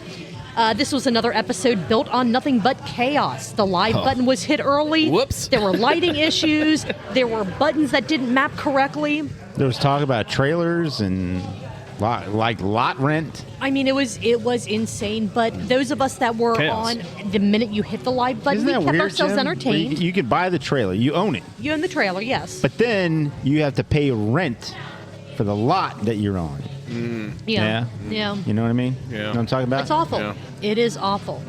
[SPEAKER 3] This was another episode built on nothing but chaos. The live button was hit early.
[SPEAKER 4] Whoops.
[SPEAKER 3] There were lighting issues. There were buttons that didn't map correctly.
[SPEAKER 2] There was talk about trailers and lot rent.
[SPEAKER 3] I mean, it was insane. But those of us that were
[SPEAKER 4] Chaos.
[SPEAKER 3] on the minute you hit the live button,
[SPEAKER 2] Isn't
[SPEAKER 3] we
[SPEAKER 2] that
[SPEAKER 3] kept
[SPEAKER 2] weird,
[SPEAKER 3] ourselves
[SPEAKER 2] Jim?
[SPEAKER 3] entertained.
[SPEAKER 2] You could buy the trailer. You own it.
[SPEAKER 3] You own the trailer, yes.
[SPEAKER 2] But then you have to pay rent for the lot that you're on.
[SPEAKER 3] yeah.
[SPEAKER 2] You know what I mean?
[SPEAKER 5] Yeah.
[SPEAKER 2] You know what I'm talking about?
[SPEAKER 3] It's awful.
[SPEAKER 5] Yeah.
[SPEAKER 3] It is awful.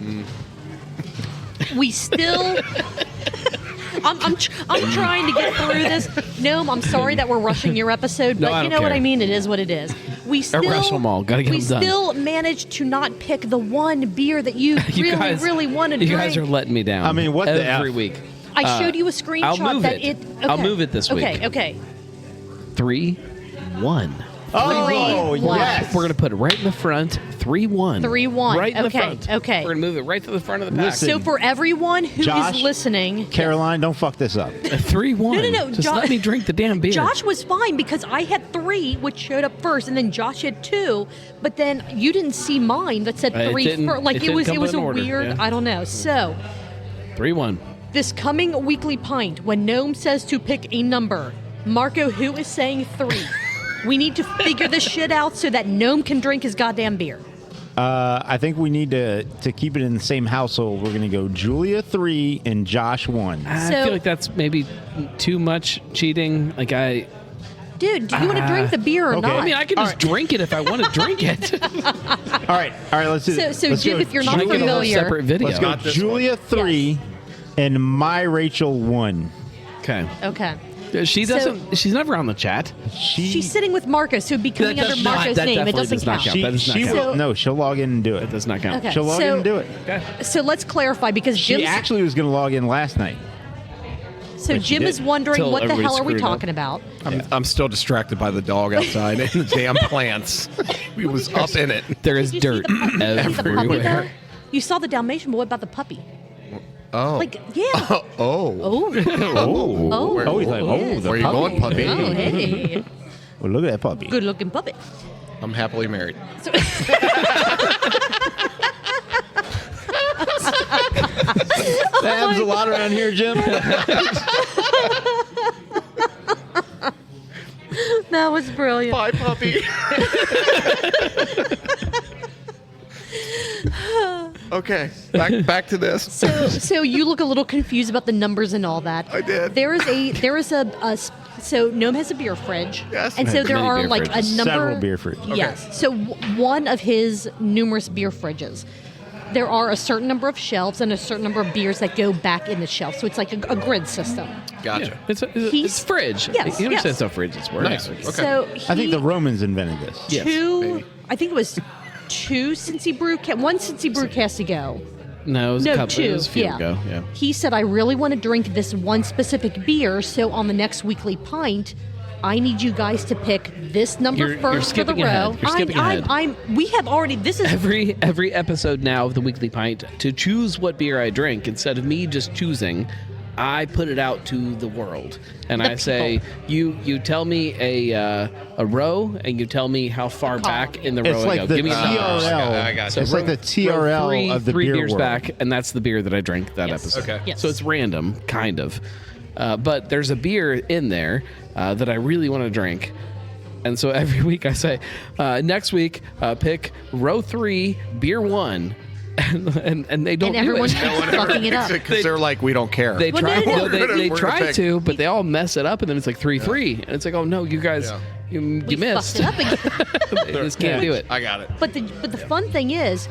[SPEAKER 3] We still. I'm trying to get through this. Gnome, I'm sorry that we're rushing your episode,
[SPEAKER 4] No,
[SPEAKER 3] but
[SPEAKER 4] I
[SPEAKER 3] you
[SPEAKER 4] don't
[SPEAKER 3] know what
[SPEAKER 4] care.
[SPEAKER 3] I mean. It is what it is. We still
[SPEAKER 4] rush 'em all. Gotta get
[SPEAKER 3] we
[SPEAKER 4] 'em done.
[SPEAKER 3] still managed to not pick the one beer that you, really want to drink.
[SPEAKER 4] You guys are letting me down.
[SPEAKER 2] I mean, what the
[SPEAKER 4] every
[SPEAKER 2] F?
[SPEAKER 4] week.
[SPEAKER 3] I showed you a screenshot
[SPEAKER 4] I'll move
[SPEAKER 3] that
[SPEAKER 4] it.
[SPEAKER 3] Okay.
[SPEAKER 4] I'll move it this week.
[SPEAKER 3] Okay.
[SPEAKER 4] 3, 1.
[SPEAKER 2] Oh,
[SPEAKER 3] 3-1.
[SPEAKER 2] yes.
[SPEAKER 4] We're gonna put it right in the front. 3-1.
[SPEAKER 3] 3-1.
[SPEAKER 4] Right in the
[SPEAKER 3] Okay,
[SPEAKER 4] front.
[SPEAKER 3] okay.
[SPEAKER 4] We're gonna move it right to the front of the pack.
[SPEAKER 2] Listen.
[SPEAKER 3] So for everyone who is
[SPEAKER 2] Josh,
[SPEAKER 3] listening,
[SPEAKER 2] Caroline, don't fuck this up.
[SPEAKER 4] 3-1.
[SPEAKER 3] No.
[SPEAKER 4] Just
[SPEAKER 3] Jo-
[SPEAKER 4] let me drink the damn beer.
[SPEAKER 3] Josh was fine because I had 3, which showed up first, and then Josh had 2, but then you didn't see mine that said
[SPEAKER 4] It
[SPEAKER 3] 3
[SPEAKER 4] didn't-
[SPEAKER 3] first. Like
[SPEAKER 4] it
[SPEAKER 3] it
[SPEAKER 4] didn't
[SPEAKER 3] was
[SPEAKER 4] come
[SPEAKER 3] a
[SPEAKER 4] in order,
[SPEAKER 3] weird.
[SPEAKER 4] yeah.
[SPEAKER 3] I don't know. So
[SPEAKER 4] 3-1.
[SPEAKER 3] this coming weekly pint, when Gnome says to pick a number, Marco, who is saying 3? We need to figure this shit out so that Gnome can drink his goddamn beer.
[SPEAKER 2] I think we need to keep it in the same household. We're going to go Julia 3 and Josh 1.
[SPEAKER 4] I
[SPEAKER 3] So-
[SPEAKER 4] feel like that's maybe too much cheating. Like
[SPEAKER 3] Dude, do you want to drink the beer or
[SPEAKER 2] okay.
[SPEAKER 3] not?
[SPEAKER 4] I mean, I can just drink it if I want to drink it.
[SPEAKER 2] All right, let's do
[SPEAKER 3] So-
[SPEAKER 2] this.
[SPEAKER 3] so
[SPEAKER 2] Let's
[SPEAKER 3] Jim,
[SPEAKER 2] go
[SPEAKER 3] if you're not
[SPEAKER 4] Drink it a whole
[SPEAKER 3] familiar-
[SPEAKER 4] separate video.
[SPEAKER 2] Let's go
[SPEAKER 5] Got this
[SPEAKER 2] Julia 3 and my Rachel 1.
[SPEAKER 4] Okay.
[SPEAKER 3] Okay.
[SPEAKER 4] She doesn't. She's never on the chat.
[SPEAKER 3] She's sitting with Marco, so it'd be coming
[SPEAKER 4] That
[SPEAKER 3] under
[SPEAKER 4] does not-
[SPEAKER 3] Marco's
[SPEAKER 4] that
[SPEAKER 3] name. It
[SPEAKER 4] definitely
[SPEAKER 3] doesn't
[SPEAKER 4] does not
[SPEAKER 3] count.
[SPEAKER 4] count. That does not
[SPEAKER 2] She
[SPEAKER 4] count.
[SPEAKER 2] will, no, she'll log in and do
[SPEAKER 4] That
[SPEAKER 2] it.
[SPEAKER 4] does not count.
[SPEAKER 3] Okay.
[SPEAKER 2] She'll log in and do it.
[SPEAKER 4] Okay.
[SPEAKER 3] So let's clarify because
[SPEAKER 2] She
[SPEAKER 3] Jim's
[SPEAKER 2] actually was going to log in last night.
[SPEAKER 3] so
[SPEAKER 2] but she
[SPEAKER 3] Jim is
[SPEAKER 2] didn't.
[SPEAKER 3] wondering
[SPEAKER 4] Till
[SPEAKER 3] what the
[SPEAKER 4] everybody
[SPEAKER 3] hell are we
[SPEAKER 4] screwed up.
[SPEAKER 3] talking about?
[SPEAKER 5] I'm still distracted by the dog outside and the damn plants. We was up in it.
[SPEAKER 4] There is
[SPEAKER 3] Did you see
[SPEAKER 4] dirt
[SPEAKER 3] the puppy? Did you see the puppy, though?
[SPEAKER 4] everywhere.
[SPEAKER 3] You saw the Dalmatian, but what about the puppy?
[SPEAKER 5] Oh.
[SPEAKER 3] Like, yeah.
[SPEAKER 5] Oh.
[SPEAKER 3] Oh.
[SPEAKER 2] Oh,
[SPEAKER 3] Oh.
[SPEAKER 2] he's like,
[SPEAKER 3] Yes.
[SPEAKER 2] the
[SPEAKER 5] Where you
[SPEAKER 2] puppy.
[SPEAKER 5] going, puppy?
[SPEAKER 3] Oh, hey.
[SPEAKER 2] Well, look at that puppy.
[SPEAKER 3] Good looking puppy.
[SPEAKER 5] I'm happily married.
[SPEAKER 3] So,
[SPEAKER 2] That happens a lot around here, Jim.
[SPEAKER 3] that was brilliant.
[SPEAKER 5] Bye, puppy. Okay, back to this.
[SPEAKER 3] So you look a little confused about the numbers and all that.
[SPEAKER 5] I did.
[SPEAKER 3] There is a so Gnome has a beer fridge.
[SPEAKER 5] Yes.
[SPEAKER 3] And so there
[SPEAKER 4] Many
[SPEAKER 3] are
[SPEAKER 4] beer
[SPEAKER 3] like
[SPEAKER 4] fridges.
[SPEAKER 3] a number.
[SPEAKER 2] Several beer fridges.
[SPEAKER 3] Yes. So one of his numerous beer fridges, there are a certain number of shelves and a certain number of beers that go back in the shelf. So it's like a grid system.
[SPEAKER 5] Gotcha.
[SPEAKER 4] It's fridge.
[SPEAKER 3] Yes,
[SPEAKER 4] He understands
[SPEAKER 3] yes.
[SPEAKER 4] how fridges work.
[SPEAKER 5] Nice. Okay.
[SPEAKER 3] So
[SPEAKER 2] I think the Romans invented this.
[SPEAKER 4] Yes,
[SPEAKER 3] two. I think it was two Cincy one Cincy Brewcast ago.
[SPEAKER 4] No, it was a couple.
[SPEAKER 3] two.
[SPEAKER 4] It was a few
[SPEAKER 3] yeah.
[SPEAKER 4] ago. Yeah.
[SPEAKER 3] He said, I really want to drink this one specific beer, so on the next weekly pint, I need you guys to pick this number
[SPEAKER 4] You're
[SPEAKER 3] first for the
[SPEAKER 4] skipping
[SPEAKER 3] row.
[SPEAKER 4] ahead. You're skipping ahead.
[SPEAKER 3] We have already. This is
[SPEAKER 4] Every episode now of the Weekly Pint, to choose what beer I drink, instead of me just choosing, I put it out to the world, and I say, you tell me a row, and you tell me how far back in the row
[SPEAKER 2] It's
[SPEAKER 4] I
[SPEAKER 2] like
[SPEAKER 4] go.
[SPEAKER 2] the
[SPEAKER 4] Give me a number.
[SPEAKER 2] TRL.
[SPEAKER 5] I got
[SPEAKER 4] So
[SPEAKER 5] you.
[SPEAKER 2] It's like the
[SPEAKER 4] row
[SPEAKER 2] TRL of the
[SPEAKER 4] three
[SPEAKER 2] beer
[SPEAKER 4] beers
[SPEAKER 2] world.
[SPEAKER 4] back, and that's the beer that I drank that
[SPEAKER 3] Yes.
[SPEAKER 4] episode.
[SPEAKER 5] Okay.
[SPEAKER 3] Yes.
[SPEAKER 4] So it's random, kind of, but there's a beer in there that I really want to drink. And so every week I say, next week, pick row 3, beer 1. And they don't
[SPEAKER 3] and everyone
[SPEAKER 4] do it.
[SPEAKER 3] keeps fucking it up.
[SPEAKER 5] Because they're like, we don't care.
[SPEAKER 4] They
[SPEAKER 3] Well,
[SPEAKER 4] try,
[SPEAKER 3] no, no, no.
[SPEAKER 4] they
[SPEAKER 5] We're gonna
[SPEAKER 4] try
[SPEAKER 5] pick.
[SPEAKER 4] to, but they all mess it up, and then it's like 3-3. And it's like, oh no, you guys,
[SPEAKER 5] Yeah.
[SPEAKER 4] you
[SPEAKER 3] We
[SPEAKER 4] missed.
[SPEAKER 3] fucked it up again.
[SPEAKER 4] They just can't do it.
[SPEAKER 5] I got it.
[SPEAKER 3] But the fun thing is,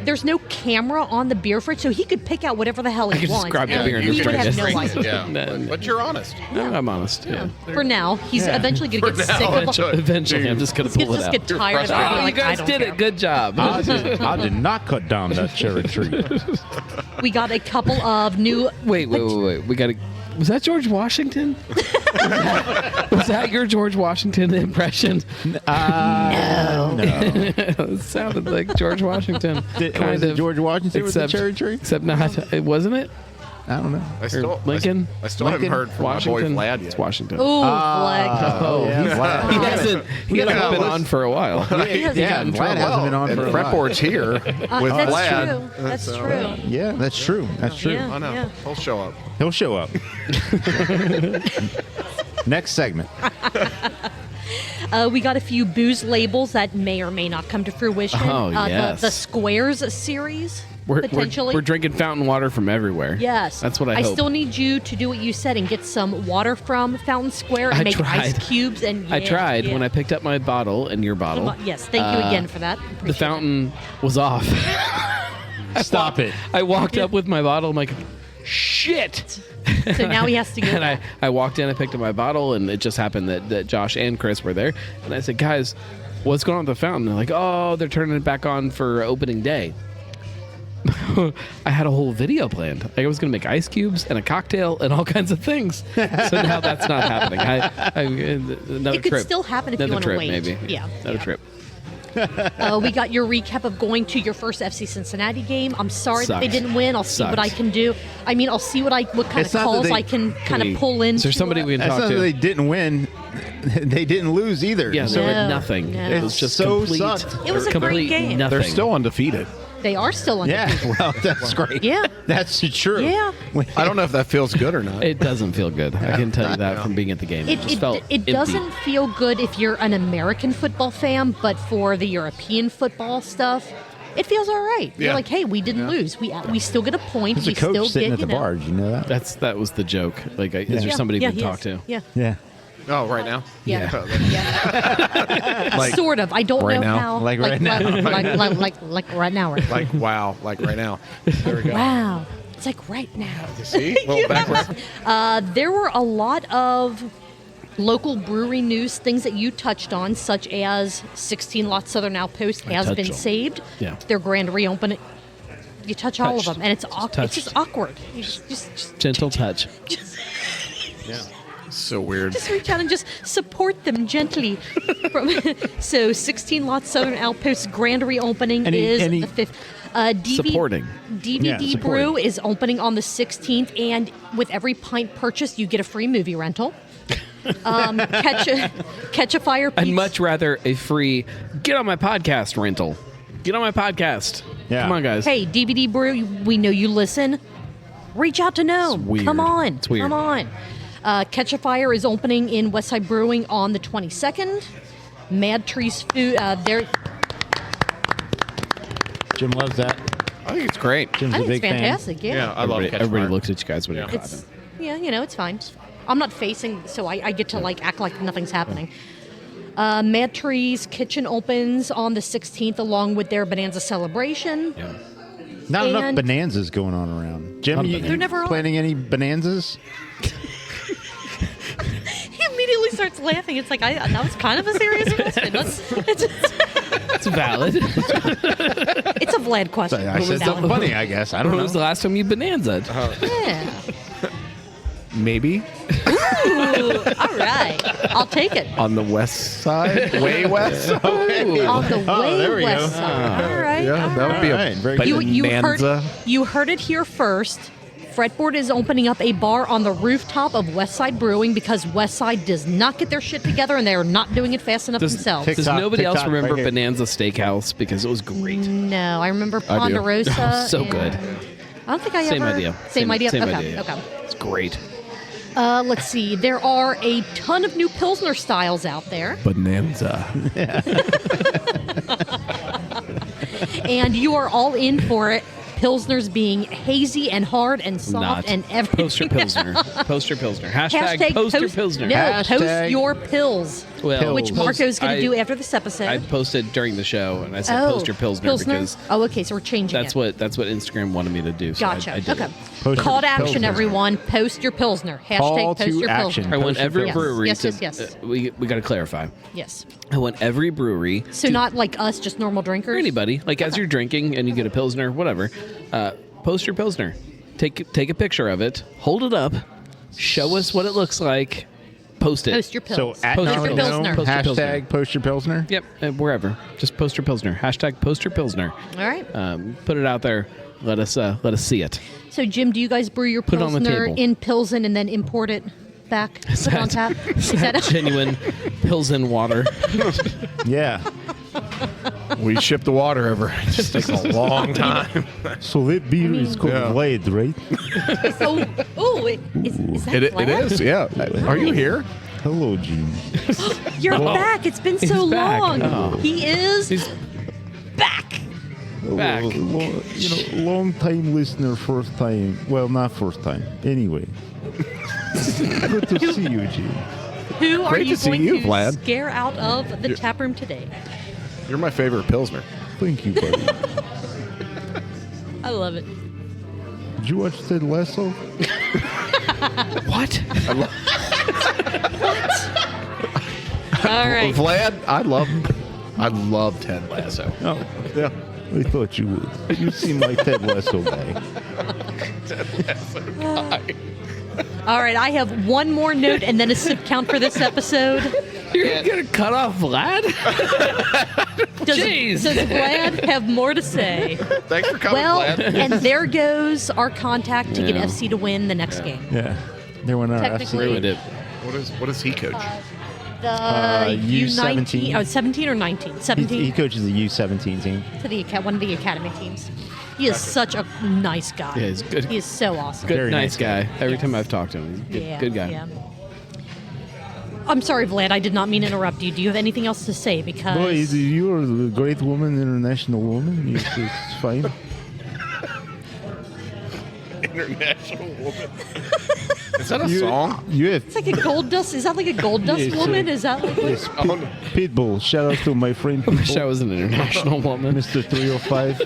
[SPEAKER 3] there's no camera on the beer fridge, so he could pick out whatever the hell he
[SPEAKER 4] I could just
[SPEAKER 3] wants.
[SPEAKER 4] grab the
[SPEAKER 3] and
[SPEAKER 4] beer and
[SPEAKER 3] we
[SPEAKER 4] just
[SPEAKER 3] would
[SPEAKER 4] drink
[SPEAKER 3] have
[SPEAKER 4] it.
[SPEAKER 3] no idea.
[SPEAKER 5] Yeah. But you're honest.
[SPEAKER 4] I'm honest. Yeah.
[SPEAKER 3] For now, he's eventually going to get
[SPEAKER 5] now,
[SPEAKER 3] sick of
[SPEAKER 5] enjoy.
[SPEAKER 4] Eventually, I'm just gonna
[SPEAKER 3] He'll
[SPEAKER 4] pull it
[SPEAKER 3] just
[SPEAKER 4] out.
[SPEAKER 3] get tired of it.
[SPEAKER 5] frustrated.
[SPEAKER 3] and be
[SPEAKER 4] Oh,
[SPEAKER 3] like,
[SPEAKER 4] you
[SPEAKER 3] I
[SPEAKER 4] guys
[SPEAKER 3] don't
[SPEAKER 4] did
[SPEAKER 3] care.
[SPEAKER 4] it. Good job.
[SPEAKER 2] I did not cut down that cherry tree.
[SPEAKER 3] We got a couple of new.
[SPEAKER 4] Wait. We got to. Was that George Washington? Was that your George Washington impression?
[SPEAKER 2] No.
[SPEAKER 4] It sounded like George Washington.
[SPEAKER 2] Was it George Washington with the
[SPEAKER 4] except,
[SPEAKER 2] cherry tree?
[SPEAKER 4] Except not. It wasn't it.
[SPEAKER 2] I don't know.
[SPEAKER 4] Lincoln?
[SPEAKER 5] I still haven't
[SPEAKER 2] Lincoln?
[SPEAKER 5] heard from
[SPEAKER 4] Washington.
[SPEAKER 5] my boy Vlad
[SPEAKER 4] It's
[SPEAKER 5] yet.
[SPEAKER 4] Washington.
[SPEAKER 3] Oh, Vlad.
[SPEAKER 2] Oh, yeah.
[SPEAKER 4] He hasn't. He hasn't
[SPEAKER 2] gotta
[SPEAKER 4] been
[SPEAKER 2] listen.
[SPEAKER 4] on for a while.
[SPEAKER 2] Yeah, Vlad hasn't been on
[SPEAKER 5] and
[SPEAKER 2] for a while.
[SPEAKER 5] Fretboard's here with
[SPEAKER 3] That's
[SPEAKER 5] Vlad.
[SPEAKER 3] true. That's true.
[SPEAKER 2] Yeah, that's true. That's true.
[SPEAKER 3] Yeah.
[SPEAKER 5] I know. He'll show up.
[SPEAKER 2] He'll show up. Next segment.
[SPEAKER 3] We got a few booze labels that may or may not come to fruition.
[SPEAKER 4] Oh, yes.
[SPEAKER 3] The Squares series, potentially.
[SPEAKER 4] We're drinking fountain water from everywhere.
[SPEAKER 3] Yes.
[SPEAKER 4] That's what I hope.
[SPEAKER 3] still need you to do what you said and get some water from Fountain Square and
[SPEAKER 4] I
[SPEAKER 3] make
[SPEAKER 4] tried.
[SPEAKER 3] ice cubes. And
[SPEAKER 4] I tried when I picked up my bottle and your bottle.
[SPEAKER 3] Yes, thank you again for that.
[SPEAKER 4] The
[SPEAKER 3] Appreciate
[SPEAKER 4] fountain was off.
[SPEAKER 2] Stop it.
[SPEAKER 4] I walked up with my bottle. I'm like, shit.
[SPEAKER 3] it. So now he has to go.
[SPEAKER 4] And
[SPEAKER 3] back.
[SPEAKER 4] I walked in, I picked up my bottle, and it just happened that Josh and Chris were there. And I said, guys, what's going on with the fountain? They're like, oh, they're turning it back on for opening day. I had a whole video planned. I was going to make ice cubes and a cocktail and all kinds of things. So now that's not happening. Another
[SPEAKER 3] It could
[SPEAKER 4] trip.
[SPEAKER 3] still happen if you
[SPEAKER 4] Another
[SPEAKER 3] wanna
[SPEAKER 4] trip,
[SPEAKER 3] wait.
[SPEAKER 4] maybe.
[SPEAKER 3] Yeah,
[SPEAKER 4] Another
[SPEAKER 3] yeah.
[SPEAKER 4] trip.
[SPEAKER 3] We got your recap of going to your first FC Cincinnati game. I'm sorry that they
[SPEAKER 4] Sucks.
[SPEAKER 3] didn't win. I'll see what I
[SPEAKER 4] Sucks.
[SPEAKER 3] can do. I mean, I'll see what kind
[SPEAKER 2] It's
[SPEAKER 3] of
[SPEAKER 2] not that
[SPEAKER 3] calls
[SPEAKER 2] they-
[SPEAKER 3] I can kind
[SPEAKER 4] we-
[SPEAKER 3] of pull in.
[SPEAKER 4] Is there somebody we can
[SPEAKER 2] That's
[SPEAKER 4] talk
[SPEAKER 2] not that
[SPEAKER 4] to?
[SPEAKER 2] they didn't win. They didn't lose either.
[SPEAKER 4] Yeah, so
[SPEAKER 3] No,
[SPEAKER 4] nothing.
[SPEAKER 3] no.
[SPEAKER 4] It was just
[SPEAKER 2] So
[SPEAKER 4] complete.
[SPEAKER 2] sucked.
[SPEAKER 3] It was a great
[SPEAKER 4] complete
[SPEAKER 3] game.
[SPEAKER 4] Nothing.
[SPEAKER 5] They're still undefeated.
[SPEAKER 3] They are still undefeated.
[SPEAKER 2] Yeah, well, that's great.
[SPEAKER 3] Yeah.
[SPEAKER 2] That's true.
[SPEAKER 3] Yeah.
[SPEAKER 5] I don't know if that feels good or not.
[SPEAKER 4] It doesn't feel good. I can tell you that from being at the game. It just felt
[SPEAKER 3] It
[SPEAKER 4] empty.
[SPEAKER 3] doesn't feel good if you're an American football fan, but for the European football stuff, it feels all right. You're
[SPEAKER 5] Yeah.
[SPEAKER 3] like, hey, we didn't lose. We still get a point.
[SPEAKER 2] There's
[SPEAKER 3] we
[SPEAKER 2] a coach
[SPEAKER 3] still
[SPEAKER 2] sitting
[SPEAKER 3] get
[SPEAKER 2] at the bar. Did you know that?
[SPEAKER 4] That was the joke. Like, is there somebody we can
[SPEAKER 3] he
[SPEAKER 4] talk
[SPEAKER 3] is.
[SPEAKER 4] to?
[SPEAKER 3] Yeah.
[SPEAKER 2] Yeah.
[SPEAKER 5] Oh, right now?
[SPEAKER 3] Yeah. Yeah.
[SPEAKER 5] Like,
[SPEAKER 3] Sort of. I don't
[SPEAKER 5] right
[SPEAKER 3] know
[SPEAKER 5] now?
[SPEAKER 3] how.
[SPEAKER 2] Like right now.
[SPEAKER 3] Like right now. Right.
[SPEAKER 5] like, wow. Like right now. There we go.
[SPEAKER 3] Wow. It's like right now.
[SPEAKER 5] See? Well, backwards.
[SPEAKER 3] There were a lot of local brewery news, things that you touched on, such as 16 Lot Southern Outpost has
[SPEAKER 4] touched
[SPEAKER 3] been
[SPEAKER 4] them.
[SPEAKER 3] saved.
[SPEAKER 4] Yeah.
[SPEAKER 3] Their grand reopening. You touch all of
[SPEAKER 4] Touched.
[SPEAKER 3] them, and it's just awkward. You just
[SPEAKER 4] Gentle touch.
[SPEAKER 5] So weird.
[SPEAKER 3] just reach out and just support them gently. So 16 Lot Southern Outpost grand reopening is
[SPEAKER 2] any-
[SPEAKER 3] the 5th.
[SPEAKER 4] Supporting.
[SPEAKER 3] DVD
[SPEAKER 2] Yeah, supporting.
[SPEAKER 3] Brew is opening on the 16th, and with every pint purchased, you get a free movie rental. Catch a Fire
[SPEAKER 4] I'd
[SPEAKER 3] Pizza.
[SPEAKER 4] much rather a free get on my podcast rental. Get on my podcast.
[SPEAKER 2] Yeah.
[SPEAKER 4] Come on, guys.
[SPEAKER 3] Hey, DVD Brew, we know you listen. Reach out to Gnome.
[SPEAKER 4] It's weird.
[SPEAKER 3] Come on.
[SPEAKER 4] It's weird.
[SPEAKER 3] Come on. Catch a Fire is opening in Westside Brewing on the 22nd. MadTree's food.
[SPEAKER 2] Jim loves that.
[SPEAKER 5] I think it's great.
[SPEAKER 2] Jim's
[SPEAKER 3] I
[SPEAKER 2] a
[SPEAKER 3] think it's
[SPEAKER 2] big fan.
[SPEAKER 3] fantastic. Yeah.
[SPEAKER 5] I love Catch
[SPEAKER 4] Everybody
[SPEAKER 5] Fire.
[SPEAKER 4] looks at you guys when you're
[SPEAKER 3] It's
[SPEAKER 4] clapping.
[SPEAKER 3] it's fine. I'm not facing, so I get to like act like nothing's happening. MadTree's Kitchen opens on the 16th along with their Bonanza celebration.
[SPEAKER 4] Yeah.
[SPEAKER 2] Not enough
[SPEAKER 3] And-
[SPEAKER 2] bonanzas going on around. Jim, you
[SPEAKER 3] They're never on.
[SPEAKER 2] planning any bonanzas?
[SPEAKER 3] He immediately starts laughing. It's like that was kind of a serious question.
[SPEAKER 4] It's valid.
[SPEAKER 3] It's a Vlad question.
[SPEAKER 2] I said
[SPEAKER 3] That
[SPEAKER 2] something
[SPEAKER 3] one.
[SPEAKER 2] funny, I guess. I don't
[SPEAKER 4] When
[SPEAKER 2] know.
[SPEAKER 4] was the last time you bonanza'd?
[SPEAKER 3] Yeah.
[SPEAKER 5] Maybe
[SPEAKER 3] Ooh, all right. I'll take it.
[SPEAKER 5] on the west side, way west side.
[SPEAKER 3] On the
[SPEAKER 2] there
[SPEAKER 3] way
[SPEAKER 2] we
[SPEAKER 3] west
[SPEAKER 2] go.
[SPEAKER 3] side. All right.
[SPEAKER 5] Yeah,
[SPEAKER 3] all
[SPEAKER 5] that would be
[SPEAKER 2] All right,
[SPEAKER 5] a
[SPEAKER 2] very good.
[SPEAKER 3] You heard it here first. Fretboard is opening up a bar on the rooftop of Westside Brewing because Westside does not get their shit together and they are not doing it fast enough themselves.
[SPEAKER 4] Does nobody else
[SPEAKER 2] TikTok,
[SPEAKER 4] remember
[SPEAKER 2] right here.
[SPEAKER 4] Bonanza Steakhouse? Because it was great.
[SPEAKER 3] No, I remember Ponderosa.
[SPEAKER 4] Oh, so
[SPEAKER 3] and-
[SPEAKER 4] good.
[SPEAKER 3] I don't think I
[SPEAKER 4] Same
[SPEAKER 3] ever.
[SPEAKER 4] idea.
[SPEAKER 3] Same idea.
[SPEAKER 4] Same
[SPEAKER 3] okay.
[SPEAKER 4] idea. yeah.
[SPEAKER 3] Okay.
[SPEAKER 4] It's great.
[SPEAKER 3] Let's see. There are a ton of new Pilsner styles out there,
[SPEAKER 5] bonanza.
[SPEAKER 3] and you are all in for it. Pilsners being hazy and hard and soft
[SPEAKER 4] Not
[SPEAKER 3] and everything.
[SPEAKER 4] Poster Pilsner. Poster Pilsner. Hashtag Poster Pilsner.
[SPEAKER 3] No,
[SPEAKER 2] Hashtag
[SPEAKER 3] post your pills,
[SPEAKER 4] Well,
[SPEAKER 3] which
[SPEAKER 4] post-
[SPEAKER 3] Marco's going
[SPEAKER 4] I-
[SPEAKER 3] to do after this episode.
[SPEAKER 4] I posted during the show, and I said Poster Pilsner, because
[SPEAKER 3] Oh, okay. So we're changing
[SPEAKER 4] that's
[SPEAKER 3] it.
[SPEAKER 4] what Instagram wanted me to do. So
[SPEAKER 3] Gotcha.
[SPEAKER 4] I did
[SPEAKER 3] Okay.
[SPEAKER 4] it.
[SPEAKER 2] Post
[SPEAKER 3] Call to
[SPEAKER 2] your
[SPEAKER 3] action,
[SPEAKER 2] Pilsner.
[SPEAKER 3] everyone. Post your Pilsner. Hashtag
[SPEAKER 2] Call
[SPEAKER 3] post
[SPEAKER 2] to
[SPEAKER 3] your
[SPEAKER 2] action.
[SPEAKER 3] Pilsner.
[SPEAKER 4] I want
[SPEAKER 2] Poster
[SPEAKER 4] every
[SPEAKER 3] Yes.
[SPEAKER 4] brewery
[SPEAKER 3] Yes,
[SPEAKER 4] to.
[SPEAKER 3] yes, yes.
[SPEAKER 4] We got to clarify.
[SPEAKER 3] Yes.
[SPEAKER 4] I want every brewery.
[SPEAKER 3] So not like us, just normal drinkers?
[SPEAKER 4] Or anybody, like as you're drinking and you get a Pilsner, whatever, post your Pilsner. Take a picture of it, hold it up, show us what it looks like, post it.
[SPEAKER 3] Post your
[SPEAKER 2] So
[SPEAKER 3] pills.
[SPEAKER 2] at
[SPEAKER 4] Post
[SPEAKER 3] Post
[SPEAKER 4] your
[SPEAKER 3] your
[SPEAKER 2] Now
[SPEAKER 3] Pilsner.
[SPEAKER 2] Know,
[SPEAKER 4] Post your Pilsner.
[SPEAKER 2] hashtag post your Pilsner.
[SPEAKER 4] Yep, wherever. Just post your Pilsner. Hashtag post your Pilsner.
[SPEAKER 3] All right.
[SPEAKER 4] Put it out there. Let us see it.
[SPEAKER 3] So, Jim, do you guys brew your
[SPEAKER 4] Put it on the
[SPEAKER 3] Pilsner
[SPEAKER 4] table.
[SPEAKER 3] in Pilsen and then import it back? Put it on tap? Is that
[SPEAKER 4] Genuine Pilsen water.
[SPEAKER 2] Yeah.
[SPEAKER 5] We ship the water over. It just takes a long time.
[SPEAKER 2] So that beer is called
[SPEAKER 5] Yeah.
[SPEAKER 2] Vlad, right?
[SPEAKER 3] so, oh, is that
[SPEAKER 5] It
[SPEAKER 3] Vlad?
[SPEAKER 5] is, yeah. Are you here?
[SPEAKER 2] Hello, Jim.
[SPEAKER 3] You're back. It's been so
[SPEAKER 4] He's back.
[SPEAKER 3] long.
[SPEAKER 4] Oh.
[SPEAKER 3] He is
[SPEAKER 4] He's
[SPEAKER 3] back.
[SPEAKER 4] back.
[SPEAKER 2] Long time listener, first time. Well, not first time. Anyway. Good to see you, Jim.
[SPEAKER 3] Who are
[SPEAKER 5] Great
[SPEAKER 3] you
[SPEAKER 5] to see
[SPEAKER 3] going
[SPEAKER 5] you,
[SPEAKER 3] to
[SPEAKER 5] Vlad.
[SPEAKER 3] scare out of the tap room today?
[SPEAKER 5] You're my favorite Pilsner.
[SPEAKER 2] Thank you, buddy.
[SPEAKER 3] I love it.
[SPEAKER 2] Did you watch Ted Lasso?
[SPEAKER 4] What?
[SPEAKER 3] All right.
[SPEAKER 5] Vlad, I love Ted Lasso.
[SPEAKER 2] Oh,
[SPEAKER 5] Yeah.
[SPEAKER 2] I thought you would. You seem like Ted Lasso guy.
[SPEAKER 3] All right. I have one more note and then a sip count for this episode.
[SPEAKER 4] You're gonna cut off Vlad? Jeez.
[SPEAKER 3] Does Vlad have more to say?
[SPEAKER 5] Thanks for coming,
[SPEAKER 3] Well,
[SPEAKER 5] Vlad.
[SPEAKER 3] and there goes our contact to get
[SPEAKER 4] Yeah.
[SPEAKER 3] FC to win the next game.
[SPEAKER 2] Yeah. They went our
[SPEAKER 3] Technically-
[SPEAKER 2] FC.
[SPEAKER 4] Ruined it.
[SPEAKER 5] What does he coach?
[SPEAKER 3] The
[SPEAKER 2] U17.
[SPEAKER 3] U19, 17 or 19? 17
[SPEAKER 2] He coaches the U17 team.
[SPEAKER 3] to the one of the academy teams. He is such a nice guy.
[SPEAKER 4] Yeah, he's good.
[SPEAKER 3] He is so awesome.
[SPEAKER 4] Good,
[SPEAKER 2] Very
[SPEAKER 4] nice
[SPEAKER 2] nice
[SPEAKER 4] guy. Every
[SPEAKER 3] Yes.
[SPEAKER 4] time I've talked to him, he's a good guy.
[SPEAKER 3] Yeah. I'm sorry, Vlad. I did not mean to interrupt you. Do you have anything else to say? Because
[SPEAKER 2] Boy, you're a great woman, international woman. It's fine.
[SPEAKER 5] International woman. Is that a song?
[SPEAKER 2] You have
[SPEAKER 3] it's like a gold dust. Is that like a gold dust
[SPEAKER 2] Yes,
[SPEAKER 3] woman?
[SPEAKER 2] sir.
[SPEAKER 3] Is that like?
[SPEAKER 2] yes, Pitbull. Shout out to my friend
[SPEAKER 4] I wish I
[SPEAKER 2] Pitbull,
[SPEAKER 4] was an international woman.
[SPEAKER 2] Mr. 305.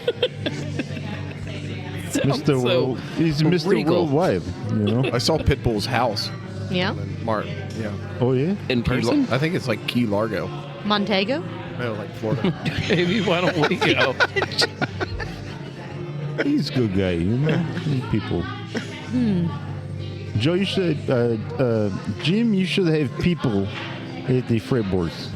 [SPEAKER 2] Mr.
[SPEAKER 4] so
[SPEAKER 2] World, he's Mr.
[SPEAKER 4] regal.
[SPEAKER 2] Worldwide. You know?
[SPEAKER 5] I saw Pitbull's house.
[SPEAKER 3] Yeah.
[SPEAKER 5] in Martin. Yeah.
[SPEAKER 2] Oh yeah.
[SPEAKER 4] In
[SPEAKER 5] Key
[SPEAKER 4] person?
[SPEAKER 5] I think it's like Key Largo.
[SPEAKER 3] Montego.
[SPEAKER 5] No, like Florida.
[SPEAKER 4] Maybe why don't we go?
[SPEAKER 2] He's a good guy. You know, Good people. Joe, you should. Jim, you should have people at the Fretboards.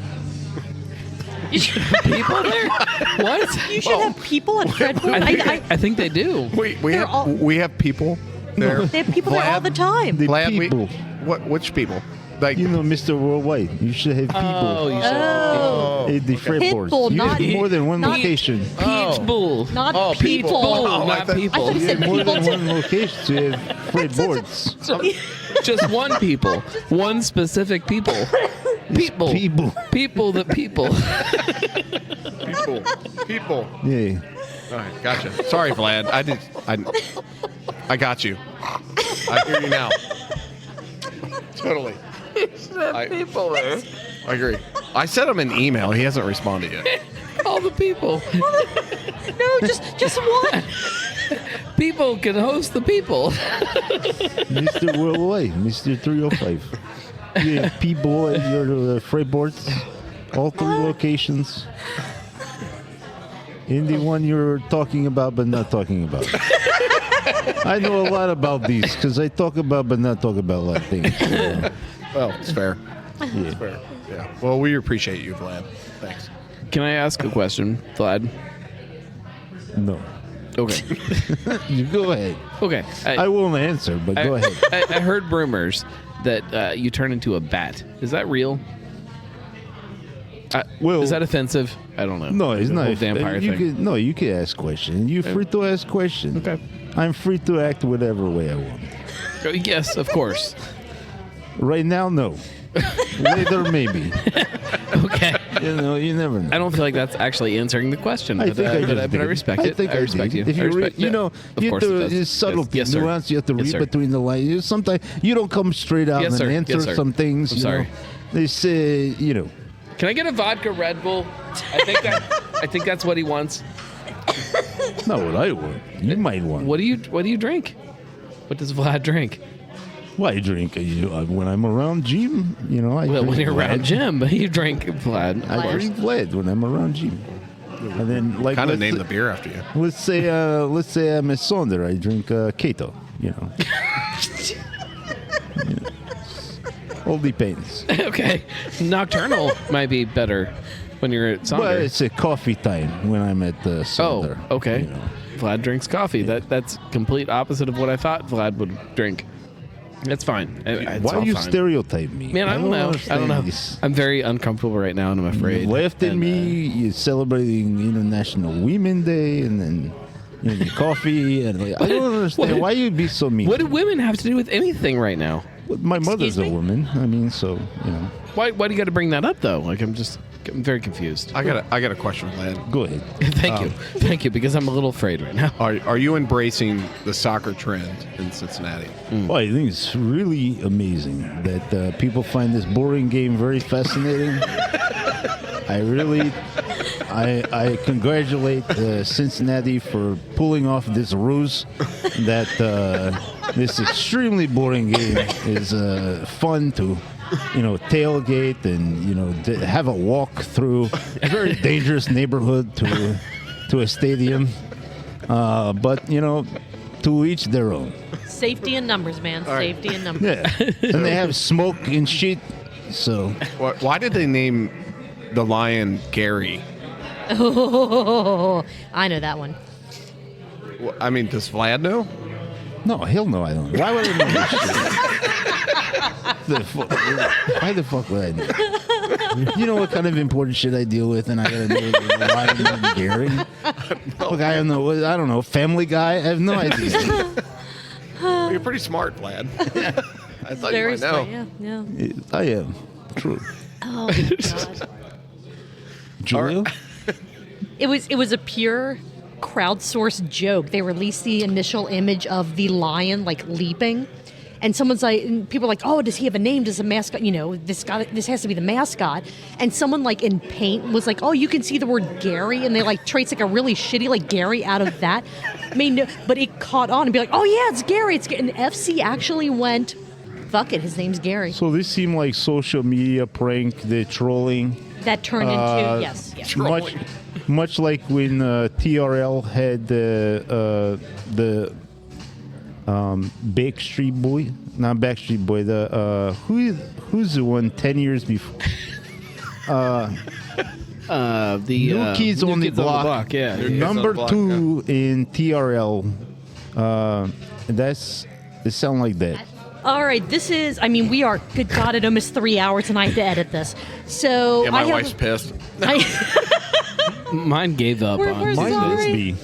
[SPEAKER 4] People there? What?
[SPEAKER 3] You should have people at Fretboard.
[SPEAKER 4] I think they do.
[SPEAKER 5] we
[SPEAKER 3] They're
[SPEAKER 5] have
[SPEAKER 3] all-
[SPEAKER 5] we have people there.
[SPEAKER 3] They have people there all the time.
[SPEAKER 2] The
[SPEAKER 5] Vlad,
[SPEAKER 2] people.
[SPEAKER 5] which people? Like,
[SPEAKER 2] You know, Mr. Worldwide. You should have people.
[SPEAKER 4] Oh, you said
[SPEAKER 2] At the Fretboards.
[SPEAKER 3] Pitbull,
[SPEAKER 2] You
[SPEAKER 3] not-
[SPEAKER 2] have more than one
[SPEAKER 3] not-
[SPEAKER 2] location.
[SPEAKER 4] Peach Bull.
[SPEAKER 3] Not
[SPEAKER 5] people.
[SPEAKER 3] people.
[SPEAKER 5] Oh,
[SPEAKER 4] Not
[SPEAKER 3] I
[SPEAKER 4] people.
[SPEAKER 3] thought you
[SPEAKER 2] You have
[SPEAKER 3] said
[SPEAKER 2] more
[SPEAKER 3] people
[SPEAKER 2] than
[SPEAKER 3] too.
[SPEAKER 2] one location to have Fretboards.
[SPEAKER 4] Just one people. One specific people. People.
[SPEAKER 2] People.
[SPEAKER 4] That people.
[SPEAKER 5] people.
[SPEAKER 2] Yeah.
[SPEAKER 5] All right, gotcha. Sorry, Vlad. I got you. I hear you now. Totally.
[SPEAKER 4] People.
[SPEAKER 5] I agree. I sent him an email. He hasn't responded yet.
[SPEAKER 4] All the people.
[SPEAKER 3] No, just one.
[SPEAKER 4] People can host the people.
[SPEAKER 2] Mr. Worldwide. Mr. 305. You have people at your Fretboards. All 3 locations. In the one you're talking about but not talking about. I know a lot about these because I talk about but not talk about a lot of things.
[SPEAKER 5] Well, it's fair.
[SPEAKER 2] Yeah.
[SPEAKER 5] Fair. Yeah. Well, we appreciate you, Vlad. Thanks.
[SPEAKER 4] Can I ask a question, Vlad?
[SPEAKER 2] No.
[SPEAKER 4] Okay.
[SPEAKER 2] You go ahead.
[SPEAKER 4] Okay.
[SPEAKER 2] I won't answer, but go ahead.
[SPEAKER 4] I heard rumors that you turn into a bat. Is that real?
[SPEAKER 2] Well,
[SPEAKER 4] is that offensive? I don't know.
[SPEAKER 2] No, it's
[SPEAKER 4] The
[SPEAKER 2] not.
[SPEAKER 4] whole vampire
[SPEAKER 2] you
[SPEAKER 4] thing.
[SPEAKER 2] Can, no, you can ask questions. You're free to ask questions.
[SPEAKER 4] Okay.
[SPEAKER 2] I'm free to act whatever way I want.
[SPEAKER 4] Yes, of course.
[SPEAKER 2] Right now, no. Later, maybe.
[SPEAKER 4] Okay.
[SPEAKER 2] You know, you never know.
[SPEAKER 4] I don't feel like that's actually answering the question.
[SPEAKER 2] I
[SPEAKER 4] But,
[SPEAKER 2] think I just
[SPEAKER 4] but
[SPEAKER 2] did.
[SPEAKER 4] I respect it.
[SPEAKER 2] think
[SPEAKER 4] I respect
[SPEAKER 2] did.
[SPEAKER 4] you.
[SPEAKER 2] If
[SPEAKER 4] I
[SPEAKER 2] you read,
[SPEAKER 4] respect-
[SPEAKER 2] you know,
[SPEAKER 4] of
[SPEAKER 2] you
[SPEAKER 4] course
[SPEAKER 2] have
[SPEAKER 4] it
[SPEAKER 2] to,
[SPEAKER 4] does.
[SPEAKER 2] it's subtle
[SPEAKER 4] Yes, sir.
[SPEAKER 2] nuance. You have to
[SPEAKER 4] Yes,
[SPEAKER 2] read
[SPEAKER 4] sir.
[SPEAKER 2] between the lines. Sometimes you don't come straight out
[SPEAKER 4] Yes,
[SPEAKER 2] and
[SPEAKER 4] sir.
[SPEAKER 2] answer
[SPEAKER 4] Yes, sir.
[SPEAKER 2] some things.
[SPEAKER 4] I'm
[SPEAKER 2] you
[SPEAKER 4] sorry.
[SPEAKER 2] know. They say, you know,
[SPEAKER 4] Can I get a vodka Red Bull? I think that's what he wants.
[SPEAKER 2] not what I want. You might want.
[SPEAKER 4] What do you drink? What does Vlad drink?
[SPEAKER 2] Well, I drink when I'm around Jim. You know, I
[SPEAKER 4] Well,
[SPEAKER 2] drink
[SPEAKER 4] when you're around
[SPEAKER 2] Vlad.
[SPEAKER 4] Jim, you drink Vlad.
[SPEAKER 2] I drink Vlad when I'm around Jim. And then, like,
[SPEAKER 5] Kind of
[SPEAKER 2] let's-
[SPEAKER 5] named the beer after you.
[SPEAKER 2] Let's say I'm a Sonder. I drink Keto. You know. All depends.
[SPEAKER 4] Okay. Nocturnal might be better when you're at Sonder.
[SPEAKER 2] Well, it's a coffee time when I'm at Sonder.
[SPEAKER 4] Oh, okay.
[SPEAKER 2] You know.
[SPEAKER 4] Vlad drinks coffee. That's complete opposite of what I thought Vlad would drink. That's fine. It's
[SPEAKER 2] Why
[SPEAKER 4] all
[SPEAKER 2] do you
[SPEAKER 4] fine.
[SPEAKER 2] stereotype me?
[SPEAKER 4] Man, I don't know. I don't know.
[SPEAKER 2] understand this.
[SPEAKER 4] I'm very uncomfortable right now, and I'm afraid.
[SPEAKER 2] You laughed at
[SPEAKER 4] And,
[SPEAKER 2] me. You're celebrating International Women's Day, and then the coffee. And I don't understand
[SPEAKER 4] What-
[SPEAKER 2] why you'd be so mean.
[SPEAKER 4] What do women have to do with anything right now?
[SPEAKER 2] My mother's a
[SPEAKER 3] me?
[SPEAKER 2] woman. I mean, so you know.
[SPEAKER 4] Why do you got to bring that up though? Like I'm very confused.
[SPEAKER 5] I got a question, Vlad.
[SPEAKER 2] Go ahead.
[SPEAKER 4] Thank you, because I'm a little afraid right now.
[SPEAKER 5] Are you embracing the soccer trend in Cincinnati?
[SPEAKER 2] Well, I think it's really amazing that people find this boring game very fascinating. I congratulate Cincinnati for pulling off this ruse that this extremely boring game is fun to, tailgate and, have a walk through a very dangerous neighborhood to a stadium. But, to each their own.
[SPEAKER 3] Safety in numbers, man. Safety in numbers.
[SPEAKER 2] Yeah. And they have smoke and shit. So
[SPEAKER 5] Why did they name the lion Gary?
[SPEAKER 3] Oh, I know that one.
[SPEAKER 5] I mean, does Vlad know?
[SPEAKER 2] no, hell no, I don't. Why would I know this shit? Why the fuck would I know? You know what kind of important shit I deal with, and I gotta know why I'm not Gary. Look, I don't know. Family Guy. I have no idea.
[SPEAKER 5] You're pretty smart, Vlad. I thought
[SPEAKER 3] Very
[SPEAKER 5] you might know.
[SPEAKER 3] smart. Yeah.
[SPEAKER 2] I am. True.
[SPEAKER 3] Oh my god.
[SPEAKER 2] Julio?
[SPEAKER 3] It was a pure crowdsourced joke. They released the initial image of the lion like leaping, and someone's like, and people are like, "Oh, does he have a name? Does the mascot? This has to be the mascot." And someone like in paint was like, "Oh, you can see the word Gary," and they like trace like a really shitty like Gary out of that. I mean, no, but it caught on and be like, "Oh yeah, it's Gary." And FC actually went, "Fuck it, his name's Gary."
[SPEAKER 2] So this seemed like social media prank, the trolling.
[SPEAKER 3] That turned into yes.
[SPEAKER 2] Much like when TRL had the Backstreet Boy, not Backstreet Boy. The who's the one 10 years before?
[SPEAKER 4] The
[SPEAKER 2] New Kids on the Block.
[SPEAKER 4] Yeah.
[SPEAKER 2] Number 2 in TRL. It sound like that.
[SPEAKER 3] All right, this is, we are, good God, at almost 3 hours, and I have to edit this. So
[SPEAKER 5] Yeah, my wife's pissed.
[SPEAKER 4] Mine gave up
[SPEAKER 3] We're
[SPEAKER 4] on
[SPEAKER 3] sorry.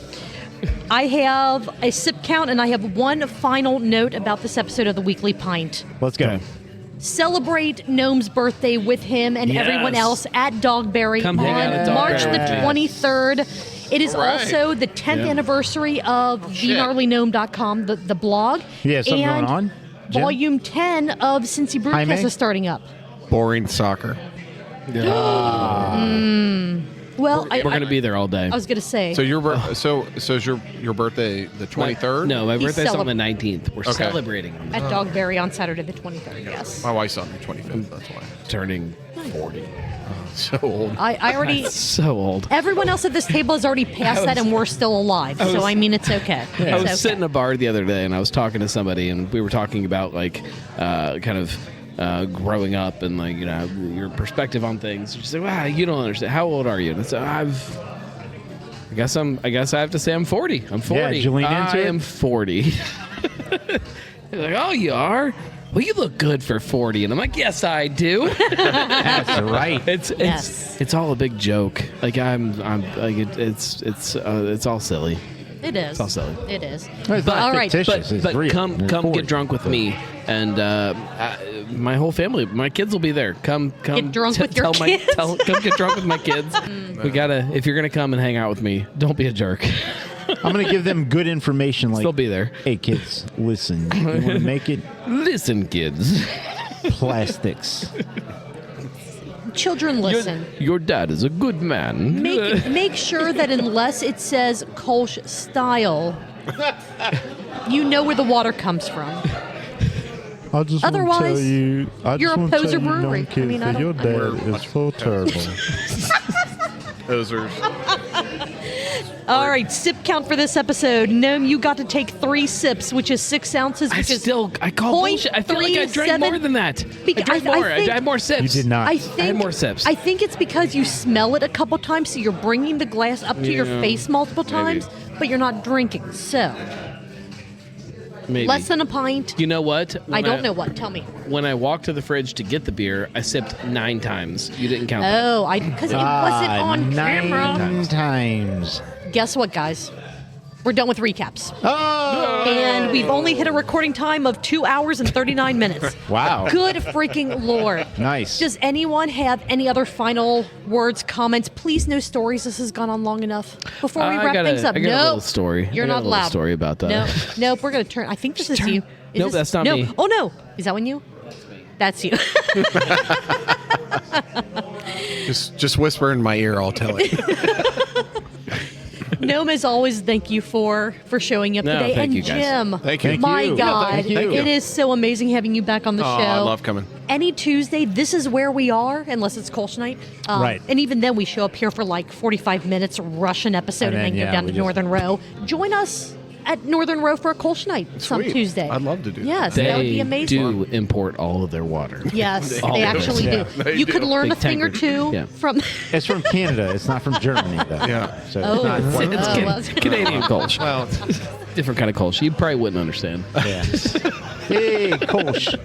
[SPEAKER 3] I have a sip count, and I have one final note about this episode of the Weekly Pint.
[SPEAKER 2] Let's go.
[SPEAKER 3] Celebrate Gnome's birthday with him and
[SPEAKER 4] Yes.
[SPEAKER 3] everyone else at Dogberry
[SPEAKER 4] Come hang out at
[SPEAKER 3] on March the
[SPEAKER 4] Dogberry.
[SPEAKER 3] 23rd. It is
[SPEAKER 5] All right.
[SPEAKER 3] also the 10th
[SPEAKER 4] Yeah.
[SPEAKER 3] anniversary of thegnarlygnome.com, the blog.
[SPEAKER 2] Yeah, something
[SPEAKER 3] and
[SPEAKER 2] going on, Jim?
[SPEAKER 3] Volume 10 of Cincy
[SPEAKER 2] Jaime?
[SPEAKER 3] Brewcast is starting up.
[SPEAKER 5] Boring soccer.
[SPEAKER 3] Well,
[SPEAKER 4] We're going to be there all day.
[SPEAKER 3] I was going to say.
[SPEAKER 5] So is your birthday the 23rd?
[SPEAKER 4] No, my
[SPEAKER 3] He's
[SPEAKER 4] birthday's on the
[SPEAKER 3] celeb-
[SPEAKER 4] 19th. We're celebrating on
[SPEAKER 3] at Dogberry on Saturday the 23rd, yes.
[SPEAKER 5] My wife's on the 25th. That's why.
[SPEAKER 4] turning 40.
[SPEAKER 5] So old.
[SPEAKER 3] I already...
[SPEAKER 4] So old.
[SPEAKER 3] Everyone else at this table has already passed that, and we're still alive. So, it's okay.
[SPEAKER 4] I was
[SPEAKER 3] It's okay.
[SPEAKER 4] sitting in a bar the other day, and I was talking to somebody, and we were talking about growing up and your perspective on things. She said, "Wow, you don't understand. How old are you?" And I said, I guess I have to say I'm 40. I'm 40.
[SPEAKER 2] Yeah, did you lean into
[SPEAKER 4] I
[SPEAKER 2] it?
[SPEAKER 4] am 40. They're like, "Oh, you are? Well, you look good for 40." And I'm like, "Yes, I do."
[SPEAKER 2] That's right.
[SPEAKER 4] It's all a big joke. Like I'm like it's all silly.
[SPEAKER 3] It is.
[SPEAKER 4] It's all silly.
[SPEAKER 3] It is.
[SPEAKER 2] It's not
[SPEAKER 3] all right,
[SPEAKER 2] fictitious, it's
[SPEAKER 4] But
[SPEAKER 2] real.
[SPEAKER 4] come
[SPEAKER 2] You're 40.
[SPEAKER 4] get drunk with me, and my whole family, my kids will be there. Come
[SPEAKER 3] Get drunk with your kids?
[SPEAKER 4] Come get drunk with my kids. We gotta. If you're gonna come and hang out with me, don't be a jerk.
[SPEAKER 2] I'm going to give them good information like,
[SPEAKER 4] Still be there.
[SPEAKER 2] hey, kids, listen, you want to make it
[SPEAKER 4] Listen, kids.
[SPEAKER 2] plastics.
[SPEAKER 3] Children, listen.
[SPEAKER 4] Your dad is a good man.
[SPEAKER 3] Make sure that unless it says Kolsch style, you know where the water comes from.
[SPEAKER 6] I just
[SPEAKER 3] Otherwise,
[SPEAKER 6] want to tell you,
[SPEAKER 3] you're a
[SPEAKER 6] wanna tell
[SPEAKER 3] poser
[SPEAKER 6] you, young
[SPEAKER 3] brewery.
[SPEAKER 6] kids,
[SPEAKER 3] I mean, I
[SPEAKER 6] that your
[SPEAKER 3] don't-
[SPEAKER 6] dad is so terrible.
[SPEAKER 5] Posers.
[SPEAKER 3] All right, sip count for this episode. Gnome, you got to take 3 sips, which is 6 ounces. Which
[SPEAKER 4] I call bullshit. I feel like I drank more than that. I drank more. I had more sips.
[SPEAKER 2] You did not.
[SPEAKER 3] I think,
[SPEAKER 4] had more sips.
[SPEAKER 3] I think it's because you smell it a couple times, so you're bringing the glass up to your
[SPEAKER 4] Yeah,
[SPEAKER 3] face multiple times, but you're not drinking. So,
[SPEAKER 4] Maybe.
[SPEAKER 3] less than a pint.
[SPEAKER 4] You know what?
[SPEAKER 3] I don't know what. Tell me.
[SPEAKER 4] When I walked to the fridge to get the beer, I sipped 9 times. You didn't count that.
[SPEAKER 3] Oh, because it wasn't on
[SPEAKER 2] 9
[SPEAKER 3] camera.
[SPEAKER 2] times.
[SPEAKER 3] Guess what, guys? We're done with recaps.
[SPEAKER 2] Oh!
[SPEAKER 3] And we've only hit a recording time of 2 hours and 39 minutes.
[SPEAKER 2] Wow.
[SPEAKER 3] Good freaking Lord.
[SPEAKER 2] Nice.
[SPEAKER 3] Does anyone have any other final words, comments? Please, no stories. This has gone on long enough. Before we
[SPEAKER 4] I
[SPEAKER 3] wrap
[SPEAKER 4] got
[SPEAKER 3] things up.
[SPEAKER 4] a
[SPEAKER 3] No.
[SPEAKER 4] little story.
[SPEAKER 3] You're
[SPEAKER 4] I got
[SPEAKER 3] not
[SPEAKER 4] a little
[SPEAKER 3] allowed.
[SPEAKER 4] story about that.
[SPEAKER 3] Nope. We're going to turn. I think this is you. Is
[SPEAKER 4] Nope,
[SPEAKER 3] this-
[SPEAKER 4] that's not
[SPEAKER 3] no.
[SPEAKER 4] me.
[SPEAKER 3] Oh, no. Is that one you? That's you.
[SPEAKER 5] Just whisper in my ear. I'll tell it.
[SPEAKER 3] Gnome, as always, thank you for showing up
[SPEAKER 4] No,
[SPEAKER 3] today.
[SPEAKER 4] thank
[SPEAKER 3] And
[SPEAKER 4] you, guys.
[SPEAKER 3] Jim,
[SPEAKER 5] Thank you.
[SPEAKER 3] my
[SPEAKER 2] you.
[SPEAKER 3] God,
[SPEAKER 2] Thank you.
[SPEAKER 3] it is so amazing having you back on the
[SPEAKER 5] Oh,
[SPEAKER 3] show.
[SPEAKER 5] I love coming.
[SPEAKER 3] Any Tuesday, this is where we are, unless it's Kolsch night.
[SPEAKER 2] Right.
[SPEAKER 3] And even then, we show up here for like 45 minutes, rush an episode,
[SPEAKER 2] And
[SPEAKER 3] and,
[SPEAKER 2] then,
[SPEAKER 3] then
[SPEAKER 2] yeah,
[SPEAKER 3] go down
[SPEAKER 2] we
[SPEAKER 3] to
[SPEAKER 2] just-
[SPEAKER 3] Northern Row. Join us at Northern Row for a Kolsch night some
[SPEAKER 5] Sweet.
[SPEAKER 3] Tuesday.
[SPEAKER 5] I'd love to do that.
[SPEAKER 3] Yes, that would be
[SPEAKER 4] They
[SPEAKER 3] amazing.
[SPEAKER 4] do import all of their water.
[SPEAKER 3] Yes,
[SPEAKER 4] All
[SPEAKER 3] they
[SPEAKER 4] of it.
[SPEAKER 3] actually
[SPEAKER 5] Yeah,
[SPEAKER 3] do.
[SPEAKER 5] they
[SPEAKER 3] You
[SPEAKER 5] do.
[SPEAKER 3] could learn
[SPEAKER 4] Big
[SPEAKER 3] a thing or
[SPEAKER 4] tanker.
[SPEAKER 3] two
[SPEAKER 4] Yeah.
[SPEAKER 3] from.
[SPEAKER 2] It's from Canada. It's not from Germany, though.
[SPEAKER 5] Yeah.
[SPEAKER 2] So
[SPEAKER 3] Oh,
[SPEAKER 2] it's not quite.
[SPEAKER 3] it's well.
[SPEAKER 4] Canadian Kolsch.
[SPEAKER 5] Well,
[SPEAKER 4] Different kind of Kolsch. You probably wouldn't understand.
[SPEAKER 2] Yeah. Hey, Kolsch.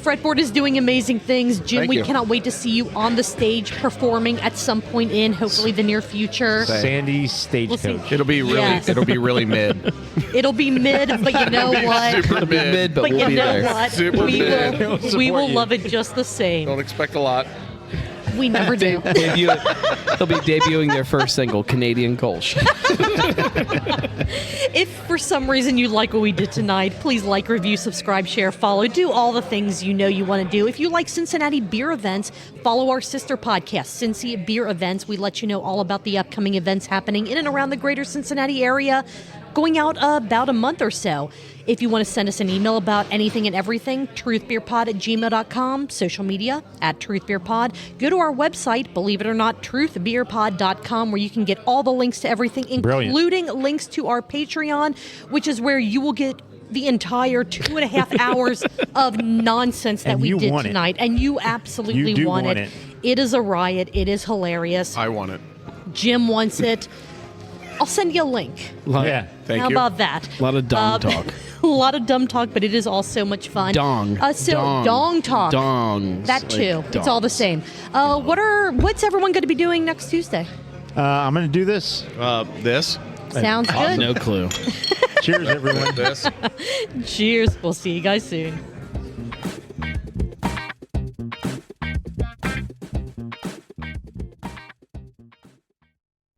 [SPEAKER 3] Fretboard is doing amazing things. Jim,
[SPEAKER 5] Thank
[SPEAKER 3] we
[SPEAKER 5] you.
[SPEAKER 3] cannot wait to see you on the stage performing at some point in hopefully the near future.
[SPEAKER 2] Sandy
[SPEAKER 3] We'll see.
[SPEAKER 2] Stagecoach.
[SPEAKER 5] it'll be really
[SPEAKER 3] Yes.
[SPEAKER 5] it'll be really mid.
[SPEAKER 3] It'll be mid, but you know what?
[SPEAKER 5] Super mid.
[SPEAKER 4] Mid, but
[SPEAKER 3] But
[SPEAKER 4] we'll
[SPEAKER 3] you
[SPEAKER 4] be
[SPEAKER 3] know
[SPEAKER 4] there.
[SPEAKER 3] what?
[SPEAKER 5] Super
[SPEAKER 3] we
[SPEAKER 5] mid.
[SPEAKER 3] will, we will love it just the same.
[SPEAKER 5] Don't expect a lot.
[SPEAKER 3] We never do.
[SPEAKER 4] They'll be debuting their first single, Canadian Kolsch.
[SPEAKER 3] If for some reason you like what we did tonight, please like, review, subscribe, share, follow. Do all the things you know you want to do. If you like Cincinnati beer events, follow our sister podcast, Cincy Beer Events. We let you know all about the upcoming events happening in and around the greater Cincinnati area, going out about a month or so. If you want to send us an email about anything and everything, truthbeerpod@gmail.com, social media @truthbeerpod. Go to our website, believe it or not, truthbeerpod.com, where you can get all the links to everything,
[SPEAKER 2] Brilliant.
[SPEAKER 3] including links to our Patreon, which is where you will get the entire 2.5 hours of nonsense that
[SPEAKER 2] And
[SPEAKER 3] we
[SPEAKER 2] you
[SPEAKER 3] did
[SPEAKER 2] want it.
[SPEAKER 3] tonight. And you absolutely
[SPEAKER 2] You do
[SPEAKER 3] want
[SPEAKER 2] want
[SPEAKER 3] it.
[SPEAKER 2] it.
[SPEAKER 3] It is a riot. It is hilarious.
[SPEAKER 5] I want it.
[SPEAKER 3] Jim wants it. I'll send you a link.
[SPEAKER 2] Yeah.
[SPEAKER 5] Thank
[SPEAKER 3] How
[SPEAKER 5] you.
[SPEAKER 3] about that?
[SPEAKER 4] A lot of dong talk.
[SPEAKER 3] A lot of dumb talk, but it is all so much fun.
[SPEAKER 4] Dong.
[SPEAKER 3] Dong talk.
[SPEAKER 4] Dongs.
[SPEAKER 3] That too.
[SPEAKER 4] Like
[SPEAKER 3] It's all the
[SPEAKER 4] dongs.
[SPEAKER 3] same. What's everyone going to be doing next Tuesday?
[SPEAKER 2] I'm going to do this.
[SPEAKER 5] This.
[SPEAKER 3] Sounds good.
[SPEAKER 4] No clue.
[SPEAKER 2] Cheers, everyone.
[SPEAKER 5] This.
[SPEAKER 3] Cheers. We'll see you guys soon.